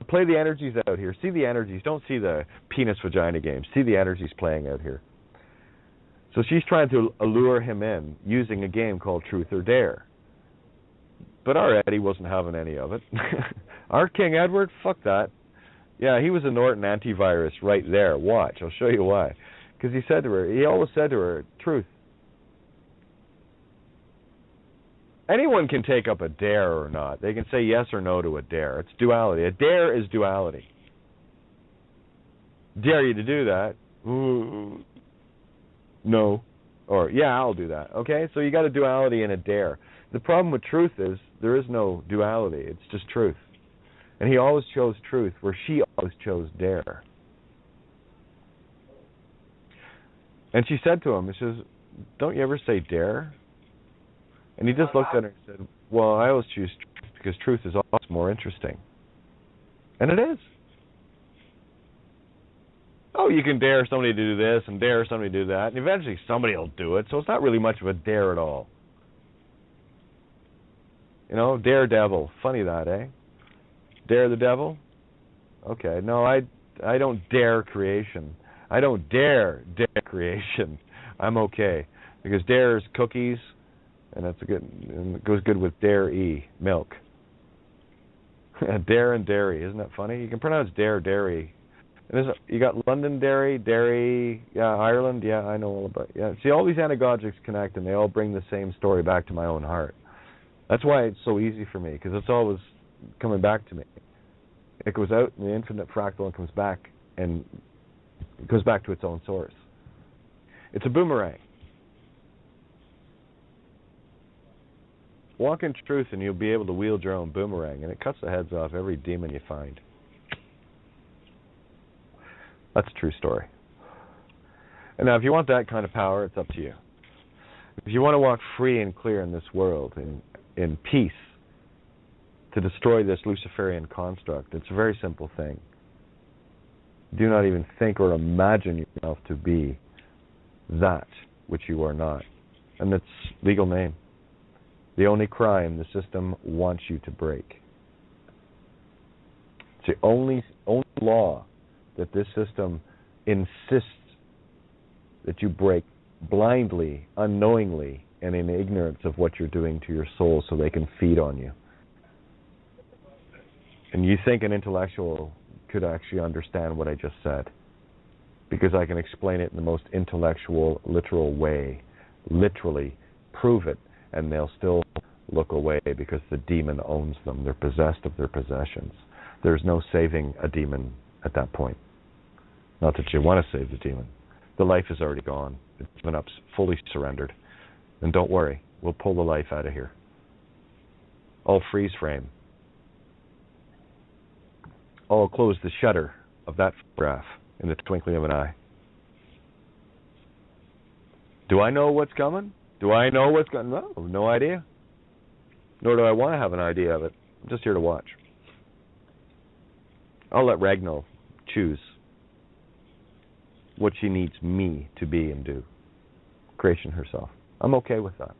Speaker 2: play the energies out here. See the energies. Don't see the penis-vagina game. See the energies playing out here. So she's trying to allure him in using a game called Truth or Dare. But our Eddie wasn't having any of it. Our King Edward, fuck that. Yeah, he was a Norton antivirus right there. Watch, I'll show you why. Because he always said to her, truth. Anyone can take up a dare or not. They can say yes or no to a dare. It's duality. A dare is duality. dare you to do that. No. Or, yeah, I'll do that. Okay? So you got a duality and a dare. The problem with truth is there is no duality. It's just truth. And he always chose truth, where she always chose dare. And she said to him, she says, don't you ever say dare? And he just looked at her and said, well, I always choose truth because truth is always more interesting. And it is. Oh, you can dare somebody to do this and dare somebody to do that, and eventually somebody will do it, so it's not really much of a dare at all. You know, daredevil. Funny that, eh? Dare the devil? Okay, no, I don't dare creation. I don't dare creation. I'm okay. Because dare is cookies, and it goes good with dairy, milk. Dare and dairy, isn't that funny? You can pronounce dairy. You got Londonderry, yeah, Ireland, yeah, I know all about it. Yeah, see, all these anagogics connect, and they all bring the same story back to my own heart. That's why it's so easy for me, because it's always coming back to me. It goes out in the infinite fractal and comes back, and it goes back to its own source. It's a boomerang. Walk in truth, and you'll be able to wield your own boomerang, and it cuts the heads off every demon you find. That's a true story. And now, if you want that kind of power, it's up to you. If you want to walk free and clear in this world, in peace, to destroy this Luciferian construct, it's a very simple thing. Do not even think or imagine yourself to be that which you are not. And that's legal name. The only crime the system wants you to break. It's the only law that this system insists that you break blindly, unknowingly, and in ignorance of what you're doing to your soul so they can feed on you. And you think an intellectual could actually understand what I just said, because I can explain it in the most intellectual, literal way, literally prove it, and they'll still look away because the demon owns them. They're possessed of their possessions. There's no saving a demon at that point. Not that you want to save the demon. The life is already gone. It's been up, fully surrendered. And don't worry, we'll pull the life out of here. I'll freeze frame. I'll close the shutter of that photograph in the twinkling of an eye. Do I know what's coming? Do I know what's coming? No idea. Nor do I want to have an idea of it. I'm just here to watch. I'll let Ragnall choose what she needs me to be and do. Creation herself. I'm okay with that.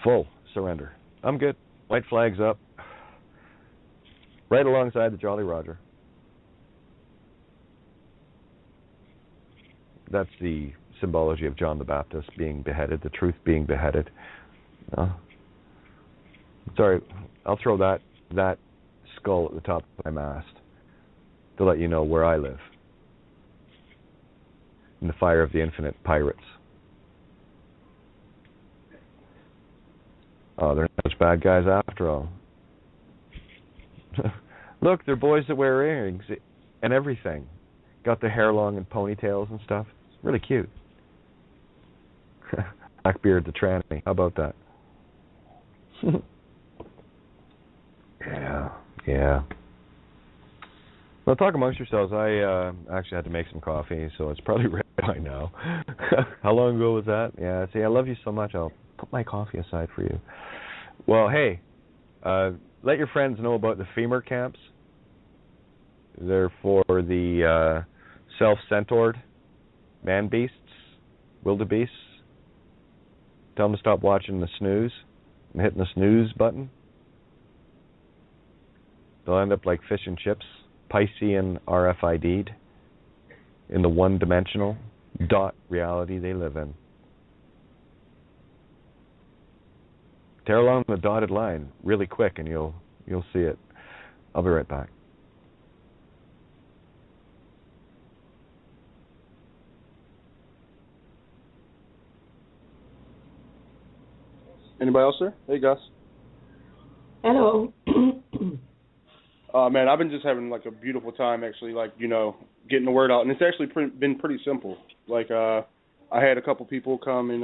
Speaker 2: Full surrender. I'm good. White flag's up. Right alongside the Jolly Roger. That's the symbology of John the Baptist being beheaded, the truth being beheaded. Sorry, I'll throw that skull at the top of my mast to let you know where I live. In the fire of the infinite pirates. Oh, they're not such bad guys after all. Look, they're boys that wear earrings and everything. Got their hair long and ponytails and stuff. It's really cute. Blackbeard the tranny. How about that? Yeah. Well, talk amongst yourselves. I actually had to make some coffee, so it's probably ready by now. How long ago was that? Yeah, see, I love you so much, I'll put my coffee aside for you. Well, hey, let your friends know about the femur camps. They're for the self-centered man-beasts, wildebeests. Tell them to stop watching the snooze and hitting the snooze button. They'll end up like fish and chips, Piscean RFID'd, in the one-dimensional dot reality they live in. Tear along the dotted line really quick and you'll see it. I'll be right back.
Speaker 3: Anybody else, sir? Hey, Gus.
Speaker 1: Hello.
Speaker 3: Man, I've been just having like a beautiful time actually, like, getting the word out, and it's actually been pretty simple. Like, I had a couple people come and,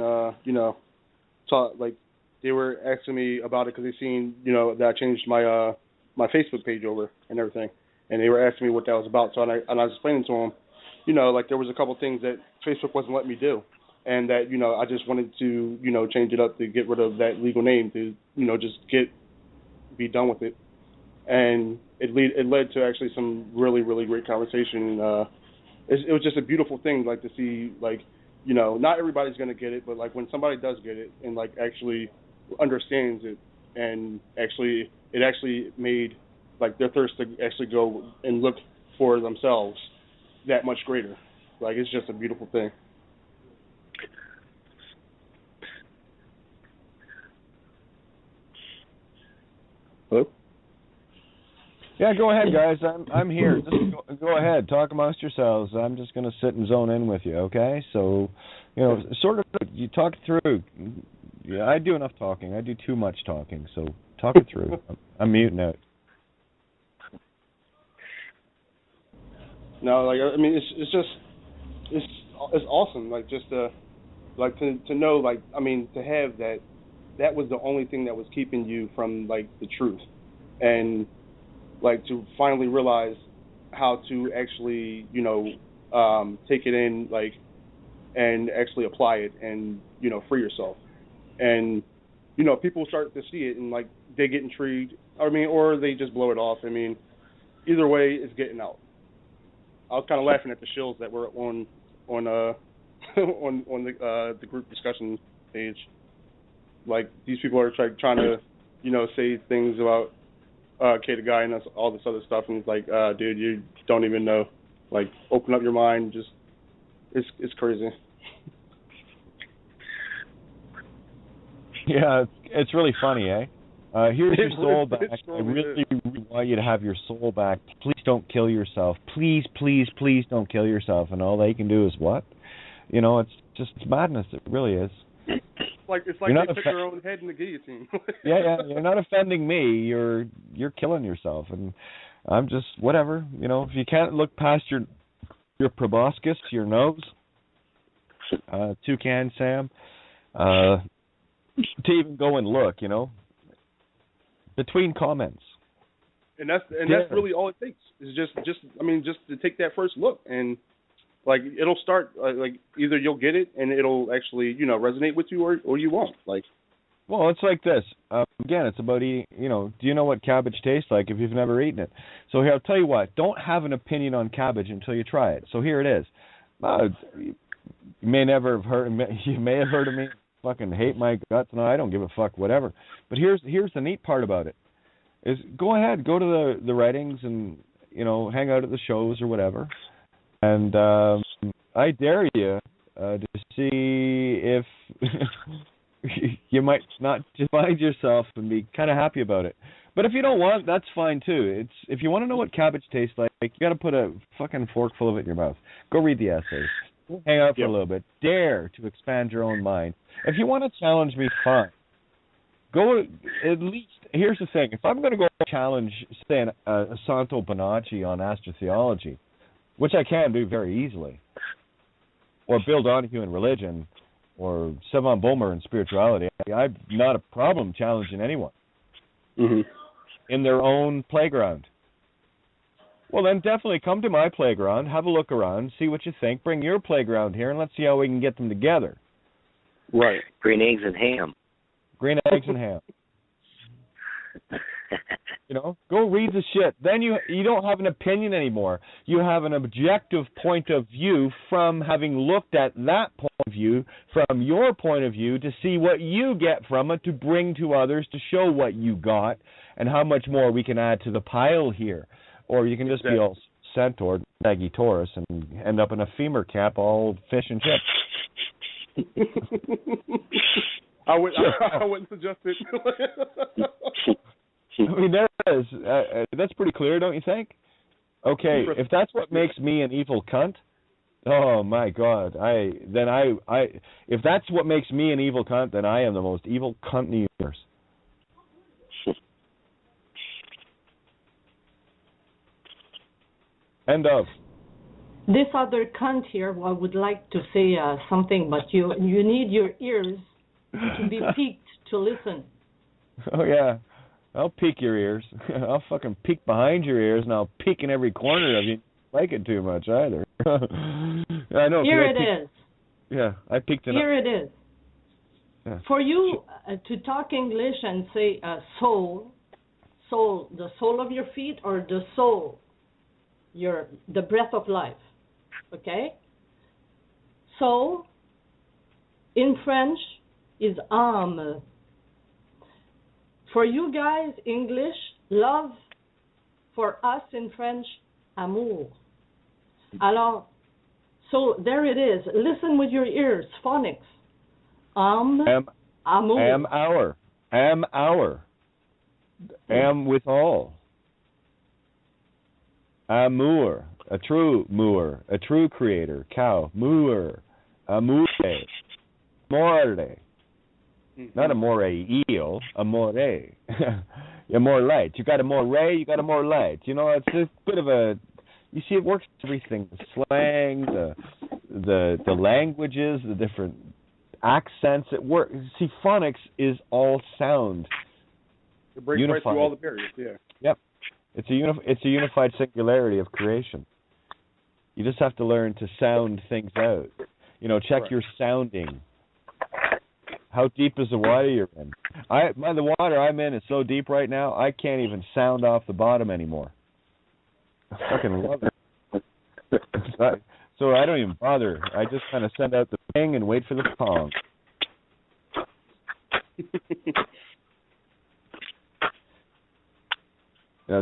Speaker 3: talk, like, they were asking me about it because they seen, that I changed my my Facebook page over and everything, and they were asking me what that was about. So I was explaining to them, like there was a couple things that Facebook wasn't letting me do, and that I just wanted to change it up to get rid of that legal name to just be done with it, and it led to actually some really really great conversation. It was just a beautiful thing, like to see, like not everybody's gonna get it, but like when somebody does get it and like actually understands it, and actually it actually made like their thirst to actually go and look for themselves that much greater. Like it's just a beautiful thing. Hello?
Speaker 2: Yeah, go ahead, guys. I'm here. Just go ahead. Talk amongst yourselves. I'm just going to sit and zone in with you, okay? So, sort of, you talk through. Yeah, I do enough talking. I do too much talking, so talk it through. I'm muting out.
Speaker 3: No, like I mean, it's awesome. Like just to know, like I mean, to have that was the only thing that was keeping you from like the truth, and like to finally realize how to actually take it in, like, and actually apply it and free yourself. And people start to see it and like they get intrigued. I mean, or they just blow it off. I mean, either way, it's getting out. I was kind of laughing at the shills that were on on the group discussion page. Like these people are trying to say things about K the guy and all this other stuff, and it's like, dude, you don't even know. Like, open up your mind. Just it's crazy.
Speaker 2: Yeah, it's really funny, eh? Here's your soul back. I really want you to have your soul back. Please don't kill yourself. Please, please, please don't kill yourself. And all they can do is what? It's madness. It really is.
Speaker 3: It's like they took their own head in the guillotine.
Speaker 2: yeah. You're not offending me. You're killing yourself. And I'm just whatever. If you can't look past your proboscis, your nose, Toucan Sam, to even go and look, between comments.
Speaker 3: And that's really all it takes. Is just to take that first look, and like it'll start like either you'll get it and it'll actually resonate with you, or you won't. Like,
Speaker 2: well, it's like this. Again, it's about eating. Do you know what cabbage tastes like if you've never eaten it? So here, I'll tell you what. Don't have an opinion on cabbage until you try it. So here it is. You may never have heard. You may have heard of me. Fucking hate my guts. No, I don't give a fuck. Whatever. But here's the neat part about it. Is go ahead, go to the writings and hang out at the shows or whatever. And I dare you to see if you might not find yourself and be kind of happy about it. But if you don't want, that's fine too. If you want to know what cabbage tastes like, you got to put a fucking forkful of it in your mouth. Go read the essays. Hang out for a little bit. Dare to expand your own mind. If you want to challenge me, fine. Go at least. Here's the thing: if I'm going to go challenge, say, Santo Bonacci on astrotheology, which I can do very easily, or Bill Donahue in religion, or Sevan Bulmer in spirituality, I've not a problem challenging anyone in their own playground. Well, then definitely come to my playground, have a look around, see what you think, bring your playground here, and let's see how we can get them together.
Speaker 3: Right.
Speaker 5: Green eggs and ham.
Speaker 2: Green eggs and ham. Go read the shit. Then you don't have an opinion anymore. You have an objective point of view from having looked at that point of view, from your point of view, to see what you get from it, to bring to others, to show what you got, and how much more we can add to the pile here. Or you can just be all centaur, saggy Taurus, and end up in a femur camp all fish and chips.
Speaker 3: I wouldn't suggest it.
Speaker 2: I mean, there is. That's pretty clear, don't you think? Okay, if that's what makes me an evil cunt, oh my God! If that's what makes me an evil cunt, then I am the most evil cunt in the universe. End of.
Speaker 1: This other cunt here, I would like to say something, but you need your ears to be peaked to listen.
Speaker 2: Oh, yeah. I'll peek your ears. I'll fucking peek behind your ears, and I'll peek in every corner of you. Like it too much either. I know.
Speaker 1: Here it is.
Speaker 2: Yeah, I peeked in.
Speaker 1: Here it is.
Speaker 2: Yeah.
Speaker 1: For you to talk English and say soul, the soul of your feet, or the soul, the breath of life. Okay? Soul in French is âme. For you guys, English, love, for us in French, amour. Alors, so there it is. Listen with your ears, phonics. Amour.
Speaker 2: Am our. Am with all. Amour. A true moor. A true creator. Cow. Moor. Amore. More. Not amore eel. Amore. You're more light. You got a more ray. You got a more light. You know, it's a bit of a. You see, it works everything. The slang, the languages, the different accents. It works. See, phonics is all sound.
Speaker 3: It breaks right through all the barriers. Yeah.
Speaker 2: Yep. It's a unified singularity of creation. You just have to learn to sound things out. You know, check your sounding. How deep is the water you're in? The water I'm in is so deep right now, I can't even sound off the bottom anymore. I fucking love it. So I don't even bother. I just kind of send out the ping and wait for the pong.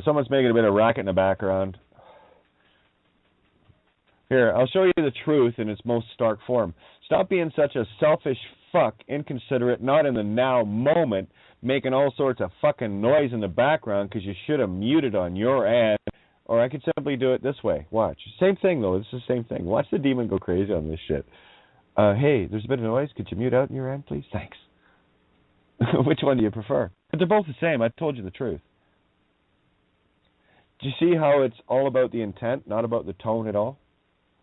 Speaker 2: Someone's making a bit of racket in the background. Here, I'll show you the truth in its most stark form. Stop being such a selfish fuck, inconsiderate, not in the now moment, making all sorts of fucking noise in the background because you should have muted on your end. Or I could simply do it this way. Watch. Same thing, though. It's the same thing. Watch the demon go crazy on this shit. Hey, there's a bit of noise. Could you mute out on your end, please? Thanks. Which one do you prefer? But they're both the same. I told you the truth. Do you see how it's all about the intent, not about the tone at all?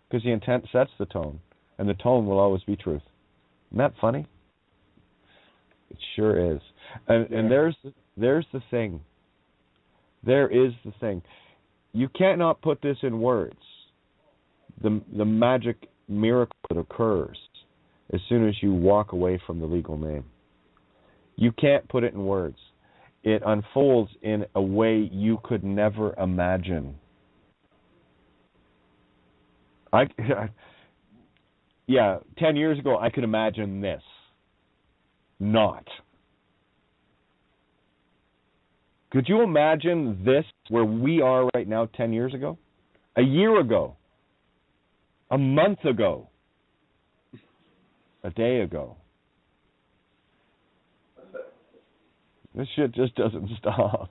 Speaker 2: Because the intent sets the tone, and the tone will always be truth. Isn't that funny? It sure is. And there's the thing. There is the thing. You cannot put this in words. The magic miracle that occurs as soon as you walk away from the legal name. You can't put it in words. It unfolds in a way you could never imagine. 10 years ago, I could imagine this. Not. Could you imagine this where we are right now 10 years ago? A year ago? A month ago? A day ago? This shit just doesn't stop.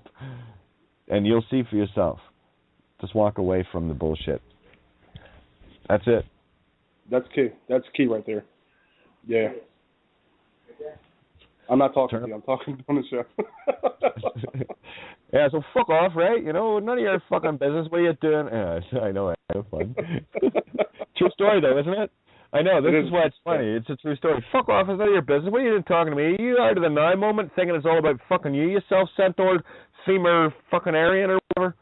Speaker 2: And you'll see for yourself. Just walk away from the bullshit. That's it.
Speaker 3: That's key. That's key right there. Yeah. I'm not talking to you. I'm talking on the show.
Speaker 2: Yeah, so fuck off, right? You know, none of your fucking business. What are you doing? Yeah, I know. I have fun. True story, though, isn't it? I know. This is why it's funny. It's a true story. Fuck off. It's none of your business. What are you even talking to me? You out of the now moment thinking it's all about fucking you self-centered femur fucking Aryan or whatever.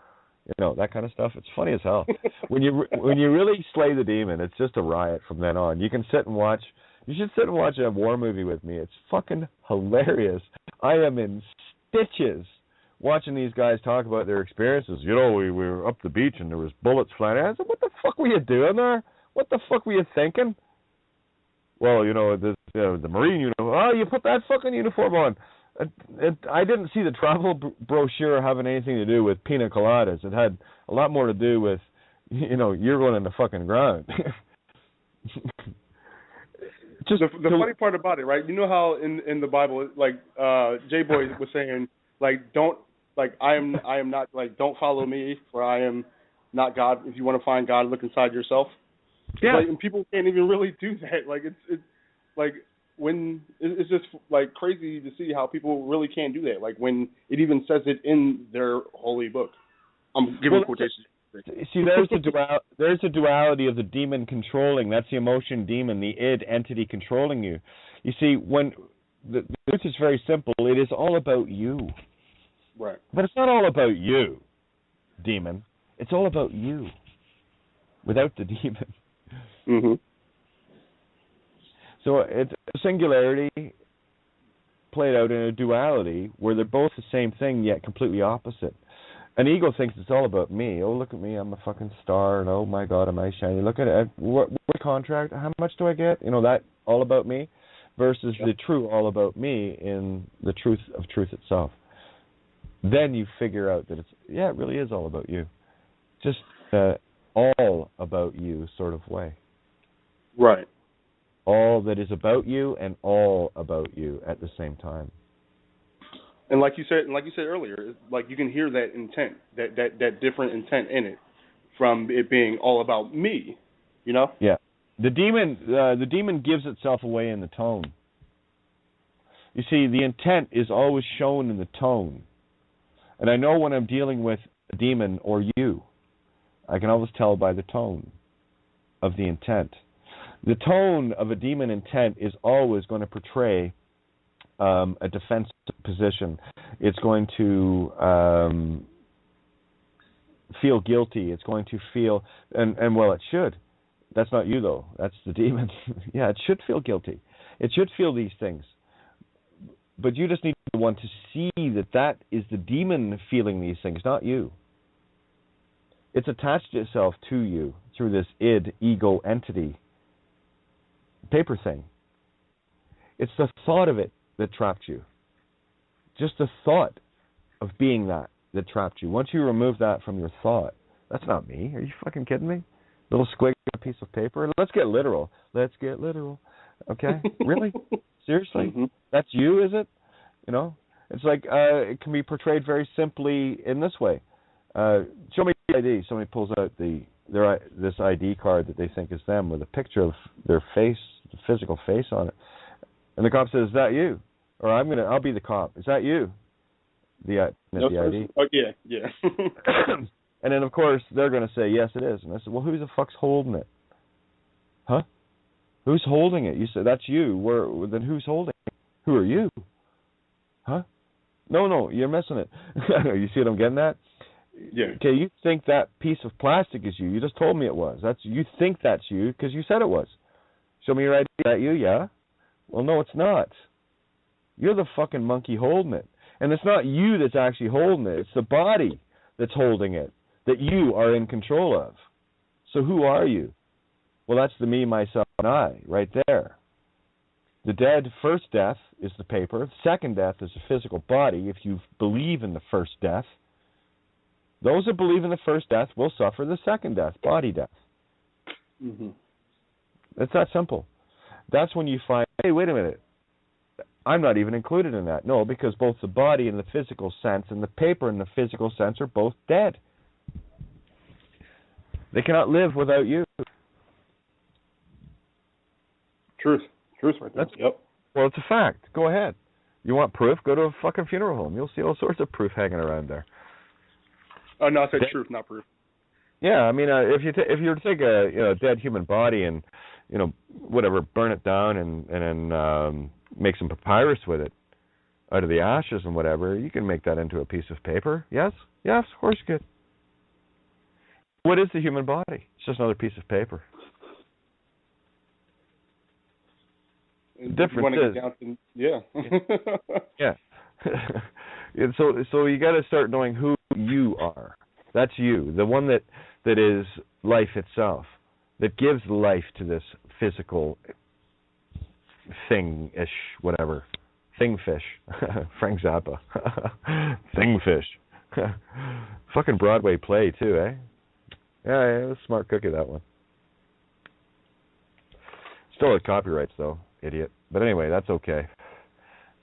Speaker 2: You know, that kind of stuff. It's funny as hell. When you really slay the demon, it's just a riot from then on. You can sit and watch. You should sit and watch a war movie with me. It's fucking hilarious. I am in stitches watching these guys talk about their experiences. You know, we were up the beach and there was bullets flying. I said, what the fuck were you doing there? What the fuck were you thinking? Well, you know, the Marine uniform. Oh, you put that fucking uniform on. I didn't see the travel brochure having anything to do with pina coladas. It had a lot more to do with, you know, you're going in the fucking ground.
Speaker 3: Just the funny part about it, right? You know how in the Bible, like J-Boy was saying, like don't, like I am not, like don't follow me, for I am not God. If you want to find God, look inside yourself. Yeah. Like, and people can't even really do that. Like it's like when it's just like crazy to see how people really can't do that. Like when it even says it in their holy book. I'm giving quotations.
Speaker 2: See, there's a duality of the demon controlling. That's the emotion demon, the id entity controlling you. You see, when the truth is very simple, it is all about you.
Speaker 3: Right.
Speaker 2: But it's not all about you, demon. It's all about you, without the demon.
Speaker 3: Mhm.
Speaker 2: So it's a singularity played out in a duality where they're both the same thing yet completely opposite. An ego thinks it's all about me. Oh, look at me, I'm a fucking star, and oh my God, am I shiny? Look at it. What contract? How much do I get? You know, that all about me versus the true all about me in the truth of truth itself. Then you figure out that it really is all about you. Just all about you sort of way.
Speaker 3: Right.
Speaker 2: All that is about you and all about you at the same time.
Speaker 3: And like you said earlier, like you can hear that intent, that different intent in it, from it being all about me, you know?
Speaker 2: Yeah. The demon gives itself away in the tone. You see, the intent is always shown in the tone. And I know when I'm dealing with a demon or you, I can always tell by the tone of the intent. The tone of a demon intent is always going to portray a defensive position. It's going to feel guilty. It's going to feel, and well, it should. That's not you, though. That's the demon. Yeah, it should feel guilty. It should feel these things. But you just need to want to see that is the demon feeling these things, not you. It's attached itself to you through this ego entity paper thing. It's the thought of it that trapped you. Just the thought of being that trapped you. Once you remove that from your thought, that's not me. Are you fucking kidding me? Little squig on a piece of paper. Let's get literal. Okay? Really? Seriously?
Speaker 3: Mm-hmm.
Speaker 2: That's you, is it? You know? It's like it can be portrayed very simply in this way. Show me the ID. Somebody pulls out this ID card that they think is them with a picture of their face, the physical face on it. And the cop says, "Is that you?" Or I'll be the cop. "Is that you?" The ID.
Speaker 3: Oh, yeah.
Speaker 2: And then of course they're going to say, "Yes, it is." And I said, "Well, who the fuck's holding it?" Huh? Who's holding it? You said that's you. Then who's holding it? Who are you? Huh? No, you're missing it. You see what I'm getting at?
Speaker 3: Yeah.
Speaker 2: Okay, you think that piece of plastic is you. You just told me it was. You think that's you because you said it was. Show me your ID. Is that you? Yeah. Well, no, it's not. You're the fucking monkey holding it. And it's not you that's actually holding it. It's the body that's holding it that you are in control of. So who are you? Well, that's the me, myself, and I right there. The first death is the paper. Second death is the physical body. If you believe in the first death, those that believe in the first death will suffer the second death, body death.
Speaker 3: Mm-hmm.
Speaker 2: It's that simple. That's when you find, hey, wait a minute, I'm not even included in that. No, because both the body in the physical sense and the paper in the physical sense are both dead. They cannot live without you.
Speaker 3: Truth right there. Yep.
Speaker 2: Well, it's a fact. Go ahead. You want proof? Go to a fucking funeral home. You'll see all sorts of proof hanging around there.
Speaker 3: Oh no, I said truth, not proof.
Speaker 2: Yeah, I mean, if you were to take a dead human body and whatever, burn it down and then make some papyrus with it out of the ashes and whatever, you can make that into a piece of paper. Yes, of course you could. What is the human body? It's just another piece of paper. Difference is,
Speaker 3: yeah.
Speaker 2: Yeah. And so you got to start knowing who you are. That's you, the one that is life itself, that gives life to this physical thing-ish, whatever. Thing-fish. Frank Zappa. Thing-fish. Fucking Broadway play, too, eh? Yeah, it was a smart cookie, that one. Still had copyrights, though, idiot. But anyway, that's okay.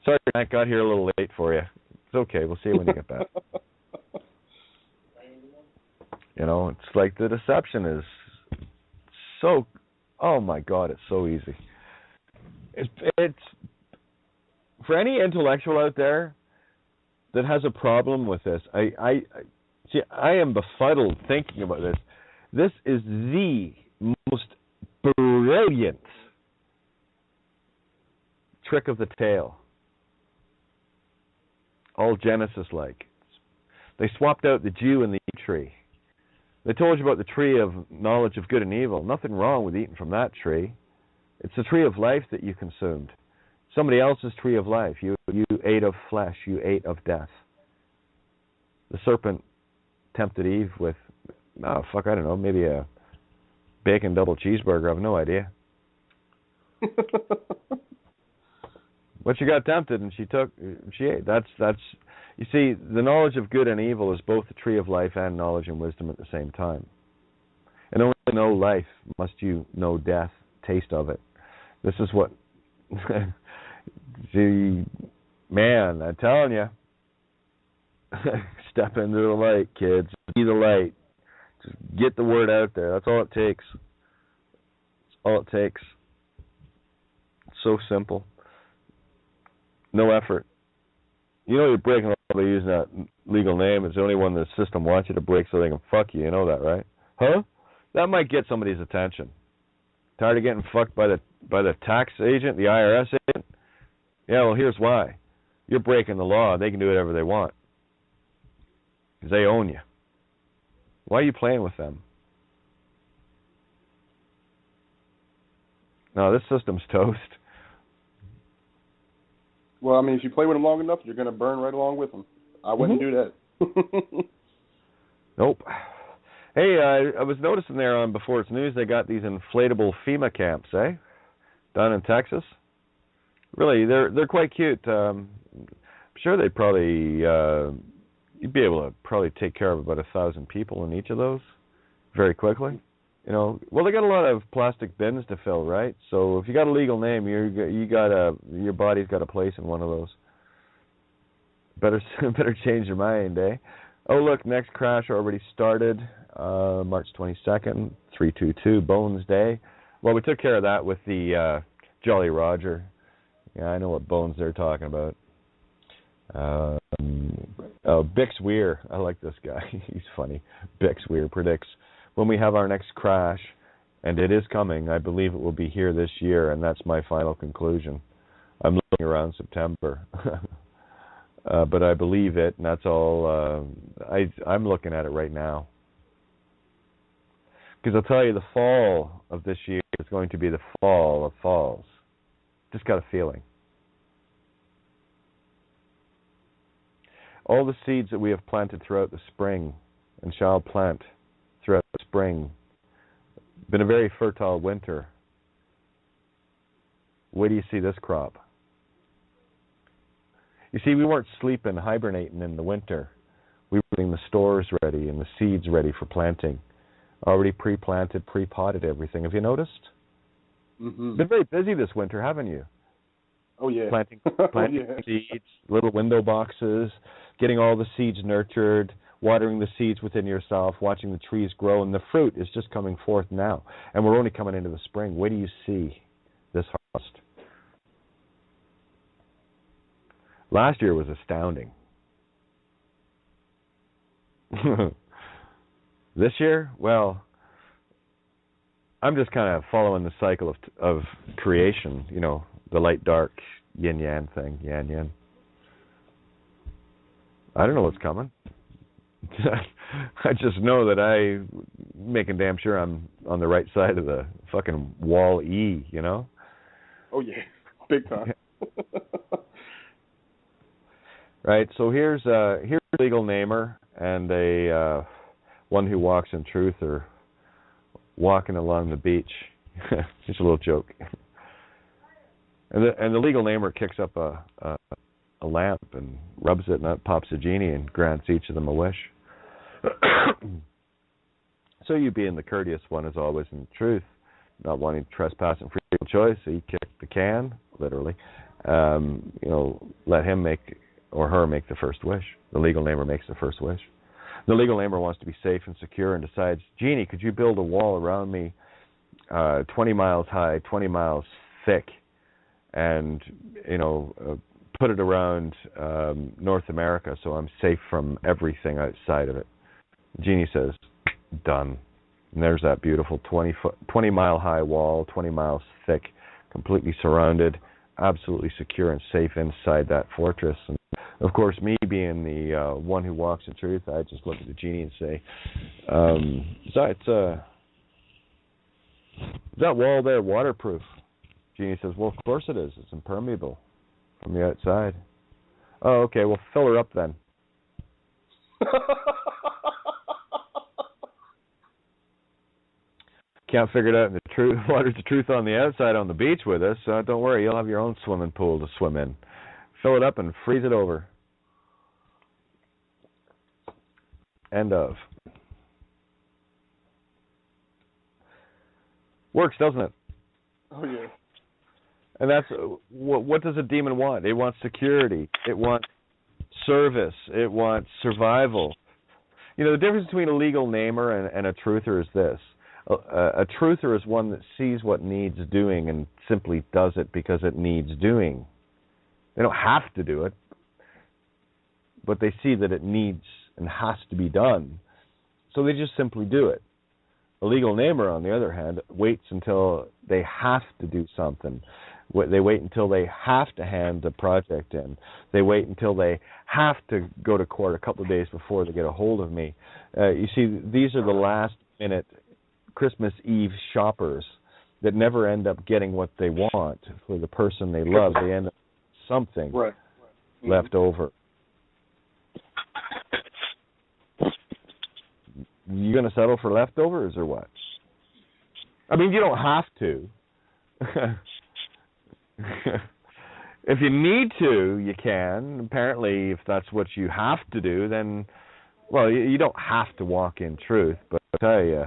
Speaker 2: Sorry, I got here a little late for you. It's okay. We'll see you when you get back. It's like the deception is so, oh my God, it's so easy. It's for any intellectual out there that has a problem with this, See, I am befuddled thinking about this. This is the most brilliant trick of the tail. All Genesis-like. They swapped out the Jew and the tree. They told you about the tree of knowledge of good and evil. Nothing wrong with eating from that tree. It's the tree of life that you consumed. Somebody else's tree of life. You ate of flesh. You ate of death. The serpent tempted Eve with, I don't know, maybe a bacon double cheeseburger. I have no idea. But she got tempted and she ate. That's you see, the knowledge of good and evil is both the tree of life and knowledge and wisdom at the same time. And only to know life must you know death, taste of it. This is what see, man, I'm telling you. Step into the light, kids. Be the light. Just get the word out there. That's all it takes. That's all it takes. It's so simple. No effort. You know you're breaking the law by using that legal name. It's the only one the system wants you to break so they can fuck you. You know that, right? Huh? That might get somebody's attention. Tired of getting fucked by the tax agent, the IRS agent? Yeah, well, here's why. You're breaking the law. They can do whatever they want. Because they own you. Why are you playing with them? No, this system's toast.
Speaker 3: Well, I mean, if you play with them long enough, you're going to burn right along with them. I wouldn't do that.
Speaker 2: Nope. Hey, I was noticing there on Before It's News, they got these inflatable FEMA camps, down in Texas. Really, they're quite cute. I'm sure they'd probably you'd be able to probably take care of about 1,000 people in each of those very quickly. You know, well, they got a lot of plastic bins to fill, right? So if you got a legal name, your body's got a place in one of those. Better change your mind, eh? Oh, look, next crash already started, March 22nd, 322, Bones Day. Well, we took care of that with the Jolly Roger. Yeah, I know what bones they're talking about. Bix Weir. I like this guy. He's funny. Bix Weir predicts when we have our next crash, and it is coming. I believe it will be here this year, and that's my final conclusion. I'm looking around September. But I believe it, and that's all. I'm looking at it right now. Because I'll tell you, the fall of this year is going to be the fall of falls. Just got a feeling. All the seeds that we have planted throughout the spring and shall plant throughout the spring, been a very fertile winter. Where do you see this crop? You see, we weren't sleeping, hibernating in the winter. We were getting the stores ready and the seeds ready for planting. Already pre-planted, pre-potted everything. Have you noticed? Mm-hmm. Been very busy this winter, haven't you?
Speaker 3: Oh, yeah.
Speaker 2: Planting seeds, little window boxes, getting all the seeds nurtured, watering the seeds within yourself, watching the trees grow, and the fruit is just coming forth now. And we're only coming into the spring. Where do you see this harvest? Last year was astounding. This year, well, I'm just kind of following the cycle of creation, you know, the light-dark yin-yang thing, yan-yin. I don't know what's coming. I just know that I'm making damn sure I'm on the right side of the fucking wall E, you know?
Speaker 3: Oh, yeah. Big time.
Speaker 2: Right, so here's a legal namer and a one who walks in truth or walking along the beach. Just a little joke. And the legal namer kicks up a lamp and rubs it, and that pops a genie and grants each of them a wish. So you being the courteous one as always in truth, not wanting to trespass and free choice, so you kick the can, literally. You know, let him make or her make the first wish. The legal namer makes the first wish. The legal namer wants to be safe and secure and decides, Genie, could you build a wall around me 20 miles high, 20 miles thick, and, you know, put it around North America so I'm safe from everything outside of it. Genie says, done. And there's that beautiful 20-mile high wall, 20 miles thick, completely surrounded, absolutely secure and safe inside that fortress. And of course, me being the one who walks in truth, I just look at the Genie and say, is that wall there waterproof? Genie says, well, of course it is. It's impermeable from the outside. Oh, okay, well, fill her up then. Can't figure it out. The water's the truth on the outside on the beach with us. Don't worry, you'll have your own swimming pool to swim in. Fill it up and freeze it over. End of. Works, doesn't it?
Speaker 3: Oh, yeah.
Speaker 2: And that's what does a demon want? It wants security. It wants service. It wants survival. You know, the difference between a legal namer and a truther is this. A truther is one that sees what needs doing and simply does it because it needs doing. They don't have to do it, but they see that it needs and has to be done. So they just simply do it. A legal namer, on the other hand, waits until they have to do something. They wait until they have to hand a project in. They wait until they have to go to court a couple of days before they get a hold of me. You see, these are the last-minute Christmas Eve shoppers that never end up getting what they want for the person they love. They end up with something left over. You going to settle for leftovers or what? I mean, you don't have to. If you need to, you can. Apparently, if that's what you have to do, then, well, you don't have to walk in truth. But I'll tell you,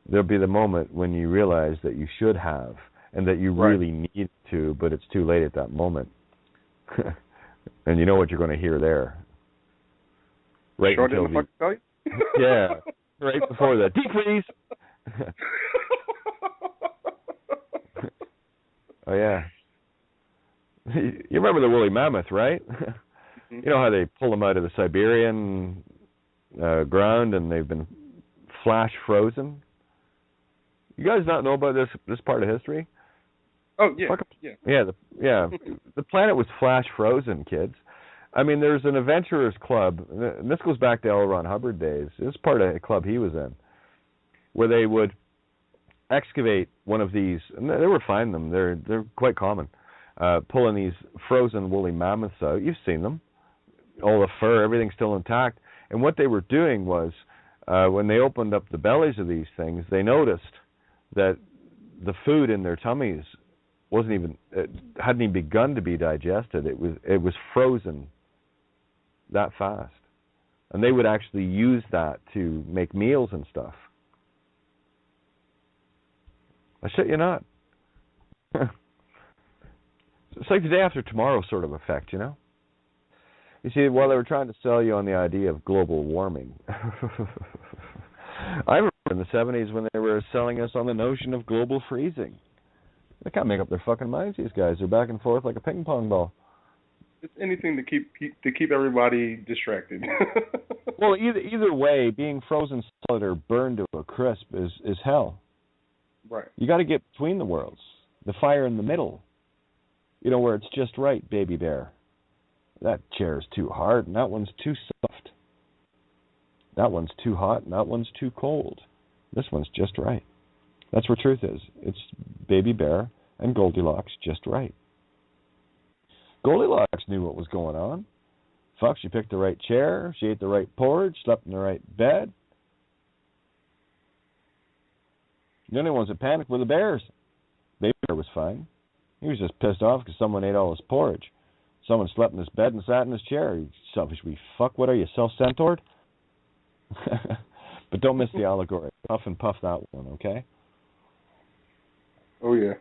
Speaker 2: there'll be the moment when you realize that you should have and that you really need to, but it's too late at that moment. And you know what you're going to hear there. Right
Speaker 3: sure
Speaker 2: until
Speaker 3: didn't tell you?
Speaker 2: Yeah, right before that. Deep freeze! Oh, yeah. You remember the woolly mammoth, right? Mm-hmm. You know how they pull them out of the Siberian ground and they've been flash frozen? You guys not know about this part of history?
Speaker 3: Oh, yeah. The planet was flash frozen, kids. I mean, there's an adventurers club, and this goes back to L. Ron Hubbard days. This is part of a club he was in, where they would excavate one of these, and they would find them. They're quite common, pulling these frozen woolly mammoths out. You've seen them. All the fur, everything's still intact. And what they were doing was, when they opened up the bellies of these things, they noticed that the food in their tummies hadn't even begun to be digested. It was frozen that fast. And they would actually use that to make meals and stuff. I shit you not. It's like the day after tomorrow sort of effect, you know? You see, while they were trying to sell you on the idea of global warming, I remember in the 70s when they were selling us on the notion of global freezing. They can't make up their fucking minds, these guys. They're back and forth like a ping pong ball. It's anything to keep everybody distracted.
Speaker 2: Well, either way, being frozen solid or burned to a crisp is hell.
Speaker 3: Right. You
Speaker 2: got to get between the worlds. The fire in the middle. You know, where it's just right, baby bear. That chair's too hard and that one's too soft. That one's too hot and that one's too cold. This one's just right. That's where truth is. It's baby bear and Goldilocks just right. Goldilocks knew what was going on. Fuck, she picked the right chair, she ate the right porridge, slept in the right bed. The only ones that panicked were the bears. Baby bear was fine. He was just pissed off because someone ate all his porridge. Someone slept in his bed and sat in his chair. You selfish wee fuck. What are you, self-centered? But don't miss the allegory. Puff and puff that one, okay?
Speaker 3: Oh, yeah.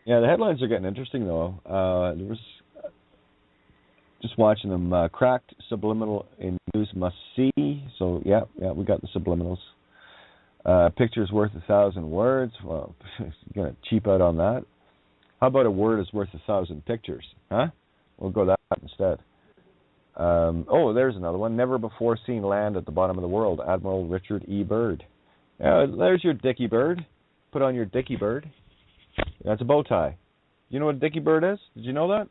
Speaker 2: Yeah, the headlines are getting interesting, though. There was just watching them. Cracked subliminal in news must see. So, yeah, we got the subliminals. Picture's worth 1,000 words. Well, you're going to cheap out on that. How about a word is worth 1,000 pictures? Huh? We'll go that instead. There's another one. Never before seen land at the bottom of the world. Admiral Richard E. Byrd. There's your Dickie Bird. Put on your Dickie Bird. That's a bow tie. You know what a Dickie Bird is? Did you know that?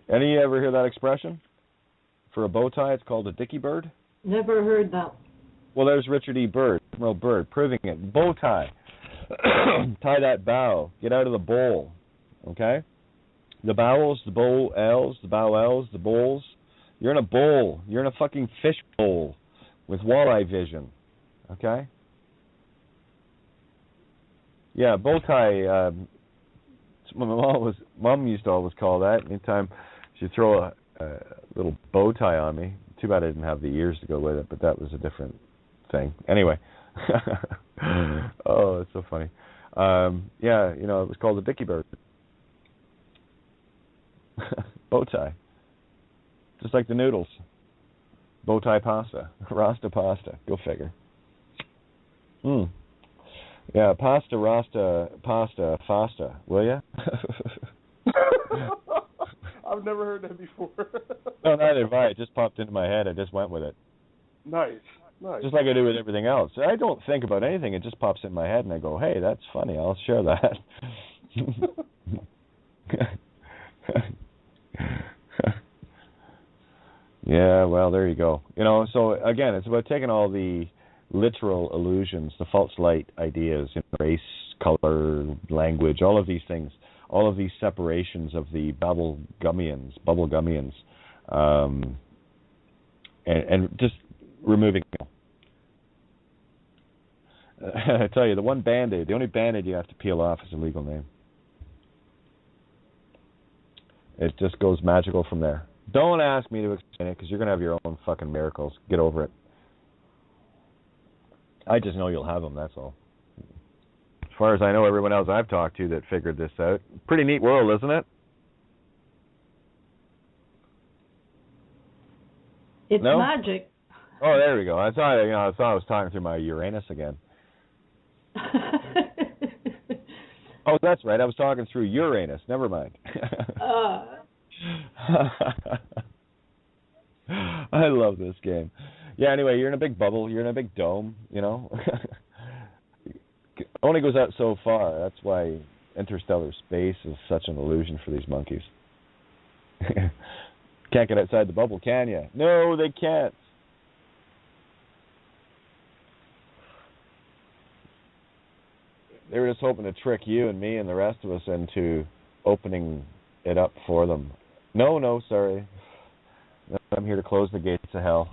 Speaker 2: Any ever hear that expression? For a bow tie, it's called a Dickie Bird?
Speaker 1: Never heard that.
Speaker 2: Well, there's Richard E. Byrd, Admiral Byrd, proving it. Bow tie. Tie that bow. Get out of the bowl. Okay? The bowels, the bow L's, the bow L's, the bowls. You're in a bowl. You're in a fucking fish bowl with walleye vision. Okay? Yeah, bow tie. My mom used to always call that. Anytime she'd throw a little bow tie on me. Too bad I didn't have the ears to go with it, but that was a different thing. Anyway. Oh, it's so funny. Yeah, it was called a Dickie Bird. Bow tie. Just like the noodles. Bow tie pasta. Rasta pasta. Go figure. Yeah, pasta, rasta, pasta, fasta. Will ya?
Speaker 3: I've never heard that before.
Speaker 2: No, neither have I. It just popped into my head. I just went with it. Nice. Just like I do with everything else. I don't think about anything. It just pops in my head, and I go, hey, that's funny. I'll share that. Yeah, well, there you go. So, again, it's about taking all the literal illusions, the false light ideas, race, color, language, all of these things, all of these separations of the bubblegummians, and just removing them. I tell you, the only Band-Aid you have to peel off is a legal name. It just goes magical from there. Don't ask me to explain it, because you're going to have your own fucking miracles. Get over it. I just know you'll have them, that's all. As far as I know, everyone else I've talked to that figured this out. Pretty neat world, isn't it?
Speaker 1: It's magic.
Speaker 2: Oh, there we go. I thought I was talking through my Uranus again. Oh, that's right. I was talking through Uranus. Never mind. I love this game. Yeah, anyway, you're in a big bubble. You're in a big dome, Only goes out so far. That's why interstellar space is such an illusion for these monkeys. Can't get outside the bubble, can you? No, they can't. They were just hoping to trick you and me and the rest of us into opening it up for them. No, sorry. I'm here to close the gates of hell.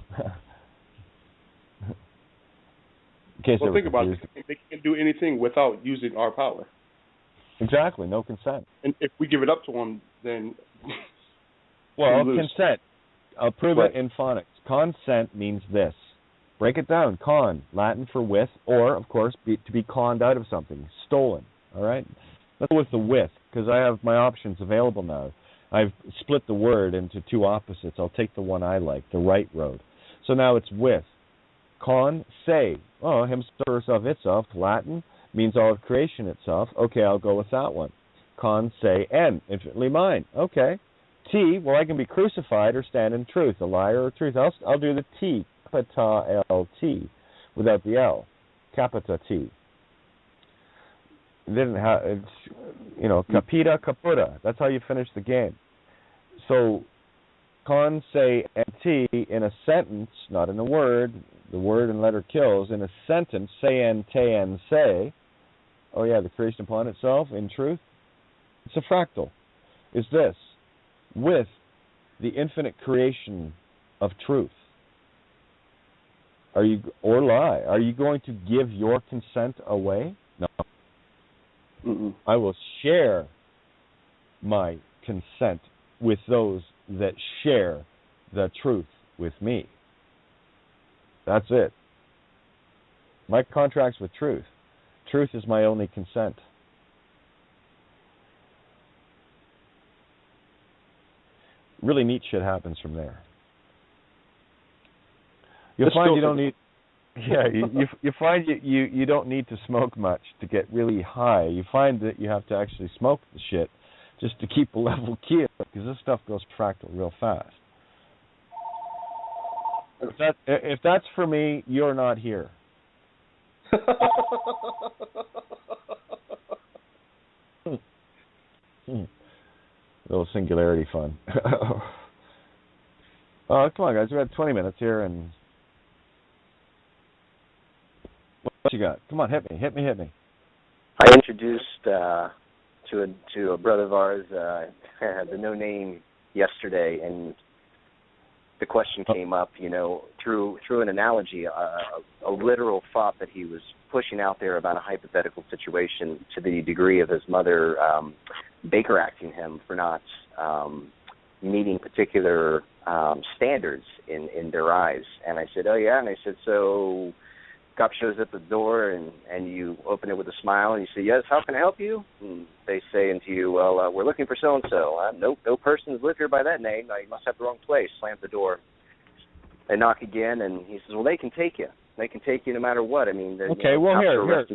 Speaker 2: Think
Speaker 3: about it. They can't do anything without using our power.
Speaker 2: Exactly, no consent.
Speaker 3: And if we give it up to them, then...
Speaker 2: Well, consent. I'll prove it in phonics. Consent means this. Break it down. Con, Latin for with, or, of course, to be conned out of something. Stolen, all right? Let's go with the with, because I have my options available now. I've split the word into two opposites. I'll take the one I like, the right road. So now it's with. Con, say. Oh, himself of itself, Latin, means all of creation itself. Okay, I'll go with that one. Con, say, en, infinitely mine. Okay. T, well, I can be crucified or stand in truth, a liar or truth. I'll do the T, capita L-T, without the L, capita T. Didn't have, capita, caputa. That's how you finish the game. So, con, say, and T in a sentence, not in a word. The word and letter kills. In a sentence, say, and, te, and, say. Oh, yeah, the creation upon itself, in truth. It's a fractal. Is this. With the infinite creation of truth. Or lie. Are you going to give your consent away? No. Mm-mm. I will share my consent with those that share the truth with me. That's it. My contract's with truth. Truth is my only consent. Really neat shit happens from there. You'll find you don't need. Yeah, you find you don't need to smoke much to get really high. You find that you have to actually smoke the shit just to keep a level keel, because this stuff goes fractal real fast. If that's for me, you're not here. Little singularity fun. Oh, come on, guys. We got 20 minutes here, and what you got? Come on, hit me.
Speaker 5: I introduced to a brother of ours the no name yesterday, and the question came up, through an analogy, a literal thought that he was pushing out there about a hypothetical situation, to the degree of his mother Baker acting him for not meeting particular standards in their eyes. And I said, oh yeah, and I said, so cop shows up at the door and you open it with a smile and you say, yes, how can I help you? And they say to you, well, we're looking for so-and-so. Nope, no persons live here by that name. You must have the wrong place. Slam the door. They knock again, and he says, well, they can take you. They can take you no matter what. I mean,
Speaker 2: okay, well, here.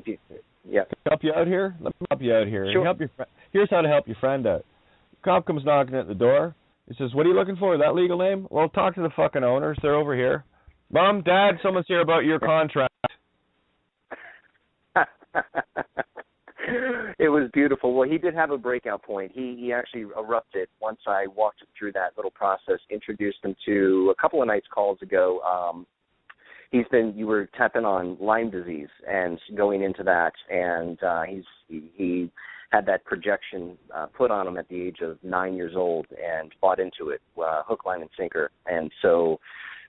Speaker 5: Yeah.
Speaker 2: Can I help you out here? Let me help you out here.
Speaker 5: Sure.
Speaker 2: Here's how to help your friend out. Cop comes knocking at the door. He says, what are you looking for? That legal name? Well, talk to the fucking owners. They're over here. Mom, Dad, someone's here about your contract.
Speaker 5: It was beautiful. Well, he did have a breakout point. He actually erupted once I walked him through that little process, introduced him to a couple of nights calls ago. You were tapping on Lyme disease and going into that, and he had that projection put on him at the age of 9 years old and bought into it, hook, line, and sinker. And so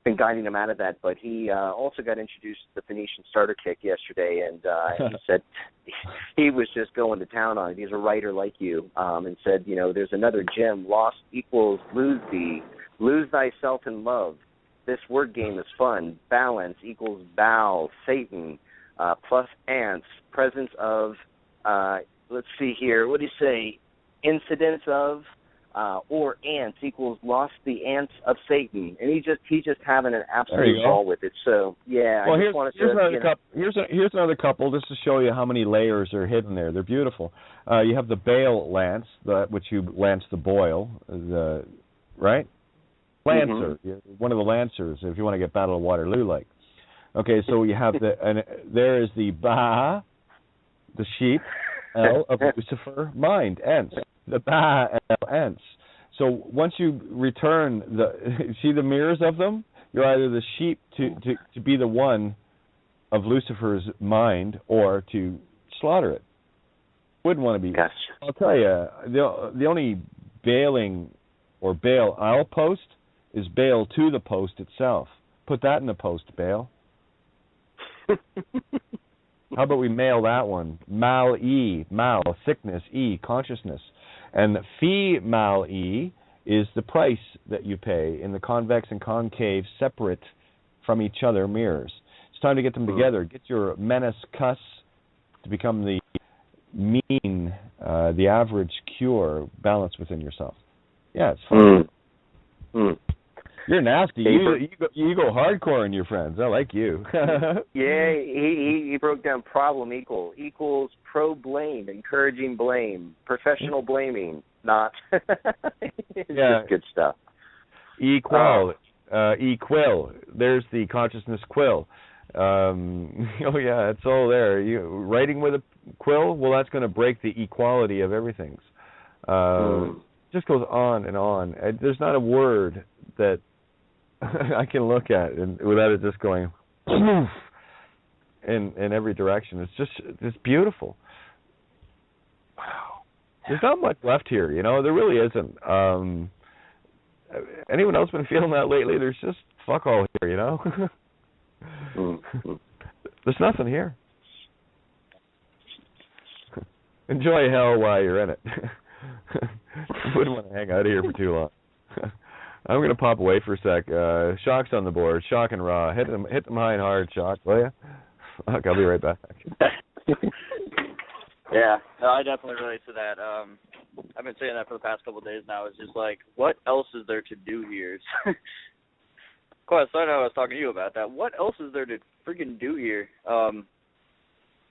Speaker 5: been guiding him out of that, but he also got introduced to the Phoenician starter kick yesterday, and he said he was just going to town on it. He's a writer like you, and said, there's another gem, lost equals lose thee, lose thyself in love. This word game is fun. Balance equals bow, Satan, plus ants, presence of, let's see here, what do you say, incidence of, or ants equals lost the ants of Satan, and he's just having an absolute ball with it. So yeah,
Speaker 2: well,
Speaker 5: I just wanted to.
Speaker 2: Here's another couple just to show you how many layers are hidden there. They're beautiful. You have the bale lance, which you lance the boil, right? Lancer, one of the lancers, if you want to get Battle of Waterloo like. Okay, so you have and there is the Ba, the sheep, L of Lucifer, mind, Ents. The Ba, L, Ents. So once you return see the mirrors of them, you're either the sheep to be the one of Lucifer's mind or to slaughter it. Wouldn't want to be.
Speaker 5: Gotcha.
Speaker 2: I'll tell you, the only bailing or bail I'll post is bail to the post itself. Put that in the post, bail. How about we mail that one? Mal, sickness, consciousness. And phi mal is the price that you pay in the convex and concave separate from each other mirrors. It's time to get them together. Get your menace cuss to become the mean, the average cure balance within yourself. Yeah, it's fun. You're nasty. You go hardcore on your friends. I like you.
Speaker 5: Yeah, he broke down problem equals pro blame, encouraging blame, professional blaming, not. It's just good stuff.
Speaker 2: Equal. There's the consciousness quill. Oh yeah, it's all there. You writing with a quill? Well, that's going to break the equality of everything. Just goes on and on. There's not a word that I can look at without it just going in every direction. It's beautiful. Wow. There's not much left here, there really isn't. Anyone else been feeling that lately? There's just fuck all here, There's nothing here. Enjoy hell while you're in it. Wouldn't want to hang out here for too long. I'm going to pop away for a sec. Shock's on the board. Shock and Raw. Hit them high and hard, Shock, will you? Fuck, I'll be right back.
Speaker 6: Yeah, no, I definitely relate to that. I've been saying that for the past couple of days now. It's just like, what else is there to do here? Of course, I know I was talking to you about that. What else is there to freaking do here?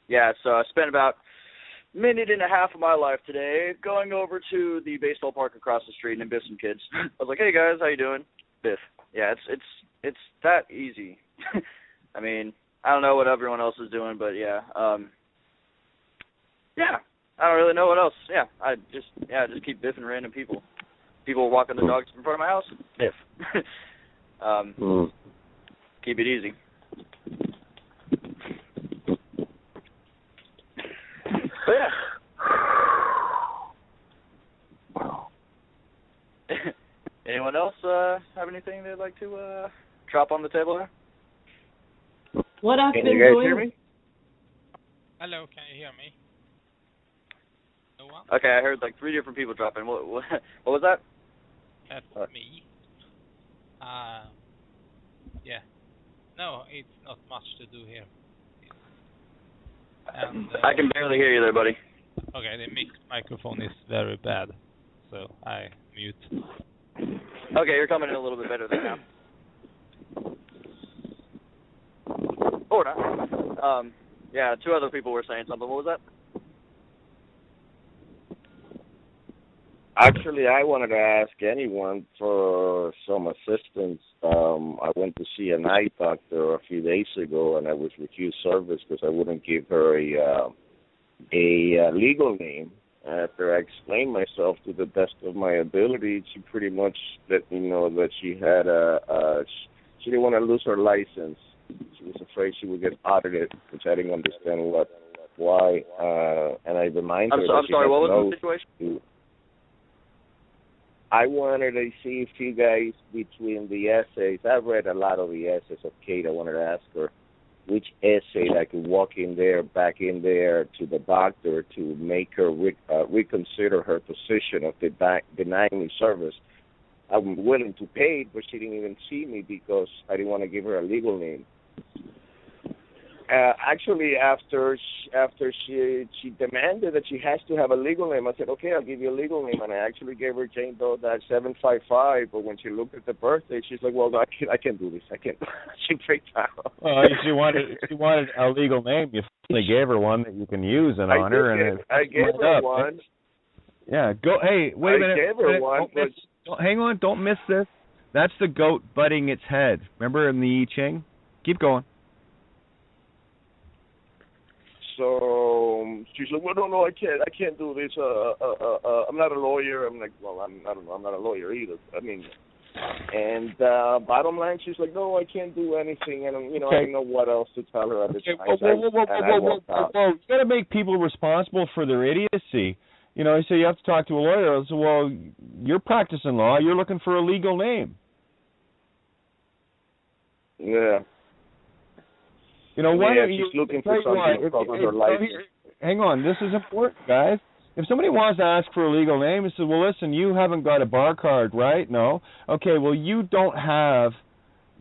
Speaker 6: Yeah, so I spent about minute and a half of my life today going over to the baseball park across the street and biff some kids. I was like, hey guys, how you doing? Biff. Yeah, it's that easy. I mean, I don't know what everyone else is doing, but yeah. Yeah, I don't really know what else. Yeah, just keep biffing random people. People walking the dogs in front of my house, biff. Keep it easy. But yeah. Anyone else have anything they'd like to drop on the table there?
Speaker 1: What I've
Speaker 5: Can
Speaker 1: been
Speaker 5: you guys
Speaker 1: doing.
Speaker 5: hear me?
Speaker 7: Hello, can you hear me? No one?
Speaker 6: Okay, I heard like 3 different people drop in. What was that?
Speaker 7: That's me. Yeah. No, it's not much to do here. And,
Speaker 6: I can barely hear you there, buddy.
Speaker 7: Okay, the microphone is very bad, so I mute.
Speaker 6: Okay, you're coming in a little bit better than now. Or not. Yeah, 2 other people were saying something. What was that?
Speaker 8: Actually, I wanted to ask anyone for some assistance. I went to see an eye doctor a few days ago, and I was refused service because I wouldn't give her a legal name. After I explained myself to the best of my ability, she pretty much let me know that she had she didn't want to lose her license. She was afraid she would get audited, which I didn't understand why. And I reminded her.
Speaker 6: I'm sorry. What was the situation?
Speaker 8: I wanted to see if you guys, between the essays, I've read a lot of the essays of Kate. I wanted to ask her which essay I could walk back in there to the doctor to make her reconsider her position of denying me service. I'm willing to pay it, but she didn't even see me because I didn't want to give her a legal name. Actually, after she demanded that she has to have a legal name, I said, okay, I'll give you a legal name, and I actually gave her Jane Doe 755. But when she looked at the birthday, she's like, well, I can't do this. I can't. She freaked out.
Speaker 2: Well, she wanted a legal name. You finally gave her one that you can use in honor,
Speaker 8: I gave her one.
Speaker 2: Yeah, go. Hey, wait a minute.
Speaker 8: I gave her one,
Speaker 2: hang on, don't miss this. That's the goat butting its head. Remember in the I Ching? Keep going.
Speaker 8: So she's like, well, no, I can't do this. I'm not a lawyer. I'm like, well, I don't know, I'm not a lawyer either. I mean, and bottom line, she's like, no, I can't do anything, and I didn't know what else to tell her at the time.
Speaker 2: Whoa. You got to make people responsible for their idiocy. So you have to talk to a lawyer. I said, well, you're practicing law. You're looking for a legal name.
Speaker 8: Yeah.
Speaker 2: Why don't
Speaker 8: she's looking for something to cover her license.
Speaker 2: Hang on, this is important, guys. If somebody wants to ask for a legal name, and says, well, listen, you haven't got a bar card, right? No. Okay, well, you don't have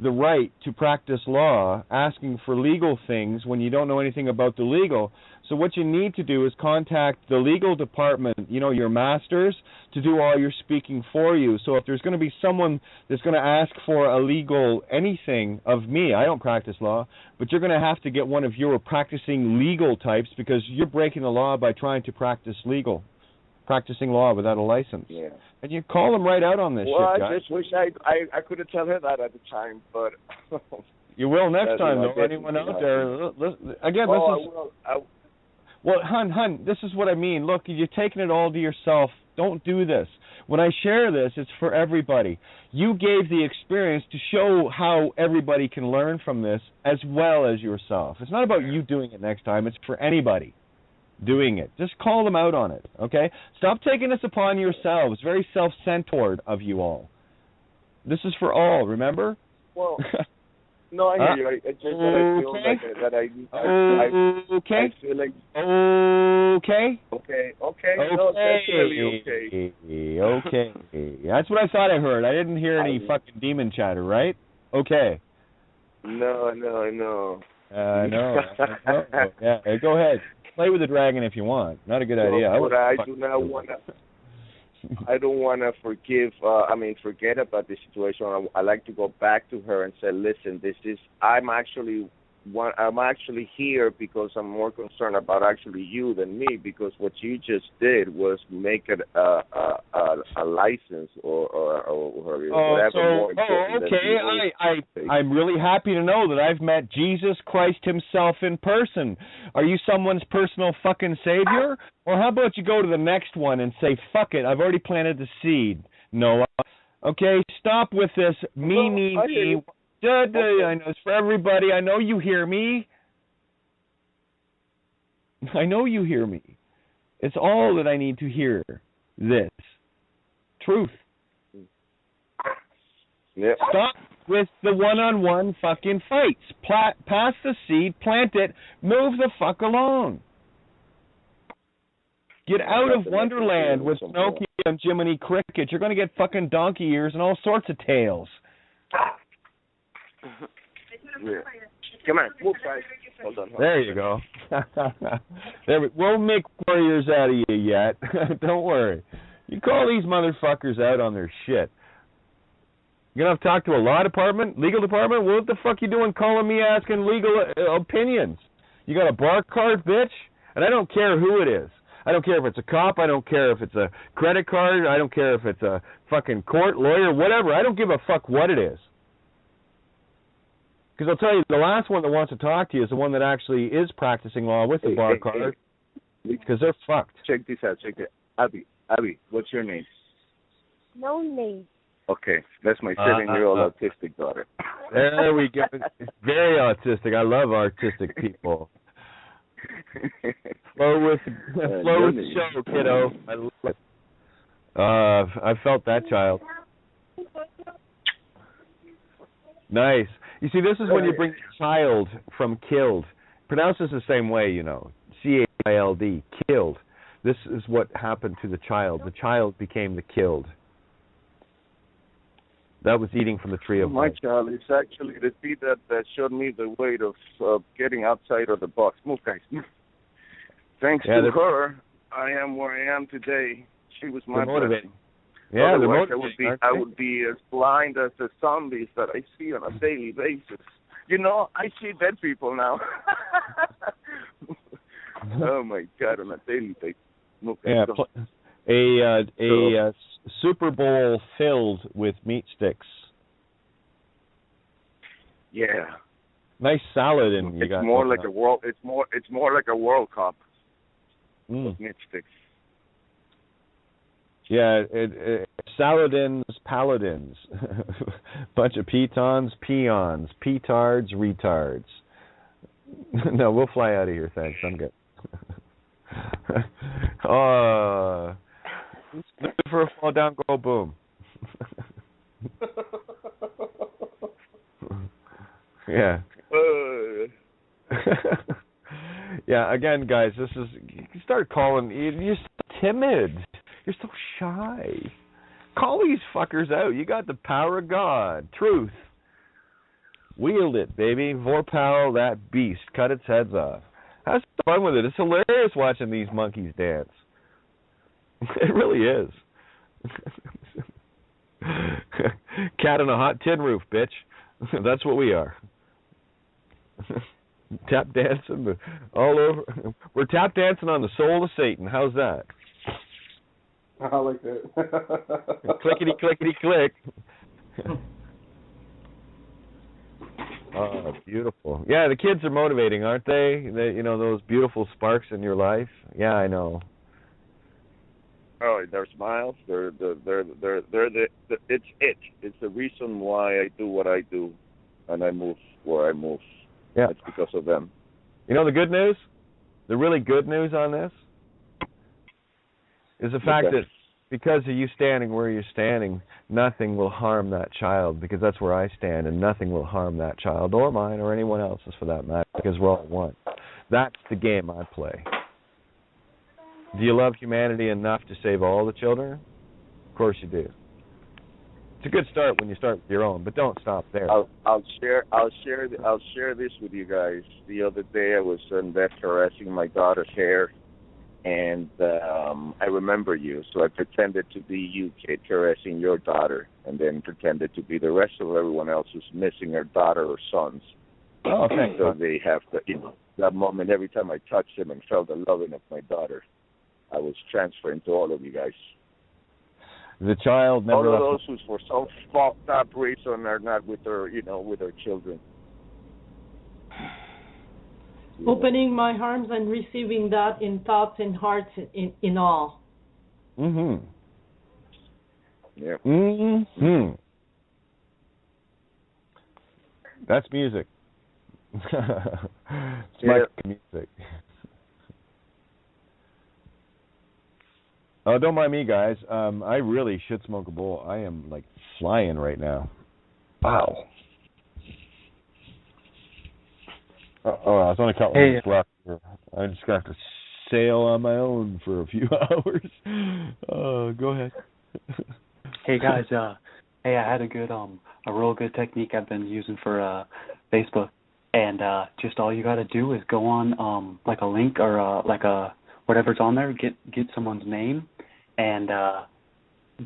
Speaker 2: the right to practice law asking for legal things when you don't know anything about the legal. So what you need to do is contact the legal department, your masters, to do all your speaking for you. So if there's going to be someone that's going to ask for a legal anything of me, I don't practice law, but you're going to have to get one of your practicing legal types because you're breaking the law by trying to practicing law without a license.
Speaker 8: Yeah.
Speaker 2: And you call them right out on this shit, guys.
Speaker 8: Well, I just wish I could have told her that at the time, but...
Speaker 2: You will next time, though. Anyone out there... Again, Well, hun, this is what I mean. Look, you're taking it all to yourself. Don't do this. When I share this, it's for everybody. You gave the experience to show how everybody can learn from this as well as yourself. It's not about you doing it next time. It's for anybody doing it. Just call them out on it, okay? Stop taking this upon yourselves. Very self-centered of you all. This is for all, remember?
Speaker 8: Well... No, I hear you. I just I feel that I feel like...
Speaker 2: Okay.
Speaker 8: No, definitely okay.
Speaker 2: Okay. That's what I thought I heard. I didn't hear any fucking demon chatter, right? Okay.
Speaker 8: No.
Speaker 2: I know. Yeah, go ahead. Play with the dragon if you want. Not a good idea.
Speaker 8: But I do not want to... I don't want to forget about the situation. I like to go back to her and say, listen, I'm actually I'm actually here because I'm more concerned about actually you than me, because what you just did was make it a license or whatever more important.
Speaker 2: Okay. I'm really happy to know that I've met Jesus Christ himself in person. Are you someone's personal fucking savior? Or how about you go to the next one and say, fuck it, I've already planted the seed, Noah. Okay, stop with this me. I know it's for everybody. I know you hear me. It's all that I need to hear. This. Truth.
Speaker 8: Yep.
Speaker 2: Stop with the one-on-one fucking fights. Pass the seed, plant it, move the fuck along. Get out of Wonderland with Snooki and Jiminy Cricket. You're going to get fucking donkey ears and all sorts of tails.
Speaker 8: Yeah. Come on, move, guys. Hold on.
Speaker 2: There you go. We'll make warriors out of you yet. Don't worry. You call these motherfuckers out on their shit. You're going to have to talk to a law department, legal department? What the fuck you doing calling me asking legal opinions? You got a bar card, bitch? And I don't care who it is. I don't care if it's a cop. I don't care if it's a credit card. I don't care if it's a fucking court lawyer, whatever. I don't give a fuck what it is. Because I'll tell you, the last one that wants to talk to you is the one that actually is practicing law with the bar card. Because they're fucked.
Speaker 8: Check this out. Abby, what's your name?
Speaker 9: No name.
Speaker 8: Okay, that's my 7-year-old autistic daughter.
Speaker 2: There we go. It's very autistic. I love autistic people. Flow with the show, kiddo. I love it. I felt that child. Nice. You see, this is when you bring child from killed. Pronounce this the same way, you know. C-H-I-L-D, killed. This is what happened to the child. The child became the killed. That was eating from the tree of life.
Speaker 8: My child is actually the seed that showed me the way of getting outside of the box. Move, guys. Thanks to her, I am where I am today. She was my blessing.
Speaker 2: Yeah,
Speaker 8: otherwise I would be as blind as the zombies that I see on a daily basis. You know, I see dead people now. Oh my God, on a daily basis.
Speaker 2: Yeah, a Super Bowl filled with meat sticks.
Speaker 8: Yeah.
Speaker 2: Nice salad, and you
Speaker 8: it's
Speaker 2: got
Speaker 8: more like a world. It's more like a World Cup. With meat sticks.
Speaker 2: Yeah, Saladins, paladins. Bunch of pitons, peons, petards, retards. No, we'll fly out of here, thanks. I'm good. For a fall down, go boom. Yeah. Yeah, again, guys, this is, you start calling, you're so timid. You're so shy. Call these fuckers out. You got the power of God. Truth. Wield it, baby. Vorpal, that beast. Cut its heads off. Have fun with it. It's hilarious watching these monkeys dance. It really is. Cat on a hot tin roof, bitch. That's what we are. Tap dancing all over. We're tap dancing on the soul of Satan. How's that?
Speaker 3: I like that.
Speaker 2: Clickety, clickety, click. Oh, beautiful. Yeah, the kids are motivating, aren't they? You know, those beautiful sparks in your life. Yeah, I know.
Speaker 8: Oh, their smiles. It's it. It's the reason why I do what I do, and I move where I move.
Speaker 2: Yeah,
Speaker 8: it's because of them.
Speaker 2: You know the good news? The really good news on this is the fact that because of you standing where you're standing, nothing will harm that child, because that's where I stand, and nothing will harm that child or mine or anyone else's for that matter, because we're all one. That's the game I play. Do you love humanity enough to save all the children? Of course you do. It's a good start when you start with your own, but don't stop there.
Speaker 8: I'll share this with you guys. The other day I was in bed caressing my daughter's hair, and I remember you, so I pretended to be you, kid, caressing your daughter, and then pretended to be the rest of everyone else who's missing their daughter or sons.
Speaker 2: Oh, thanks.
Speaker 8: So they have to, that moment, every time I touched him and felt the loving of my daughter, I was transferring to all of you guys.
Speaker 2: The child never
Speaker 8: all of
Speaker 2: left.
Speaker 8: those who for some fucked up reason are not with their, with their children.
Speaker 1: Opening my arms and receiving that in thoughts and hearts in all.
Speaker 2: Mm-hmm.
Speaker 8: Yeah.
Speaker 2: Mm-hmm. That's music. It's my music. Oh, don't mind me, guys. I really should smoke a bowl. I am like flying right now. Wow. I was only counting minutes left. I'm just gonna have to sail on my own for a few hours. Go ahead.
Speaker 10: Hey guys, hey, I had a real good technique I've been using for Facebook, and just all you got to do is go on like a link or like a whatever's on there, get someone's name, and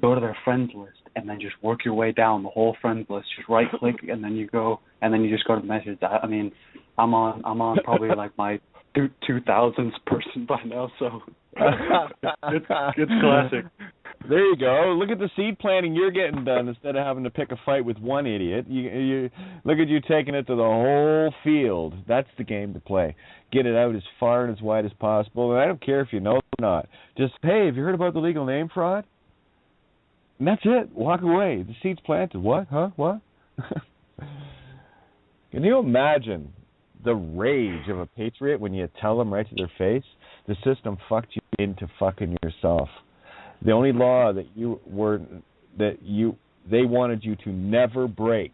Speaker 10: go to their friends list, and then just work your way down the whole friends list. Just right click, and then you just go to the message. I mean, I'm on probably like my 2000th person by now, so it's classic.
Speaker 2: There you go. Look at the seed planting you're getting done instead of having to pick a fight with one idiot. You look at you taking it to the whole field. That's the game to play. Get it out as far and as wide as possible. And I don't care if you know it or not. Just, hey, have you heard about the legal name fraud? And that's it. Walk away. The seed's planted. What? Huh? What? Can you imagine the rage of a patriot when you tell them right to their face, the system fucked you into fucking yourself? The only law that they wanted you to never break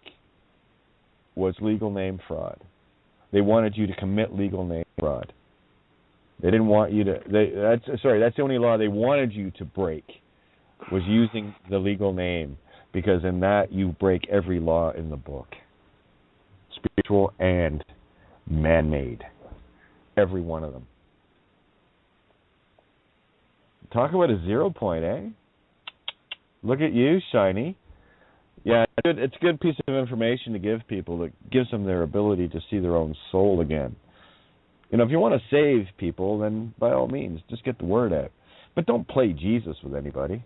Speaker 2: was legal name fraud. They wanted you to commit legal name fraud. They didn't want you to. That's the only law they wanted you to break, was using the legal name, because in that you break every law in the book, spiritual and man-made, every one of them. Talk about a 0 point, eh? Look at you, shiny. Yeah, it's a good piece of information to give people that gives them their ability to see their own soul again. If you want to save people, then by all means, just get the word out. But don't play Jesus with anybody.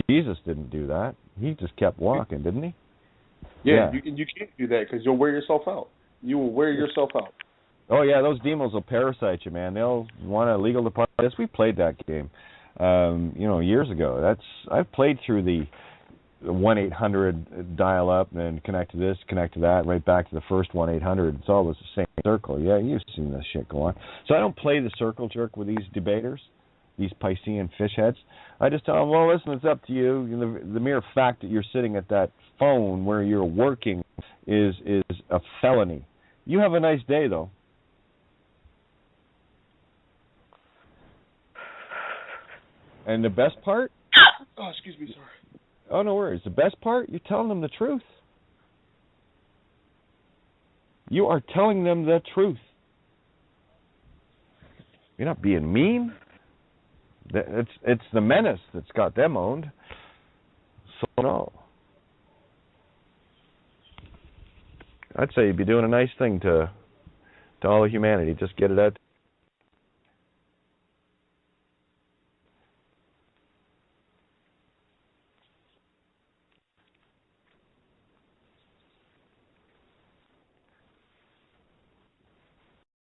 Speaker 2: Jesus didn't do that. He just kept walking, didn't he?
Speaker 3: Yeah. You can't do that because you'll wear yourself out. You will wear yourself out.
Speaker 2: Oh, yeah, those demons will parasite you, man. They'll want a legal department. We played that game, years ago. I've played through the 1-800 dial-up and connect to this, connect to that, right back to the first 1-800. It's always the same circle. Yeah, you've seen this shit go on. So I don't play the circle jerk with these debaters, these Piscean fish heads. I just tell them, well, listen, it's up to you. The mere fact that you're sitting at that phone where you're working is a felony. You have a nice day, though. And the best part?
Speaker 3: Oh, excuse me, sorry.
Speaker 2: Oh, no worries. The best part, you're telling them the truth. You are telling them the truth. You're not being mean. It's the menace that's got them owned. So, no. I'd say you'd be doing a nice thing to all of humanity. Just get it out.